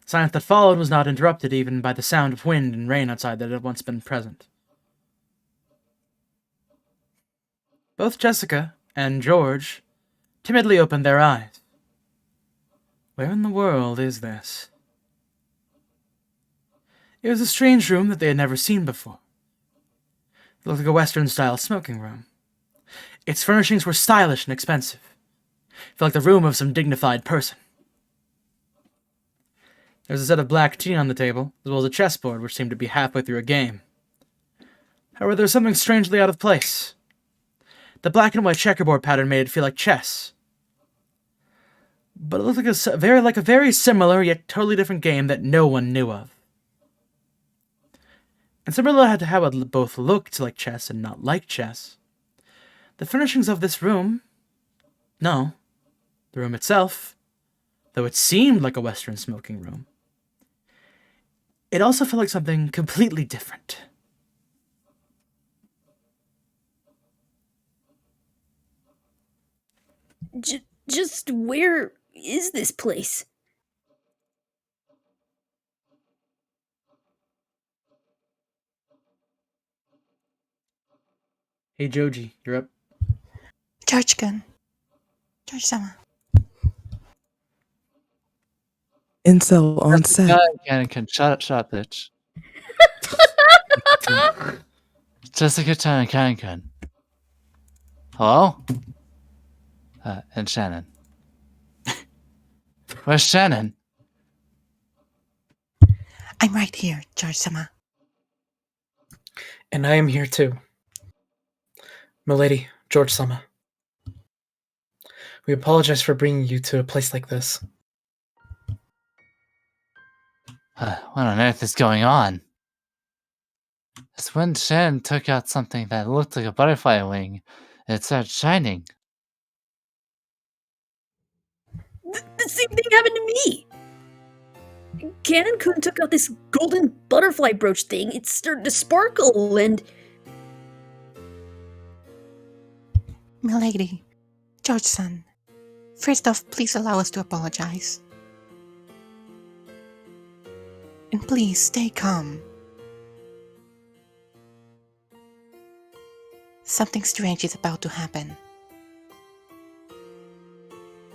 [SPEAKER 1] The silence that followed was not interrupted even by the sound of wind and rain outside that had once been present. Both Jessica and George timidly opened their eyes. Where in the world is this? It was a strange room that they had never seen before. It looked like a Western-style smoking room. Its furnishings were stylish and expensive. It felt like the room of some dignified person. There was a set of black tea on the table, as well as a chessboard which seemed to be halfway through a game. However, there was something strangely out of place. The black and white checkerboard pattern made it feel like chess. But it looked like a very similar yet totally different game that no one knew of. And similar to how it both looked like chess and not like chess, the furnishings of this room, no, the room itself, though it seemed like a Western smoking room, it also felt like something completely different.
[SPEAKER 8] Just where is this place?
[SPEAKER 1] Hey Joji, you're up.
[SPEAKER 3] George-kun. George-sama.
[SPEAKER 7] Incel on set.
[SPEAKER 4] Shut up, bitch. Jessica-chan and Kan. Hello? And Shannon. Where's Shannon?
[SPEAKER 3] I'm right here, George-sama.
[SPEAKER 2] And I am here too. Milady, George-sama. We apologize for bringing you to a place like this.
[SPEAKER 4] What on earth is going on? It's when Shannon took out something that looked like a butterfly wing, and it started shining.
[SPEAKER 8] The same thing happened to me! Cannon-kun took out this golden butterfly brooch thing, it started to sparkle, and...
[SPEAKER 3] Milady, George-san, first off, please allow us to apologize. And please stay calm. Something strange is about to happen.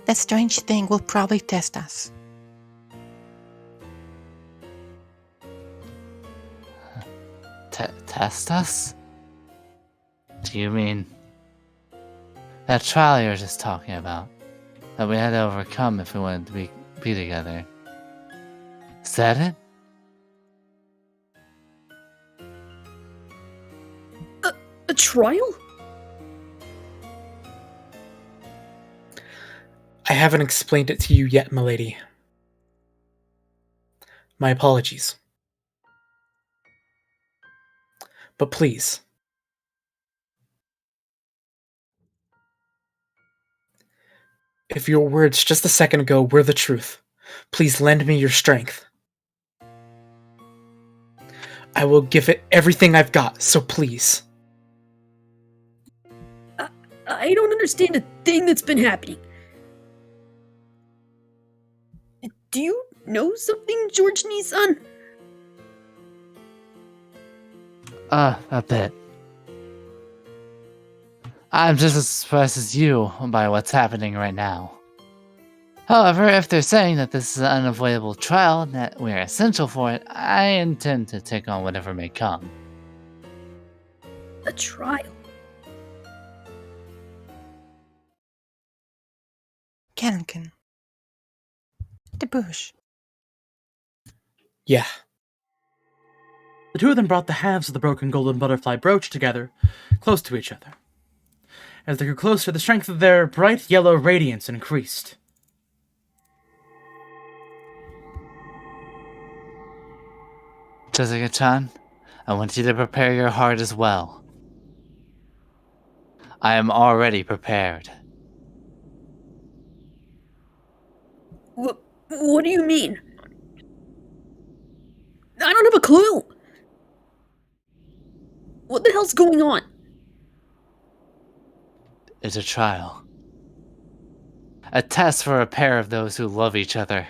[SPEAKER 3] That strange thing will probably test us.
[SPEAKER 4] Test us? Do you mean that trial you were just talking about? That we had to overcome if we wanted to be together? Is that it?
[SPEAKER 8] A trial?
[SPEAKER 2] I haven't explained it to you yet, milady. My apologies. But please. If your words just a second ago were the truth, please lend me your strength. I will give it everything I've got, so please.
[SPEAKER 8] I don't understand a thing that's been happening. Do you know something, George Nissan?
[SPEAKER 4] A bit. I'm just as surprised as you by what's happening right now. However, if they're saying that this is an unavoidable trial and that we're essential for it, I intend to take on whatever may come.
[SPEAKER 8] A trial?
[SPEAKER 3] Cannon-kun. The bush.
[SPEAKER 2] Yeah.
[SPEAKER 1] The two of them brought the halves of the broken golden butterfly brooch together, close to each other. As they grew closer, the strength of their bright yellow radiance increased.
[SPEAKER 4] Jessica-chan, I want you to prepare your heart as well. I am already prepared.
[SPEAKER 8] What do you mean? I don't have a clue! What the hell's going on?
[SPEAKER 4] It's a trial. A test for a pair of those who love each other.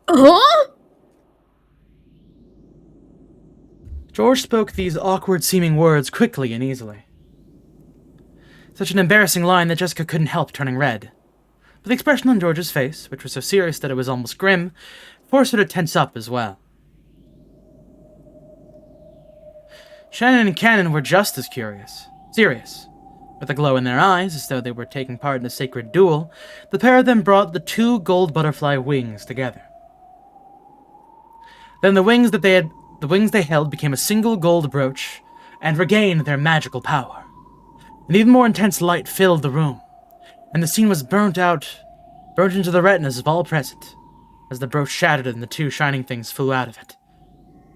[SPEAKER 8] Huh?
[SPEAKER 1] George spoke these awkward-seeming words quickly and easily. Such an embarrassing line that Jessica couldn't help turning red. But the expression on George's face, which was so serious that it was almost grim, forced her to tense up as well. Shannon and Cannon were just as serious. With a glow in their eyes, as though they were taking part in a sacred duel, the pair of them brought the 2 gold butterfly wings together. Then the wings they held became a single gold brooch and regained their magical power. An even more intense light filled the room, and the scene was burnt into the retinas of all present, as the brooch shattered and the 2 shining things flew out of it.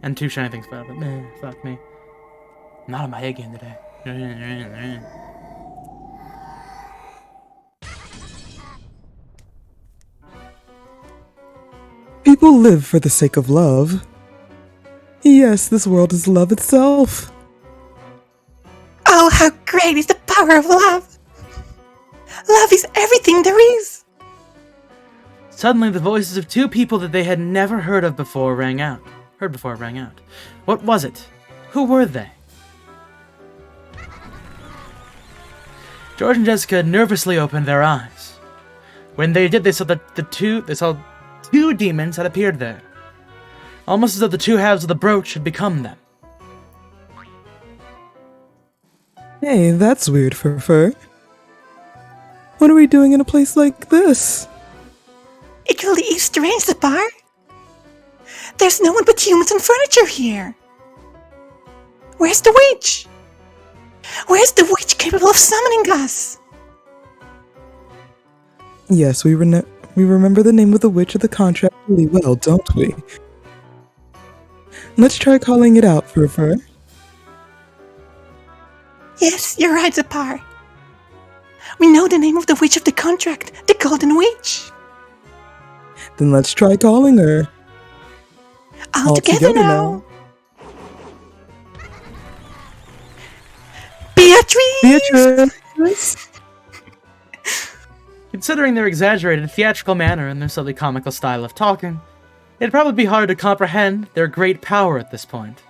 [SPEAKER 1] And 2 shining things flew out of it. Meh, fuck me. I'm not on my A game today.
[SPEAKER 7] People live for the sake of love. Yes, this world is love itself.
[SPEAKER 3] Oh, how great is the power of love! Love is everything there is!
[SPEAKER 1] Suddenly, the voices of 2 people that they had never heard before rang out. What was it? Who were they? George and Jessica nervously opened their eyes. When they did, they saw two demons had appeared there, almost as though the 2 halves of the brooch had become them.
[SPEAKER 7] Hey, that's weird, Fur. What are we doing in a place like this?
[SPEAKER 3] It really is strange, Zapar. There's no one but humans and furniture here. Where's the witch? Where's the witch capable of summoning us?
[SPEAKER 7] Yes, we remember the name of the witch of the contract really well, don't we? Let's try calling it out, Fur.
[SPEAKER 3] Yes, you're right, Zapar. We know the name of the witch of the contract, the Golden Witch.
[SPEAKER 7] Then let's try calling her.
[SPEAKER 3] All together now.
[SPEAKER 7] Beatrice!
[SPEAKER 1] Considering their exaggerated theatrical manner and their slightly comical style of talking, it'd probably be hard to comprehend their great power at this point.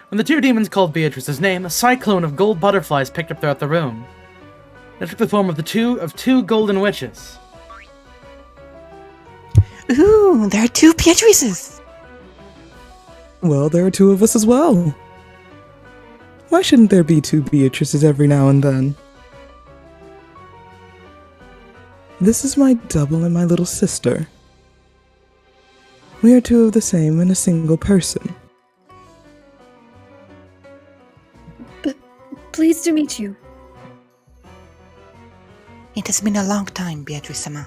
[SPEAKER 1] When the 2 demons called Beatrice's name, a cyclone of gold butterflies picked up throughout the room. It took the form of two golden witches.
[SPEAKER 3] Ooh, there are 2 Beatrices.
[SPEAKER 7] Well, there are 2 of us as well. Why shouldn't there be 2 Beatrices every now and then? This is my double and my little sister. We are 2 of the same in a single person.
[SPEAKER 13] Pleased to meet you.
[SPEAKER 3] It has been a long time, Beatrice-sama.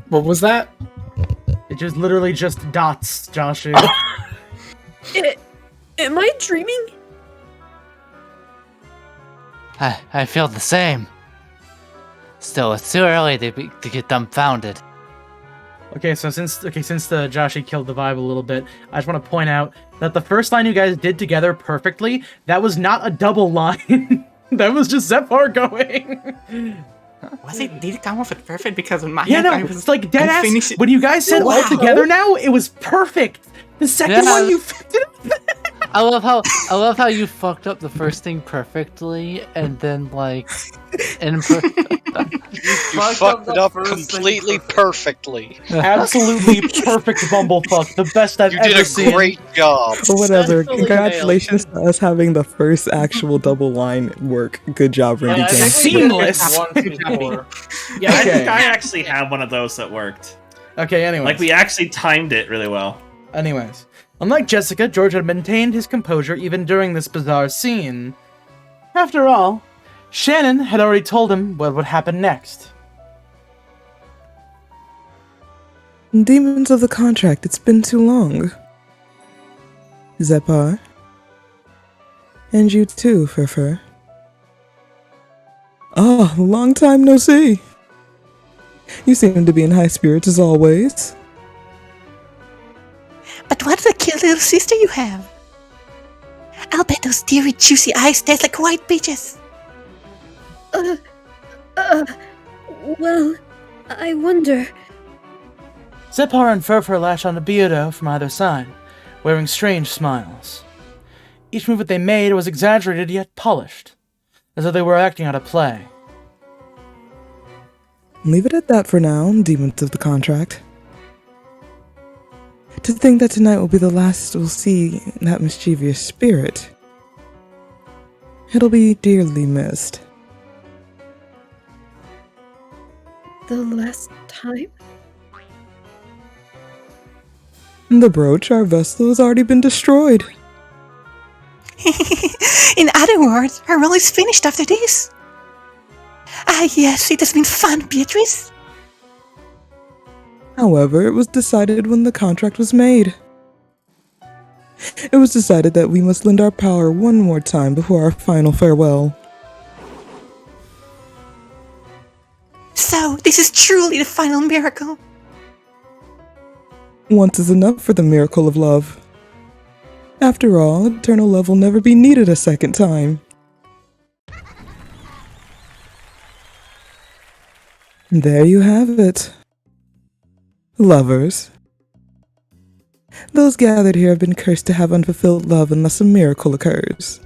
[SPEAKER 2] What was that?
[SPEAKER 1] It just literally just dots, Joshua.
[SPEAKER 13] Am I dreaming?
[SPEAKER 4] I feel the same. Still, it's too early to get dumbfounded.
[SPEAKER 1] Okay, so since Joshy killed the vibe a little bit, I just want to point out that the first line you guys did together perfectly, that was not a double line. That was just Zephyr going.
[SPEAKER 3] Was it? Did it come off at perfect? Because in my
[SPEAKER 1] Yeah,
[SPEAKER 3] head,
[SPEAKER 1] no,
[SPEAKER 3] I was
[SPEAKER 1] it's like dead ass.
[SPEAKER 3] finishing-
[SPEAKER 1] When you guys said
[SPEAKER 3] Wow.
[SPEAKER 1] all together now, it was perfect. The second one you
[SPEAKER 4] I love how you fucked up the first thing perfectly, and then like,
[SPEAKER 9] You fucked it up completely perfectly.
[SPEAKER 1] absolutely perfect bumblefuck, the best I've
[SPEAKER 9] You
[SPEAKER 1] ever
[SPEAKER 9] did a
[SPEAKER 1] seen.
[SPEAKER 9] great job.
[SPEAKER 7] But whatever,
[SPEAKER 6] Successfully
[SPEAKER 7] congratulations to us having the first actual double line work. Good job, Ringy
[SPEAKER 5] Yeah, I
[SPEAKER 7] King.
[SPEAKER 5] think we did it
[SPEAKER 1] Seamless.
[SPEAKER 5] once before.
[SPEAKER 12] Yeah, I
[SPEAKER 1] Okay.
[SPEAKER 12] think I actually had one of those that worked.
[SPEAKER 1] Okay, anyways.
[SPEAKER 12] Like, we actually timed it really well.
[SPEAKER 1] Anyways. Unlike Jessica, George had maintained his composure even during this bizarre scene. After all, Shannon had already told him what would happen next.
[SPEAKER 7] Demons of the contract, it's been too long. Zepar. And you too, Fur. Ah, long time no see. You seem to be in high spirits as always.
[SPEAKER 3] But what a cute little sister you have. I'll bet those teary, juicy eyes taste like white peaches.
[SPEAKER 13] Well, I wonder.
[SPEAKER 1] Zepar and Furfur lashed onto Beardo from either side, wearing strange smiles. Each movement they made was exaggerated yet polished, as though they were acting out a play.
[SPEAKER 7] Leave it at that for now, demons of the contract. To think that tonight will be the last we'll see that mischievous spirit. It'll be dearly missed.
[SPEAKER 13] The last time?
[SPEAKER 7] The brooch, our vessel, has already been destroyed.
[SPEAKER 3] In other words, our role is finished after this. Ah, yes, it has been fun, Beatrice.
[SPEAKER 7] However, it was decided when the contract was made. It was decided that we must lend our power one more time before our final farewell.
[SPEAKER 3] So, this is truly the final miracle.
[SPEAKER 7] Once is enough for the miracle of love. After all, eternal love will never be needed a second time. There you have it. Lovers. Those gathered here have been cursed to have unfulfilled love unless a miracle occurs.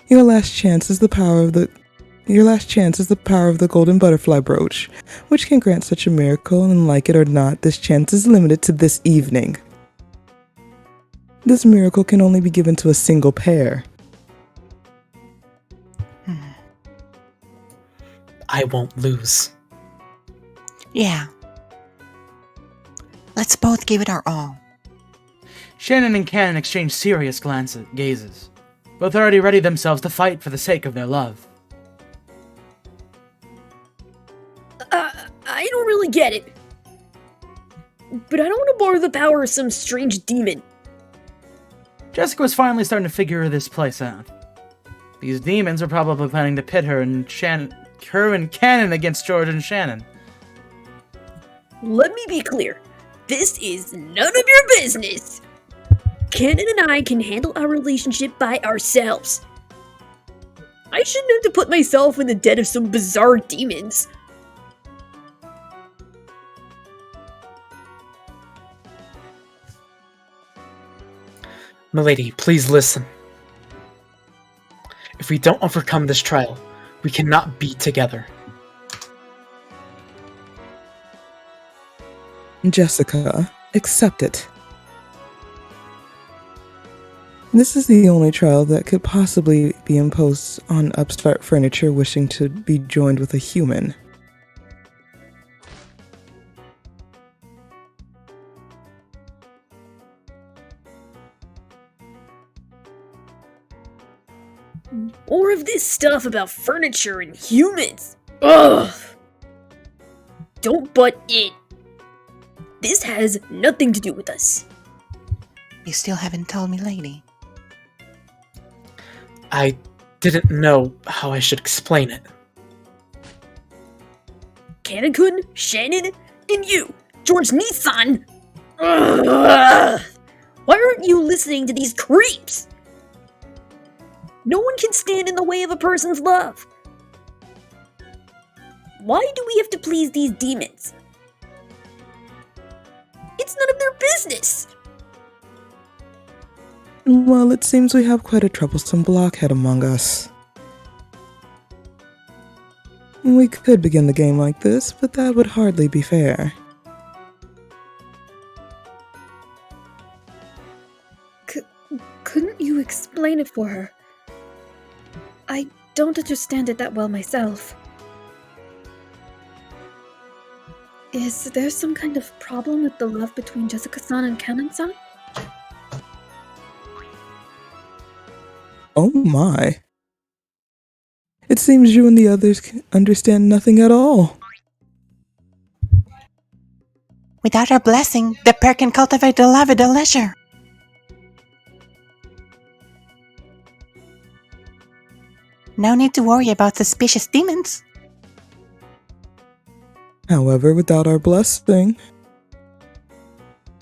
[SPEAKER 7] Your last chance is the power of the golden butterfly brooch, which can grant such a miracle, and like it or not, this chance is limited to this evening. This miracle can only be given to a single pair.
[SPEAKER 2] I won't lose.
[SPEAKER 3] Yeah. Let's both give it our all.
[SPEAKER 1] Shannon and Cannon exchange serious gazes. Both already ready themselves to fight for the sake of their love.
[SPEAKER 8] I don't really get it. But I don't want to borrow the power of some strange demon.
[SPEAKER 1] Jessica was finally starting to figure this place out. These demons are probably planning to pit her and Cannon against George and Shannon.
[SPEAKER 8] Let me be clear. This is none of your business. Cannon and I can handle our relationship by ourselves. I shouldn't have to put myself in the den of some bizarre demons.
[SPEAKER 2] Milady, please listen. If we don't overcome this trial, we cannot be together.
[SPEAKER 7] Jessica, accept it. This is the only trial that could possibly be imposed on upstart furniture wishing to be joined with a human.
[SPEAKER 8] More of this stuff about furniture and humans. Ugh! Don't butt in. This has nothing to do with us.
[SPEAKER 3] You still haven't told me, lady.
[SPEAKER 2] I didn't know how I should explain it.
[SPEAKER 8] Cannon-kun, Shannon, and you, George Nissan. Ugh! Why aren't you listening to these creeps? No one can stand in the way of a person's love. Why do we have to please these demons? It's none of their business.
[SPEAKER 7] Well, it seems we have quite a troublesome blockhead among us. We could begin the game like this, but that would hardly be fair.
[SPEAKER 13] Couldn't you explain it for her? I don't understand it that well myself. Is there some kind of problem with the love between Jessica-san and Cannon-san?
[SPEAKER 7] Oh my. It seems you and the others understand nothing at all.
[SPEAKER 3] Without our blessing, the pair can cultivate the love at their leisure. No need to worry about suspicious demons.
[SPEAKER 7] However, without our blessing,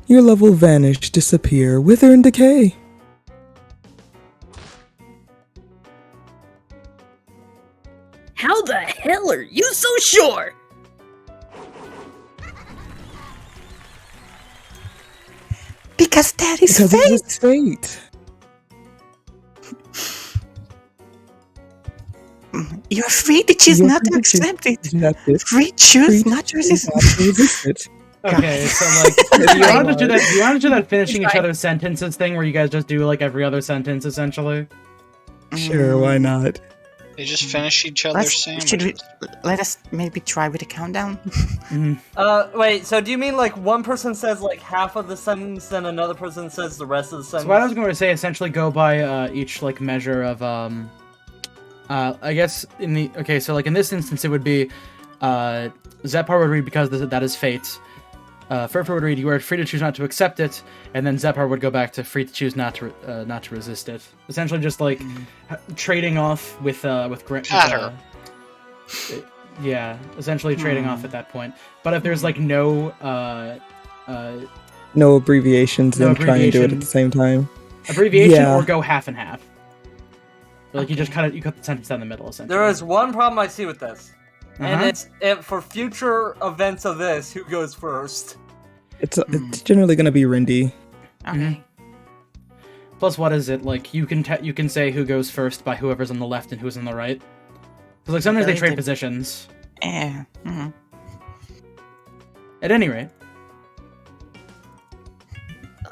[SPEAKER 7] your love will vanish, disappear, wither, and decay.
[SPEAKER 8] How the hell are you so sure?
[SPEAKER 3] Because that is
[SPEAKER 7] because
[SPEAKER 3] fate.
[SPEAKER 7] It is fate.
[SPEAKER 3] You're free to choose not to accept it. Free choose not to resist.
[SPEAKER 7] it.
[SPEAKER 1] Okay, so like, do you want to do that? Do you want to do that finishing each other's sentences thing, where you guys just do like every other sentence, essentially?
[SPEAKER 7] Sure, why not?
[SPEAKER 9] They just finish each other's sandwiches.
[SPEAKER 3] Let us maybe try with a countdown?
[SPEAKER 5] Wait, so do you mean like one person says like half of the sentence and another person says the rest of the sentence?
[SPEAKER 1] So what I was going to say, essentially go by each like measure of I guess in the so like in this instance it would be Zepar would read because that is fate. Furfur would read you are free to choose not to accept it, and then Zepar would go back to free to choose not to resist it. Essentially, just like trading off with
[SPEAKER 9] Patter.
[SPEAKER 1] Yeah, essentially trading off at that point. But if there's like no
[SPEAKER 7] abbreviations, then try and do it at the same time.
[SPEAKER 1] Abbreviation or go half and half. Like you just cut the sentence down the middle. Essentially,
[SPEAKER 5] there is one problem I see with this. And it's for future events of this, who goes first?
[SPEAKER 7] It's generally going to be Rindy.
[SPEAKER 3] Okay.
[SPEAKER 1] Plus, what is it like? You can say who goes first by whoever's on the left and who's on the right. Because like sometimes they trade positions.
[SPEAKER 3] Yeah.
[SPEAKER 1] At any rate.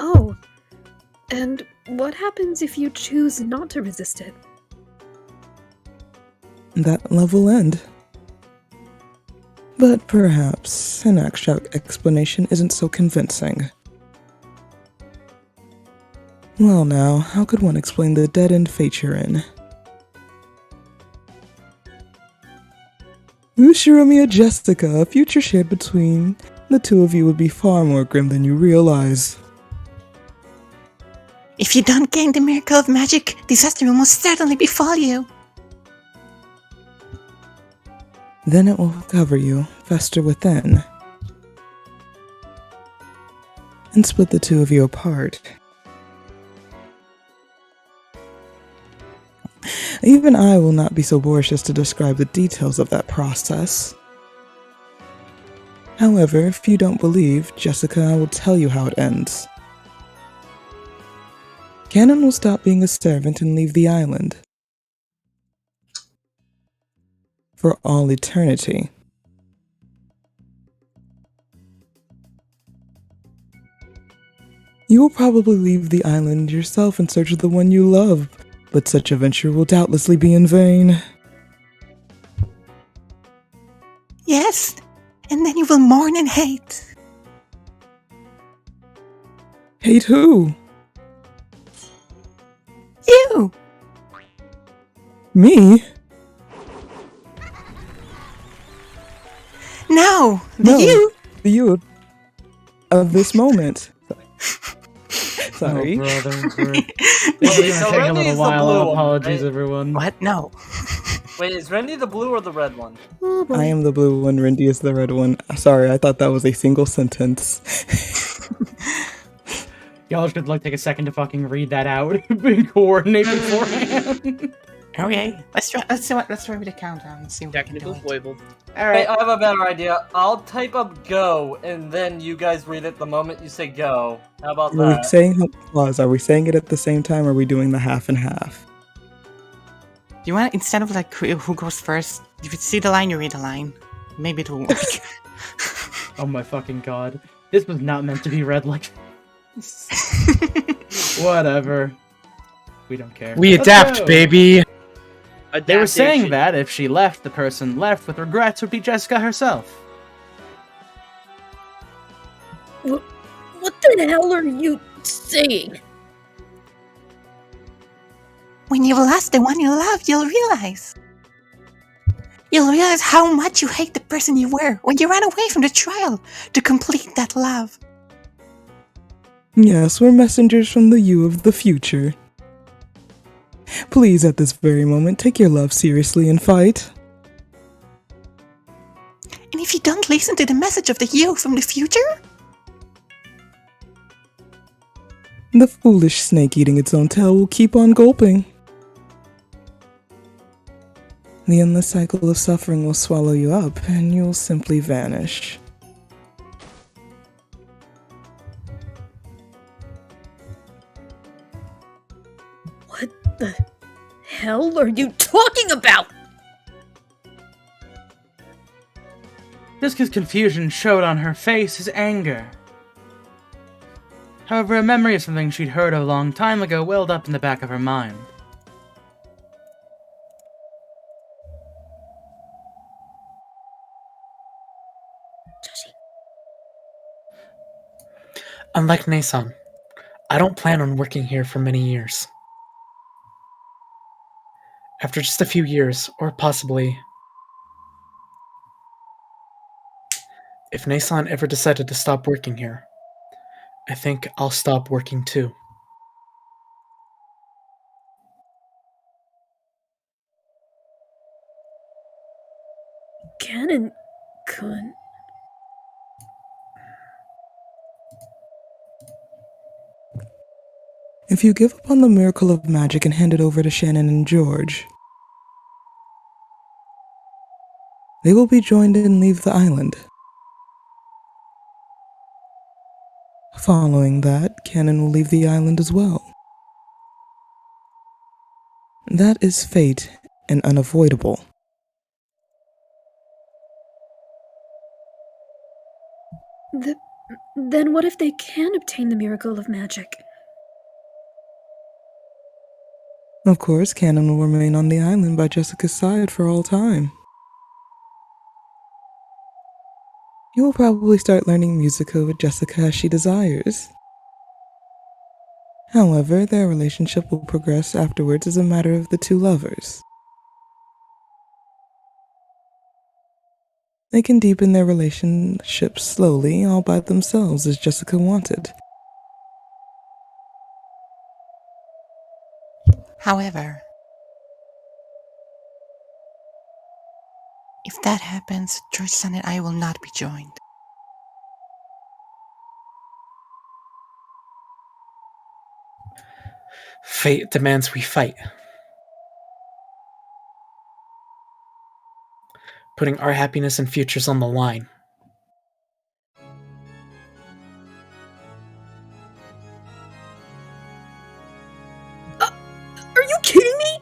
[SPEAKER 13] Oh, and what happens if you choose not to resist it?
[SPEAKER 7] That love will end. But perhaps an actual explanation isn't so convincing. Well now, how could one explain the dead-end fate you're in? Ushiromia Jessica, a future shared between the two of you would be far more grim than you realize.
[SPEAKER 3] If you don't gain the miracle of magic, disaster will most certainly befall you.
[SPEAKER 7] Then it will cover you, fester within, and split the two of you apart. Even I will not be so boorish as to describe the details of that process. However, if you don't believe, Jessica, I will tell you how it ends. Canon will stop being a servant and leave the island. For all eternity. You will probably leave the island yourself in search of the one you love, but such a venture will doubtlessly be in vain.
[SPEAKER 3] Yes, and then you will mourn and hate.
[SPEAKER 7] Hate who?
[SPEAKER 3] You!
[SPEAKER 7] Me?
[SPEAKER 3] No,
[SPEAKER 7] The you of this moment. Sorry.
[SPEAKER 1] Oh, brother. It's gonna take a little while. Apologies, everyone.
[SPEAKER 3] What? No.
[SPEAKER 5] Wait, is Randy the blue or the red one?
[SPEAKER 7] I am the blue one, Rindy is the red one. Sorry, I thought that was a single sentence.
[SPEAKER 1] Y'all should like take a second to fucking read that out and coordinate beforehand.
[SPEAKER 3] Okay, let's try with a countdown and see what
[SPEAKER 6] Technical foible.
[SPEAKER 5] Alright, I have a better idea. I'll type up go, and then you guys read it the moment you say go. How about
[SPEAKER 7] Are we
[SPEAKER 5] that?
[SPEAKER 7] saying Are we saying it at the same time, or are we doing the half and half?
[SPEAKER 3] Do you want, instead of like who goes first, if you see the line, you read the line. Maybe it will work.
[SPEAKER 1] Oh my fucking god. This was not meant to be read like whatever. We don't care.
[SPEAKER 2] We
[SPEAKER 1] Let's
[SPEAKER 2] adapt,
[SPEAKER 1] go.
[SPEAKER 2] baby!
[SPEAKER 1] They were saying that if she left, the person left with regrets would be Jessica herself.
[SPEAKER 8] What the hell are you saying?
[SPEAKER 3] When you've lost the one you love, you'll realize. You'll realize how much you hate the person you were when you ran away from the trial to complete that love.
[SPEAKER 7] Yes, we're messengers from the you of the future. Please, at this very moment, take your love seriously and fight.
[SPEAKER 3] And if you don't listen to the message of the you from the future,
[SPEAKER 7] the foolish snake eating its own tail will keep on gulping. The endless cycle of suffering will swallow you up, and you'll simply vanish.
[SPEAKER 8] What the hell are you talking about?
[SPEAKER 1] Jessica's confusion showed on her face as anger. However, a memory of something she'd heard a long time ago welled up in the back of her mind.
[SPEAKER 2] Unlike Nason, I don't plan on working here for many years. After just a few years, or possibly... if Nason ever decided to stop working here, I think I'll stop working too.
[SPEAKER 13] Canon-kun.
[SPEAKER 7] If you give up on the miracle of magic and hand it over to Shannon and George, they will be joined and leave the island. Following that, Cannon will leave the island as well. That is fate and unavoidable.
[SPEAKER 13] Then what if they can obtain the miracle of magic?
[SPEAKER 7] Of course, Cannon will remain on the island by Jessica's side for all time. He will probably start learning musica with Jessica as she desires. However, their relationship will progress afterwards as a matter of the two lovers. They can deepen their relationship slowly, all by themselves, as Jessica wanted.
[SPEAKER 3] However, if that happens, George-san and I will not be joined.
[SPEAKER 2] Fate demands we fight. Putting our happiness and futures on the line.
[SPEAKER 8] Are you kidding me?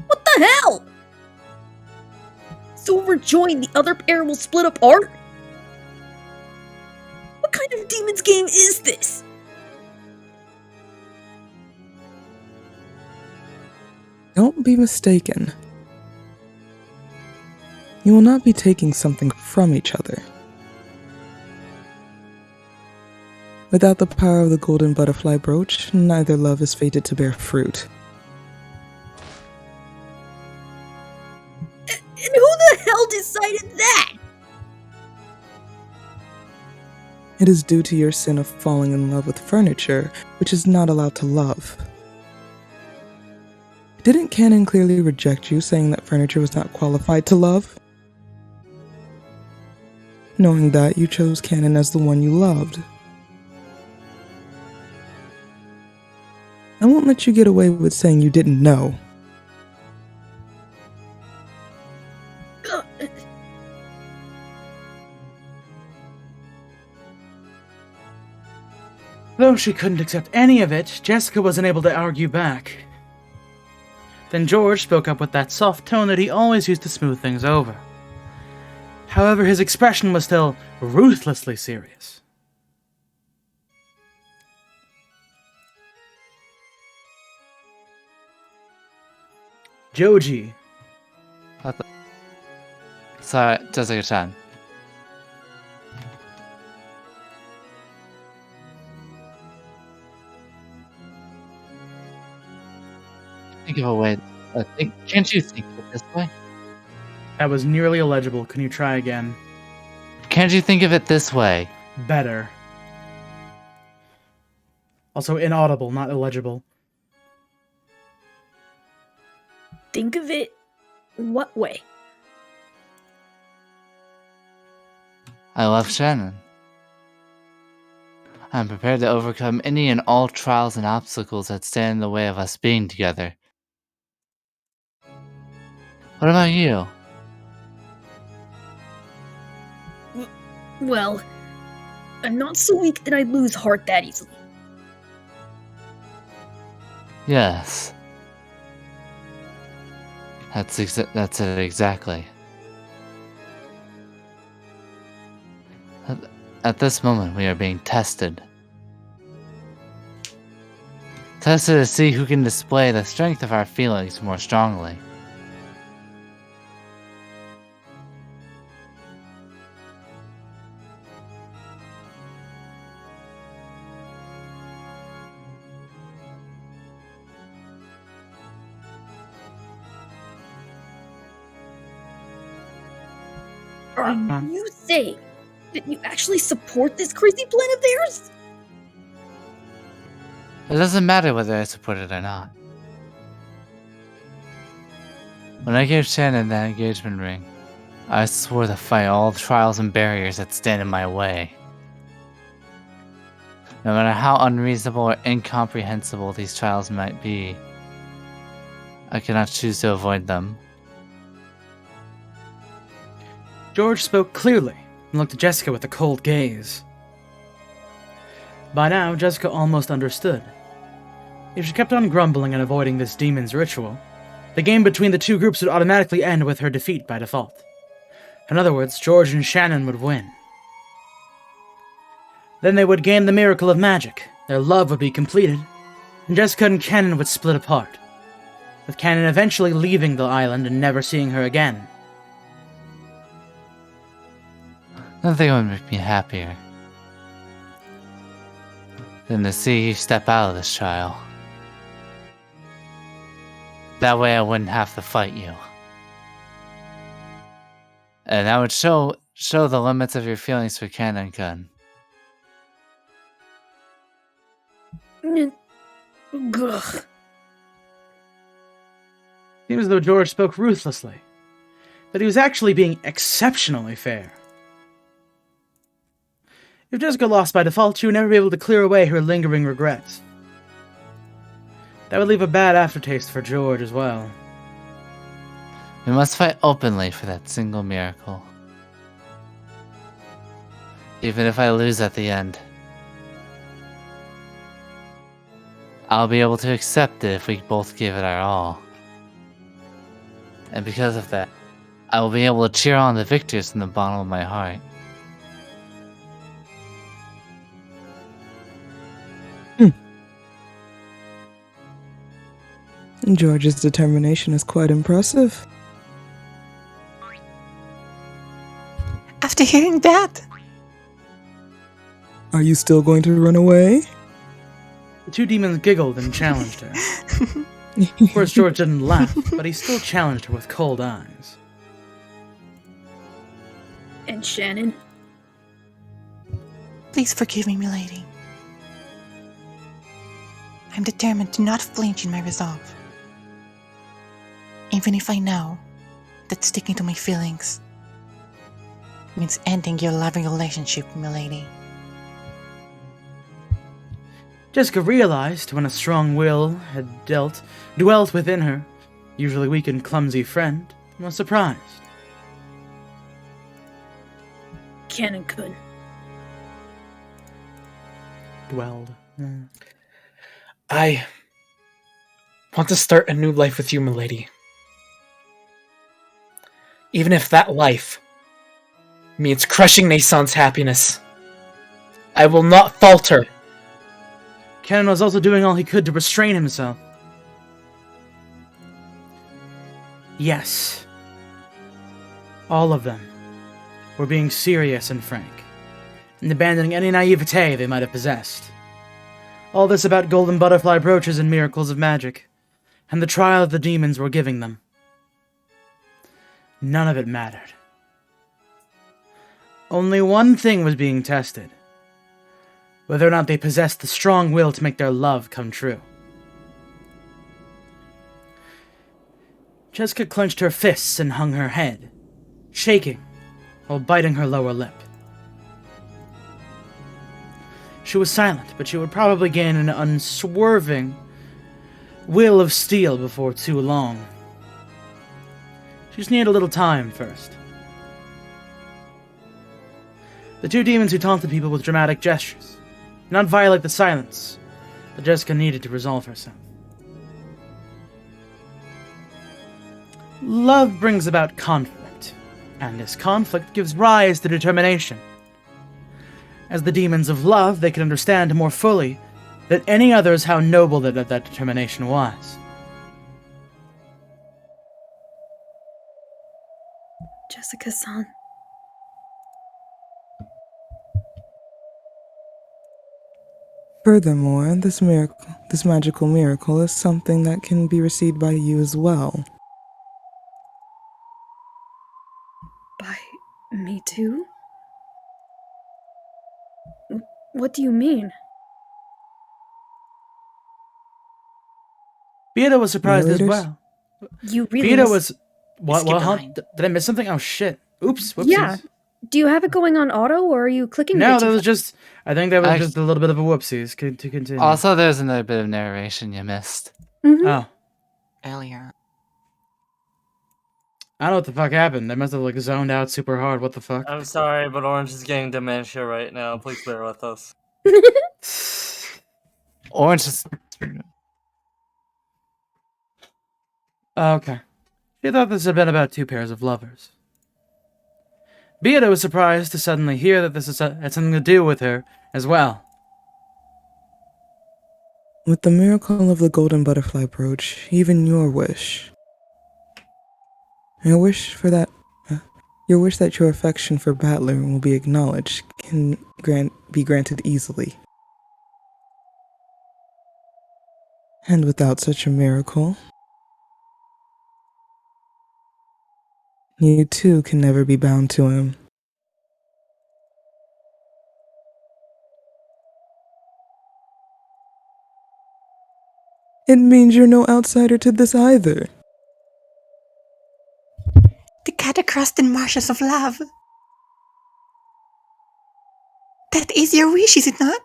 [SPEAKER 8] What the hell? So if we're joined, the other pair will split apart? What kind of demon's game is this?
[SPEAKER 7] Don't be mistaken. You will not be taking something from each other. Without the power of the golden butterfly brooch, neither love is fated to bear fruit.
[SPEAKER 8] And who the hell decided that?
[SPEAKER 7] It is due to your sin of falling in love with furniture, which is not allowed to love. Didn't Canon clearly reject you, saying that furniture was not qualified to love? Knowing that, you chose Canon as the one you loved. I won't let you get away with saying you didn't know.
[SPEAKER 1] Though she couldn't accept any of it, Jessica wasn't able to argue back. Then George spoke up with that soft tone that he always used to smooth things over. However, his expression was still ruthlessly serious. Joji.
[SPEAKER 4] Sorry, Jessica-chan. Think of a way. Can't you think of it this way?
[SPEAKER 1] That was nearly illegible. Can you try again?
[SPEAKER 4] Can't you think of it this way?
[SPEAKER 1] Better. Also inaudible, not illegible.
[SPEAKER 13] Think of it what way?
[SPEAKER 4] I love Shannon. I'm prepared to overcome any and all trials and obstacles that stand in the way of us being together. What about you?
[SPEAKER 8] Well, I'm not so weak that I'd lose heart that easily.
[SPEAKER 4] Yes. That's it exactly. At this moment, we are being tested. Tested to see who can display the strength of our feelings more strongly.
[SPEAKER 8] Are you saying that you actually support this crazy plan of theirs?
[SPEAKER 4] It doesn't matter whether I support it or not. When I gave Shannon that engagement ring, I swore to fight all the trials and barriers that stand in my way. No matter how unreasonable or incomprehensible these trials might be, I cannot choose to avoid them.
[SPEAKER 1] George spoke clearly and looked at Jessica with a cold gaze. By now, Jessica almost understood. If she kept on grumbling and avoiding this demon's ritual, the game between the two groups would automatically end with her defeat by default. In other words, George and Shannon would win. Then they would gain the miracle of magic, their love would be completed, and Jessica and Cannon would split apart, with Cannon eventually leaving the island and never seeing her again.
[SPEAKER 4] Nothing would make me happier than to see you step out of this trial. That way I wouldn't have to fight you. And that would show the limits of your feelings for Canon-kun.
[SPEAKER 8] Ugh.
[SPEAKER 1] Seems as though George spoke ruthlessly, but he was actually being exceptionally fair. If Jessica lost by default, she would never be able to clear away her lingering regrets. That would leave a bad aftertaste for George as well.
[SPEAKER 4] We must fight openly for that single miracle. Even if I lose at the end, I'll be able to accept it if we both give it our all. And because of that, I will be able to cheer on the victors from the bottom of my heart.
[SPEAKER 7] George's determination is quite impressive.
[SPEAKER 3] After hearing that,
[SPEAKER 7] Are you still going to run away?
[SPEAKER 1] The two demons giggled and challenged her. Of course, George didn't laugh, but he still challenged her with cold eyes.
[SPEAKER 8] And Shannon?
[SPEAKER 3] please forgive me, milady. I'm determined to not flinch in my resolve. Even if I know that sticking to my feelings means ending your loving relationship, milady.
[SPEAKER 1] Jessica realized when a strong will had dwelt within her, usually weak and clumsy friend, and was surprised.
[SPEAKER 8] Canon-kun.
[SPEAKER 1] Dwelled.
[SPEAKER 2] I want to start a new life with you, milady. Even if that life means crushing Nasan's happiness, I will not falter.
[SPEAKER 1] Canon was also doing all he could to restrain himself. Yes. All of them were being serious and frank, and abandoning any naivete they might have possessed. All this about golden butterfly brooches and miracles of magic, and the trial the demons were giving them. None of it mattered. Only one thing was being tested: whether or not they possessed the strong will to make their love come true. Jessica clenched her fists and hung her head, shaking while biting her lower lip. She was silent, but she would probably gain an unswerving will of steel before too long. She just needed a little time first. The two demons who taunted people with dramatic gestures did not violate the silence that Jessica needed to resolve herself. Love brings about conflict, and this conflict gives rise to determination. As the demons of love, they could understand more fully than any others how noble that determination was.
[SPEAKER 13] Jessica-san.
[SPEAKER 7] Furthermore, this magical miracle is something that can be received by you as well.
[SPEAKER 13] By me too? What do you mean?
[SPEAKER 1] Beata was surprised as
[SPEAKER 7] Narrators?
[SPEAKER 1] well.
[SPEAKER 13] You really
[SPEAKER 1] Beata
[SPEAKER 13] miss-
[SPEAKER 1] was... What?
[SPEAKER 13] skipped
[SPEAKER 1] Huh?
[SPEAKER 13] a line.
[SPEAKER 1] Did I miss something? Oh, shit. Oops. Whoopsies.
[SPEAKER 13] Yeah. Do you have it going on auto, or are you clicking a
[SPEAKER 1] No,
[SPEAKER 13] bit too
[SPEAKER 1] that was
[SPEAKER 13] fast?
[SPEAKER 1] just... I think that was just a little bit of a whoopsies. To continue.
[SPEAKER 4] Also, there's another bit of narration you missed.
[SPEAKER 1] Oh.
[SPEAKER 3] Earlier.
[SPEAKER 1] I don't know what the fuck happened. I must have, like, zoned out super hard. What the fuck?
[SPEAKER 5] I'm sorry, but Orange is getting dementia right now. Please bear with us.
[SPEAKER 4] Orange is...
[SPEAKER 1] Okay. She thought this had been about two pairs of lovers. Beata was surprised to suddenly hear that this had something to do with her as well.
[SPEAKER 7] With the miracle of the golden butterfly brooch, even your wish. Your wish that your affection for Battler will be acknowledged can be granted easily. And without such a miracle, you too can never be bound to him. It means you're no outsider to this either.
[SPEAKER 3] The cat across the marshes of love. That is your wish, is it not?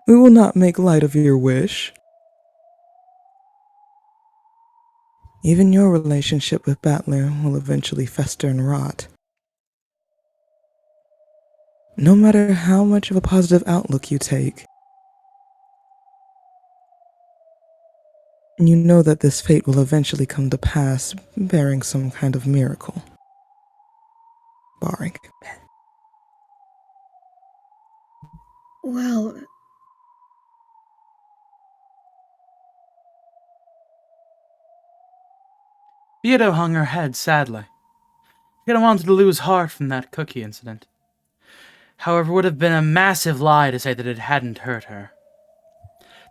[SPEAKER 7] We will not make light of your wish. Even your relationship with Battler will eventually fester and rot. No matter how much of a positive outlook you take, you know that this fate will eventually come to pass, bearing some kind of miracle. Barring.
[SPEAKER 13] Well,
[SPEAKER 1] Beata hung her head sadly. She hadn't wanted to lose heart from that cookie incident. However, it would have been a massive lie to say that it hadn't hurt her.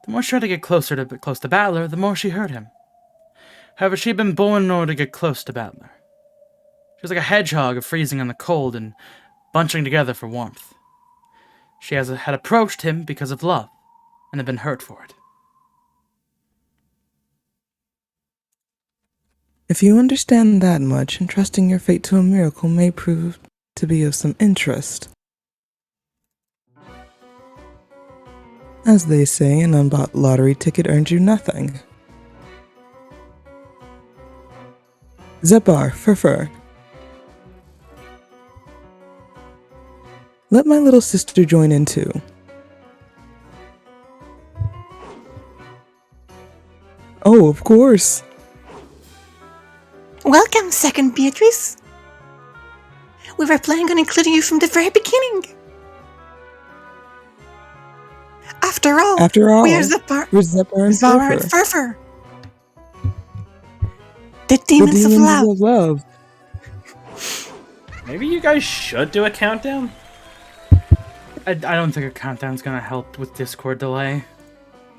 [SPEAKER 1] The more she tried to get close to Battler, the more she hurt him. However, she had been born in order to get close to Battler. She was like a hedgehog freezing in the cold and bunching together for warmth. She had approached him because of love, and had been hurt for it.
[SPEAKER 7] If you understand that much, entrusting your fate to a miracle may prove to be of some interest. As they say, an unbought lottery ticket earns you nothing. Zepar, Furfur. Let my little sister join in too. Oh, of course.
[SPEAKER 3] Welcome, Second Beatrice. We were planning on including you from the very beginning. After all, we're Zepar
[SPEAKER 7] and
[SPEAKER 3] Furfur. The demons of love.
[SPEAKER 12] Maybe you guys should do a countdown?
[SPEAKER 1] I don't think a countdown's gonna help with Discord delay.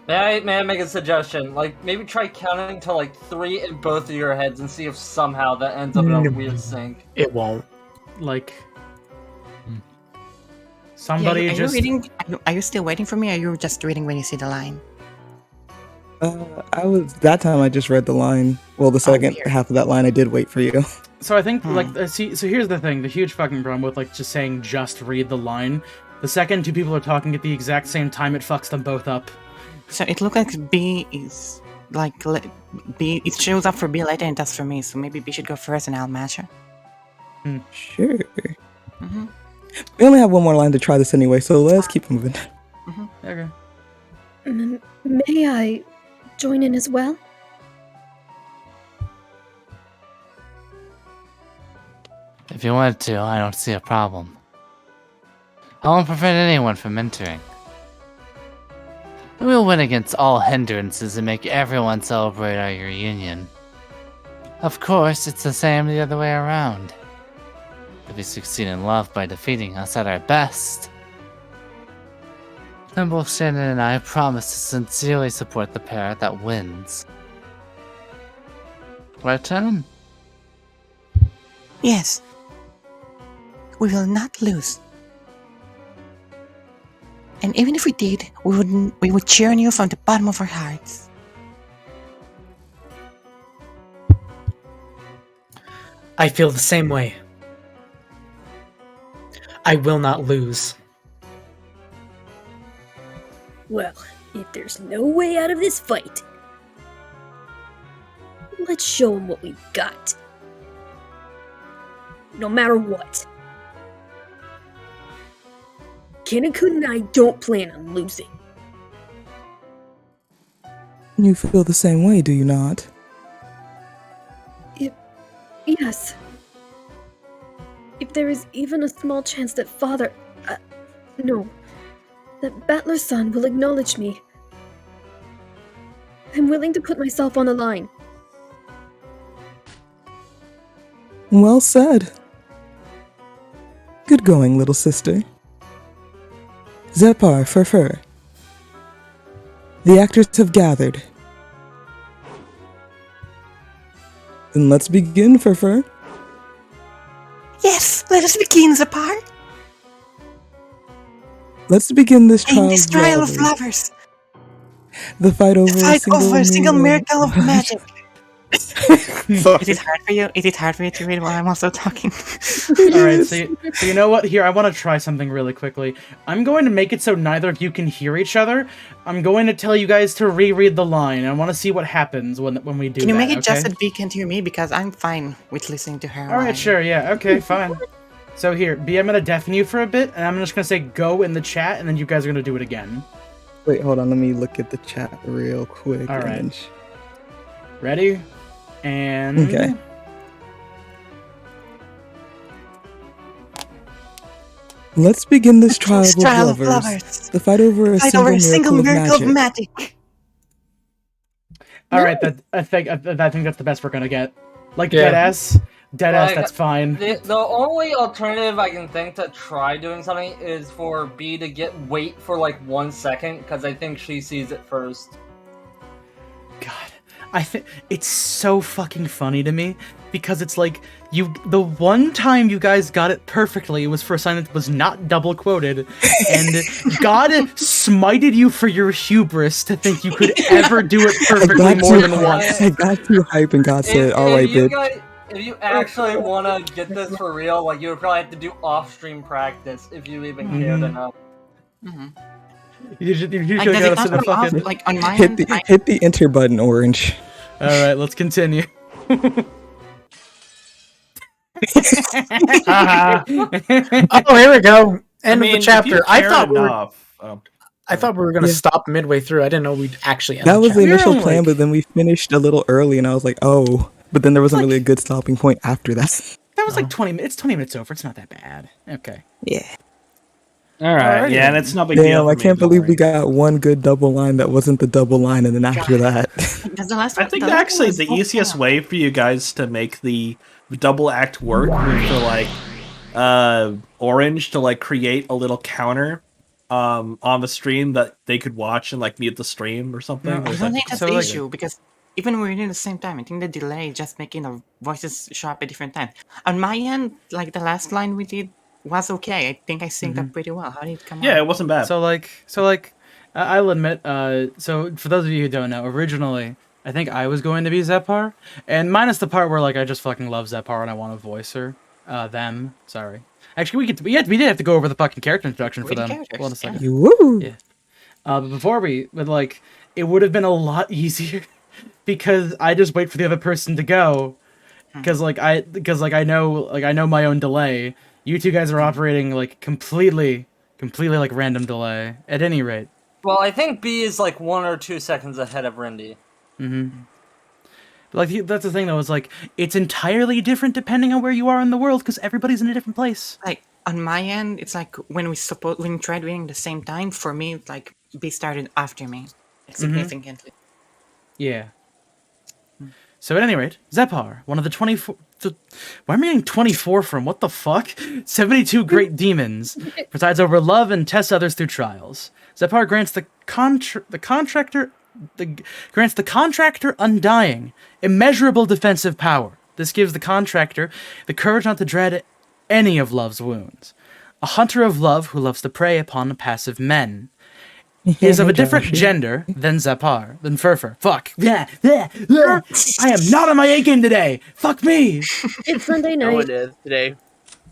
[SPEAKER 5] May I make a suggestion? Like, maybe try counting to like 3 in both of your heads and see if somehow that ends up in a weird sync.
[SPEAKER 2] It won't.
[SPEAKER 1] Like, somebody
[SPEAKER 3] are
[SPEAKER 1] just...
[SPEAKER 3] You reading, are you still waiting for me, or are you just reading when you see the line?
[SPEAKER 7] That time I just read the line. Well, the second half of that line I did wait for you.
[SPEAKER 1] So I think, so here's the thing, the huge fucking problem with, like, just saying just read the line. The second two people are talking at the exact same time, it fucks them both up.
[SPEAKER 3] So it looks like B is, like, B, it shows up for B later and that's for me, so maybe B should go first and I'll match her.
[SPEAKER 7] Sure. We only have one more line to try this anyway, so let's keep moving.
[SPEAKER 1] Okay.
[SPEAKER 13] May I join in as well?
[SPEAKER 4] If you wanted to, I don't see a problem. I won't prevent anyone from entering. We'll win against all hindrances and make everyone celebrate our reunion. Of course, it's the same the other way around. If you succeed in love by defeating us at our best, then both Shannon and I promise to sincerely support the pair that wins. Right, Shannon?
[SPEAKER 3] Yes. We will not lose. And even if we did, we would cheer on you from the bottom of our hearts.
[SPEAKER 2] I feel the same way. I will not lose.
[SPEAKER 8] Well, if there's no way out of this fight, let's show them what we've got. No matter what. Kinakun and I don't plan on losing.
[SPEAKER 7] You feel the same way, do you not?
[SPEAKER 8] Yes. If there is even a small chance that Father... no. That Battler's-san will acknowledge me. I'm willing to put myself on the line.
[SPEAKER 7] Well said. Good going, little sister. Zepar, Furfur. The actors have gathered. Then let's begin, Furfur.
[SPEAKER 3] Yes, let us begin, Zepar.
[SPEAKER 7] Let's begin this
[SPEAKER 3] In
[SPEAKER 7] trial,
[SPEAKER 3] this trial of lovers.
[SPEAKER 7] The fight over
[SPEAKER 3] A single miracle of magic.
[SPEAKER 15] Is it hard for you? Is it hard for you to read while I'm also talking?
[SPEAKER 1] Alright, so you know what? Here, I want to try something really quickly. I'm going to make it so neither of you can hear each other. I'm going to tell you guys to reread the line. I want to see what happens when we do that,
[SPEAKER 15] Can you make it just
[SPEAKER 1] okay?
[SPEAKER 15] that V can't hear me? Because I'm fine with listening to her.
[SPEAKER 1] Alright, sure, yeah, okay, fine. So here, B, I'm going to deafen you for a bit, and I'm just going to say go in the chat, and then you guys are going to do it again.
[SPEAKER 7] Wait, hold on. Let me look at the chat real quick.
[SPEAKER 1] Alright. Ready? And...
[SPEAKER 7] Okay. Let's begin this trial of lovers. The fight over a single miracle of magic.
[SPEAKER 1] Alright, I think that's the best we're gonna get. Like,
[SPEAKER 2] Yeah.
[SPEAKER 1] deadass,
[SPEAKER 5] Like,
[SPEAKER 1] that's fine.
[SPEAKER 5] The only alternative I can think to try doing something is for B to wait for like 1 second, because I think she sees it first.
[SPEAKER 1] I think it's so fucking funny to me because it's like the one time you guys got it perfectly was for a sign that was not double quoted, and God smited you for your hubris to think you could ever do it perfectly more than once.
[SPEAKER 7] I got too hype and God said, "Alright, bitch."
[SPEAKER 5] If you actually want to get this for real, like you would probably have to do off-stream practice if you even cared enough.
[SPEAKER 1] You should
[SPEAKER 15] Like,
[SPEAKER 1] have
[SPEAKER 15] does
[SPEAKER 1] got
[SPEAKER 15] it
[SPEAKER 1] us
[SPEAKER 15] not
[SPEAKER 1] in the
[SPEAKER 15] come off,
[SPEAKER 1] fucking...
[SPEAKER 15] like, on my
[SPEAKER 7] Hit
[SPEAKER 15] end?
[SPEAKER 7] hit the enter button, Orange.
[SPEAKER 1] Alright, let's continue.
[SPEAKER 2] Oh, here we go. End of the chapter. I thought we were... I thought we were going to stop midway through. I didn't know we'd actually end
[SPEAKER 7] That
[SPEAKER 2] the
[SPEAKER 7] was the
[SPEAKER 2] chapter.
[SPEAKER 7] initial plan, but then we finished a little early, and I was like, oh. But then there wasn't really a good stopping point after that.
[SPEAKER 1] That was like 20 minutes. It's 20 minutes over. It's not that bad. Okay.
[SPEAKER 3] Yeah.
[SPEAKER 12] Alright, yeah, and it's no big
[SPEAKER 7] Damn,
[SPEAKER 12] deal.
[SPEAKER 7] I can't believe we got one good double line that wasn't the double line, and then after that.
[SPEAKER 12] I think actually the easiest way for you guys to make the double act work was to like Orange to like create a little counter on the stream that they could watch and like mute the stream or something.
[SPEAKER 15] I don't think that's the issue, because even when we're in the same time, I think the delay is just making the voices show up at different times. On my end, like the last line we did was okay. I think I synced up pretty well. How did it come out?
[SPEAKER 12] Yeah, it wasn't bad.
[SPEAKER 1] So I'll admit, so for those of you who don't know, originally, I think I was going to be Zepar, and minus the part where, like, I just fucking love Zepar and I want to voice her. Them. Sorry. Actually, we did have to go over the fucking character introduction for them. Hold on a second.
[SPEAKER 7] Woo!
[SPEAKER 1] Yeah. But before it would have been a lot easier because I just wait for the other person to go, because I know my own delay. You two guys are operating like completely like random delay. At any rate.
[SPEAKER 5] Well, I think B is like 1 or 2 seconds ahead of Rindy.
[SPEAKER 1] Like that's the thing though, is like it's entirely different depending on where you are in the world because everybody's in a different place.
[SPEAKER 15] Like on my end, it's like when we tried reading at the same time. For me, it's like B started after me, significantly.
[SPEAKER 1] Yeah. So at any rate, Zepar, one of the 24... why am I getting 24 from? What the fuck? 72 great demons. Presides over love and tests others through trials. Zepar grants grants the contractor undying, immeasurable defensive power. This gives the contractor the courage not to dread any of love's wounds. A hunter of love who loves to prey upon passive men. Is of a different gender than Zepar, than Furfur. Fuck. Yeah. I am not on my A game today. Fuck me.
[SPEAKER 8] It's Sunday
[SPEAKER 6] No,
[SPEAKER 8] night.
[SPEAKER 6] it is today.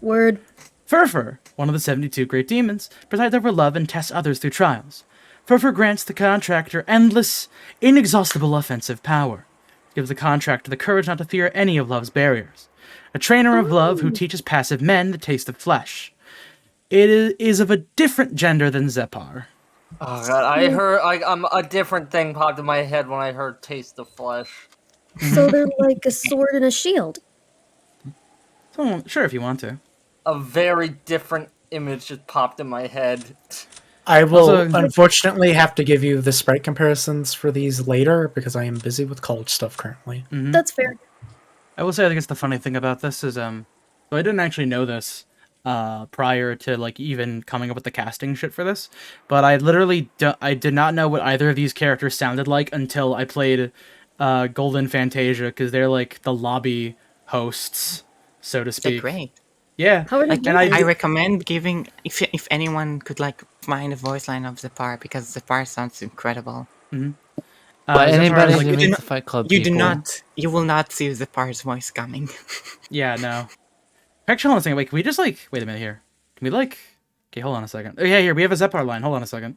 [SPEAKER 8] Word.
[SPEAKER 1] Furfur, one of the 72 great demons, presides over love and tests others through trials. Furfur grants the contractor endless, inexhaustible offensive power. Gives the contractor the courage not to fear any of love's barriers. A trainer of love who teaches passive men the taste of flesh. It is of a different gender than Zepar.
[SPEAKER 5] Oh god, I heard a different thing popped in my head when I heard "taste of flesh."
[SPEAKER 8] So they're like a sword and a shield.
[SPEAKER 1] Oh, sure, if you want to.
[SPEAKER 5] A very different image just popped in my head.
[SPEAKER 2] I will
[SPEAKER 1] Also-
[SPEAKER 2] unfortunately have to give you the sprite comparisons for these later because I am busy with college stuff currently.
[SPEAKER 8] That's fair.
[SPEAKER 1] I will say, I think it's the funny thing about this is, so I didn't actually know this prior to like even coming up with the casting shit for this, but I literally I did not know what either of these characters sounded like until I played Golden Fantasia because they're like the lobby hosts, so to speak.
[SPEAKER 15] They're great.
[SPEAKER 1] Yeah,
[SPEAKER 15] Like,
[SPEAKER 1] and
[SPEAKER 15] I recommend giving if anyone could like find a voice line of Zepar because Zepar sounds incredible.
[SPEAKER 4] But anybody
[SPEAKER 1] like,
[SPEAKER 4] who meets the Fight Club
[SPEAKER 15] You
[SPEAKER 4] people,
[SPEAKER 15] you will not see Zepar's voice coming.
[SPEAKER 1] Yeah, no. Actually, hold on a second. Wait, can we just like wait a minute here? Can we like? Okay, hold on a second. Oh yeah, here we have a Zepar line. Hold on a second.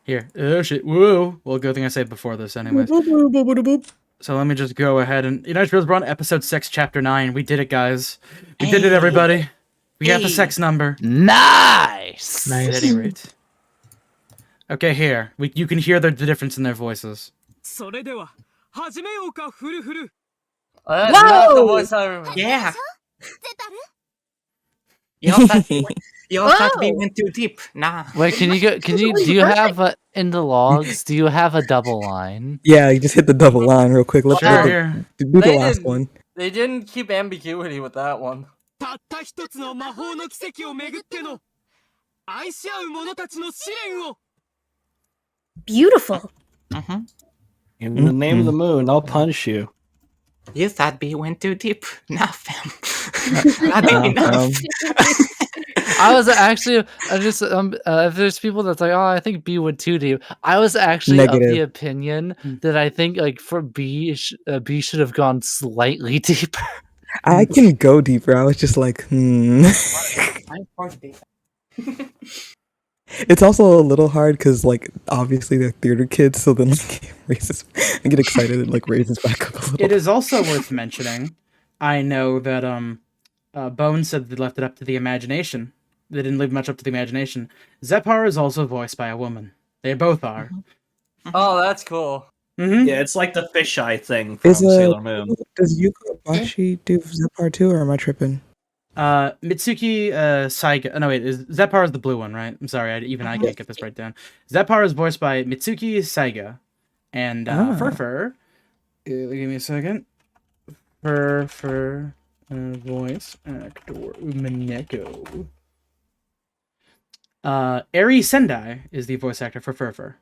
[SPEAKER 1] Here. Oh shit. Whoa. Well, good thing I said before this, anyways. So let me just go ahead and United Heroes, we're on episode 6, chapter 9. We did it, guys. We did it, everybody. We got the sex number.
[SPEAKER 4] Nice.
[SPEAKER 1] At any rate. Okay, here. You can hear the difference in their voices.
[SPEAKER 5] That's not the voice I remember.
[SPEAKER 15] Yeah. You all thought we went too deep. Nah.
[SPEAKER 4] Wait, can you go? Can you? Do you have in the logs? Do you have a double line?
[SPEAKER 7] Yeah, you just hit the double line real quick. Let's
[SPEAKER 1] Sure,
[SPEAKER 7] do
[SPEAKER 1] here.
[SPEAKER 7] the last one.
[SPEAKER 5] They didn't keep ambiguity with that one.
[SPEAKER 8] Beautiful.
[SPEAKER 12] In the name of the moon, I'll punch you.
[SPEAKER 15] You thought B went too deep. Nah, fam. Not deep enough.
[SPEAKER 4] I was actually, if there's people that's like, oh, I think B went too deep. I was actually of the
[SPEAKER 7] Negative.
[SPEAKER 4] opinion that I think like for B, B should have gone slightly deeper.
[SPEAKER 7] I can go deeper. I was just like, It's also a little hard because, like, obviously they're theater kids, so then like, I get excited and like raises back up a little.
[SPEAKER 1] It is also worth mentioning. I know that Bones said they left it up to the imagination. They didn't leave much up to the imagination. Zepar is also voiced by a woman. They both are.
[SPEAKER 5] Oh, that's cool.
[SPEAKER 12] Yeah, it's like the fisheye thing from Sailor Moon.
[SPEAKER 7] Does Yuko Bashi do Zepar too, or am I tripping?
[SPEAKER 1] Mitsuki Saiga. No, wait, Zepar is the blue one, right? I'm sorry, I can't get this right down. Zepar is voiced by Mitsuki Saiga, and Furfur. Give me a second. Furfur voice actor Umineko. Eri Sendai is the voice actor for Furfur.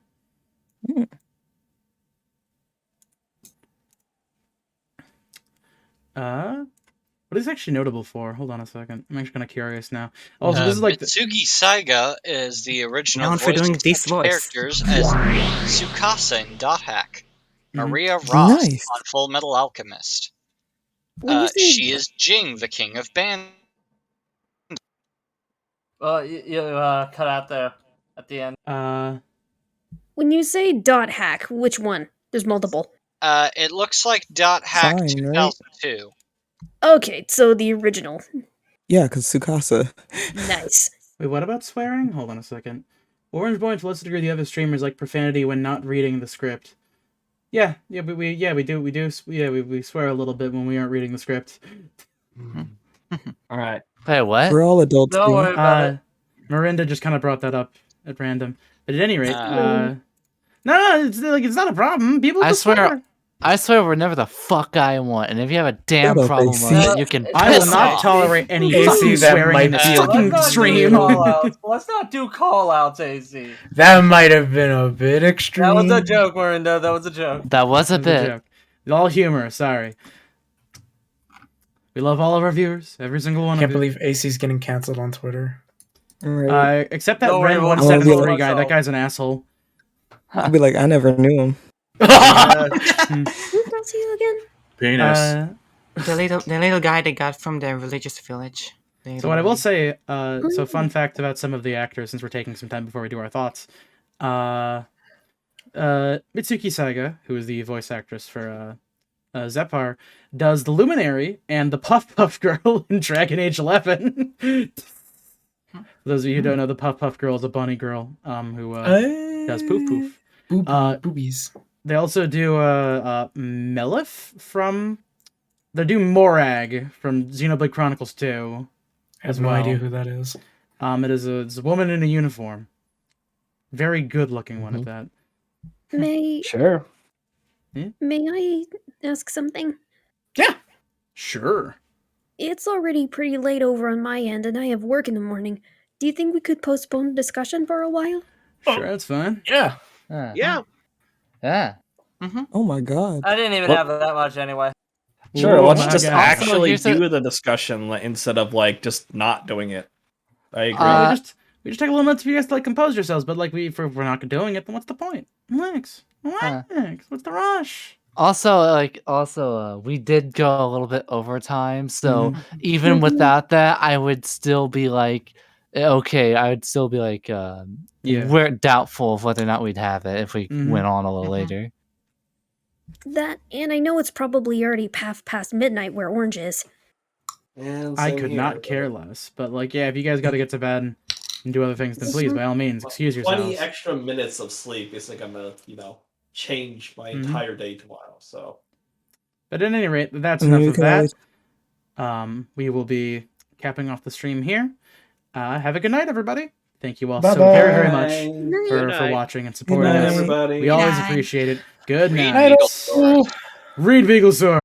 [SPEAKER 1] What is actually notable for? Hold on a second. I'm actually kind of curious now. Also, this is like
[SPEAKER 9] Mitsuki Saiga is the original
[SPEAKER 15] Known for doing
[SPEAKER 9] voice
[SPEAKER 15] this
[SPEAKER 9] of
[SPEAKER 15] voice.
[SPEAKER 9] characters as Tsukasa in Dot Hack, Maria Ross on Full Metal Alchemist. She is Jing, the king of band.
[SPEAKER 5] You cut out there at the end.
[SPEAKER 8] When you say dot hack, which one? There's multiple.
[SPEAKER 9] It looks like Dot Hack
[SPEAKER 7] Fine,
[SPEAKER 9] 2002.
[SPEAKER 8] Okay, so the original.
[SPEAKER 7] Yeah, because Tsukasa.
[SPEAKER 8] Nice.
[SPEAKER 1] Wait, what about swearing? Hold on a second. Orange Boy, to less degree, the other streamers like profanity when not reading the script. Yeah, we swear a little bit when we aren't reading the script.
[SPEAKER 12] All right.
[SPEAKER 4] Wait, what?
[SPEAKER 7] We're all adults
[SPEAKER 5] Don't
[SPEAKER 7] here.
[SPEAKER 5] worry about it.
[SPEAKER 1] Miranda just kind of brought that up at random. But at any rate,
[SPEAKER 9] Ah.
[SPEAKER 1] no, it's not a problem. People
[SPEAKER 4] I
[SPEAKER 1] just
[SPEAKER 4] swear, I swear, whenever the fuck I want, and if you have a damn
[SPEAKER 7] Shut up,
[SPEAKER 4] problem
[SPEAKER 7] AC.
[SPEAKER 4] with it, you can.
[SPEAKER 1] I will
[SPEAKER 4] piss
[SPEAKER 1] not
[SPEAKER 4] off.
[SPEAKER 1] tolerate any
[SPEAKER 2] AC,
[SPEAKER 1] fucking
[SPEAKER 2] that
[SPEAKER 1] swearing
[SPEAKER 2] might
[SPEAKER 1] in this
[SPEAKER 2] be a
[SPEAKER 1] fucking
[SPEAKER 5] Let's not do
[SPEAKER 1] stream.
[SPEAKER 5] call-outs. Let's not do call-outs, AC.
[SPEAKER 2] That might have been a bit extreme.
[SPEAKER 5] That was a joke, Miranda. That was a joke.
[SPEAKER 4] That was a bit.
[SPEAKER 1] joke. All humor. Sorry. We love all of our viewers, every single one.
[SPEAKER 2] Can't
[SPEAKER 1] of you.
[SPEAKER 2] believe AC's getting canceled on Twitter.
[SPEAKER 7] Right.
[SPEAKER 1] Except that
[SPEAKER 5] Don't worry,
[SPEAKER 1] Ren
[SPEAKER 5] we'll
[SPEAKER 1] 173
[SPEAKER 5] just
[SPEAKER 1] guy.
[SPEAKER 5] myself.
[SPEAKER 1] That guy's an asshole.
[SPEAKER 7] I'd be like, I never knew him.
[SPEAKER 8] Who talks to you again?
[SPEAKER 14] Penis.
[SPEAKER 15] The little guy they got from the religious village.
[SPEAKER 1] So what I will say, so fun fact about some of the actors, since we're taking some time before we do our thoughts. Mitsuki Saiga, who is the voice actress for Zephyr, does the Luminary and the Puff Puff Girl in Dragon Age 11. For those of you who don't know, the Puff Puff Girl is a bunny girl who does Poof Poof.
[SPEAKER 2] Boobies.
[SPEAKER 1] They also do Melif from... They do Morag from Xenoblade Chronicles 2.
[SPEAKER 2] I have no idea who that is.
[SPEAKER 1] It's a woman in a uniform. Very good looking one at that.
[SPEAKER 8] May I ask something?
[SPEAKER 1] Yeah. Sure.
[SPEAKER 8] It's already pretty late over on my end, and I have work in the morning. Do you think we could postpone the discussion for a while?
[SPEAKER 1] Sure, that's fine.
[SPEAKER 2] Yeah.
[SPEAKER 6] Yeah.
[SPEAKER 4] Yeah.
[SPEAKER 7] Oh my god.
[SPEAKER 5] I didn't even have that much anyway.
[SPEAKER 12] Sure,
[SPEAKER 1] Ooh,
[SPEAKER 12] let's
[SPEAKER 1] my
[SPEAKER 12] just
[SPEAKER 1] God.
[SPEAKER 12] actually
[SPEAKER 4] Also, here's
[SPEAKER 12] do the discussion instead of like just not doing it. I agree.
[SPEAKER 1] We just take a little minute for you guys to like compose yourselves, but like if we're not doing it, then what's the point? Relax. What's the rush?
[SPEAKER 4] Also, we did go a little bit over time, so even without that, I would still be like, okay, I would still be like, we're doubtful of whether or not we'd have it if we went on a little later.
[SPEAKER 8] That, and I know it's probably already past midnight where Orange is.
[SPEAKER 1] I could not care less, but like, yeah, if you guys got to get to bed and do other things, then please, by all means, excuse
[SPEAKER 12] 20
[SPEAKER 1] yourselves.
[SPEAKER 12] extra minutes of sleep isn't gonna, change my entire day tomorrow. So,
[SPEAKER 1] But at any rate, that's
[SPEAKER 7] And
[SPEAKER 1] enough
[SPEAKER 7] you
[SPEAKER 1] of
[SPEAKER 7] can
[SPEAKER 1] that.
[SPEAKER 7] always-
[SPEAKER 1] We will be capping off the stream here. Have a good night, everybody. Thank you all
[SPEAKER 2] Bye-bye.
[SPEAKER 1] so very, very much
[SPEAKER 6] Good
[SPEAKER 1] for
[SPEAKER 6] night.
[SPEAKER 1] watching and supporting
[SPEAKER 7] night,
[SPEAKER 1] us.
[SPEAKER 12] everybody.
[SPEAKER 1] We always
[SPEAKER 11] night.
[SPEAKER 1] appreciate it. Good
[SPEAKER 9] Read
[SPEAKER 1] night.
[SPEAKER 9] Beaglesaur.
[SPEAKER 1] Read Beaglesaur.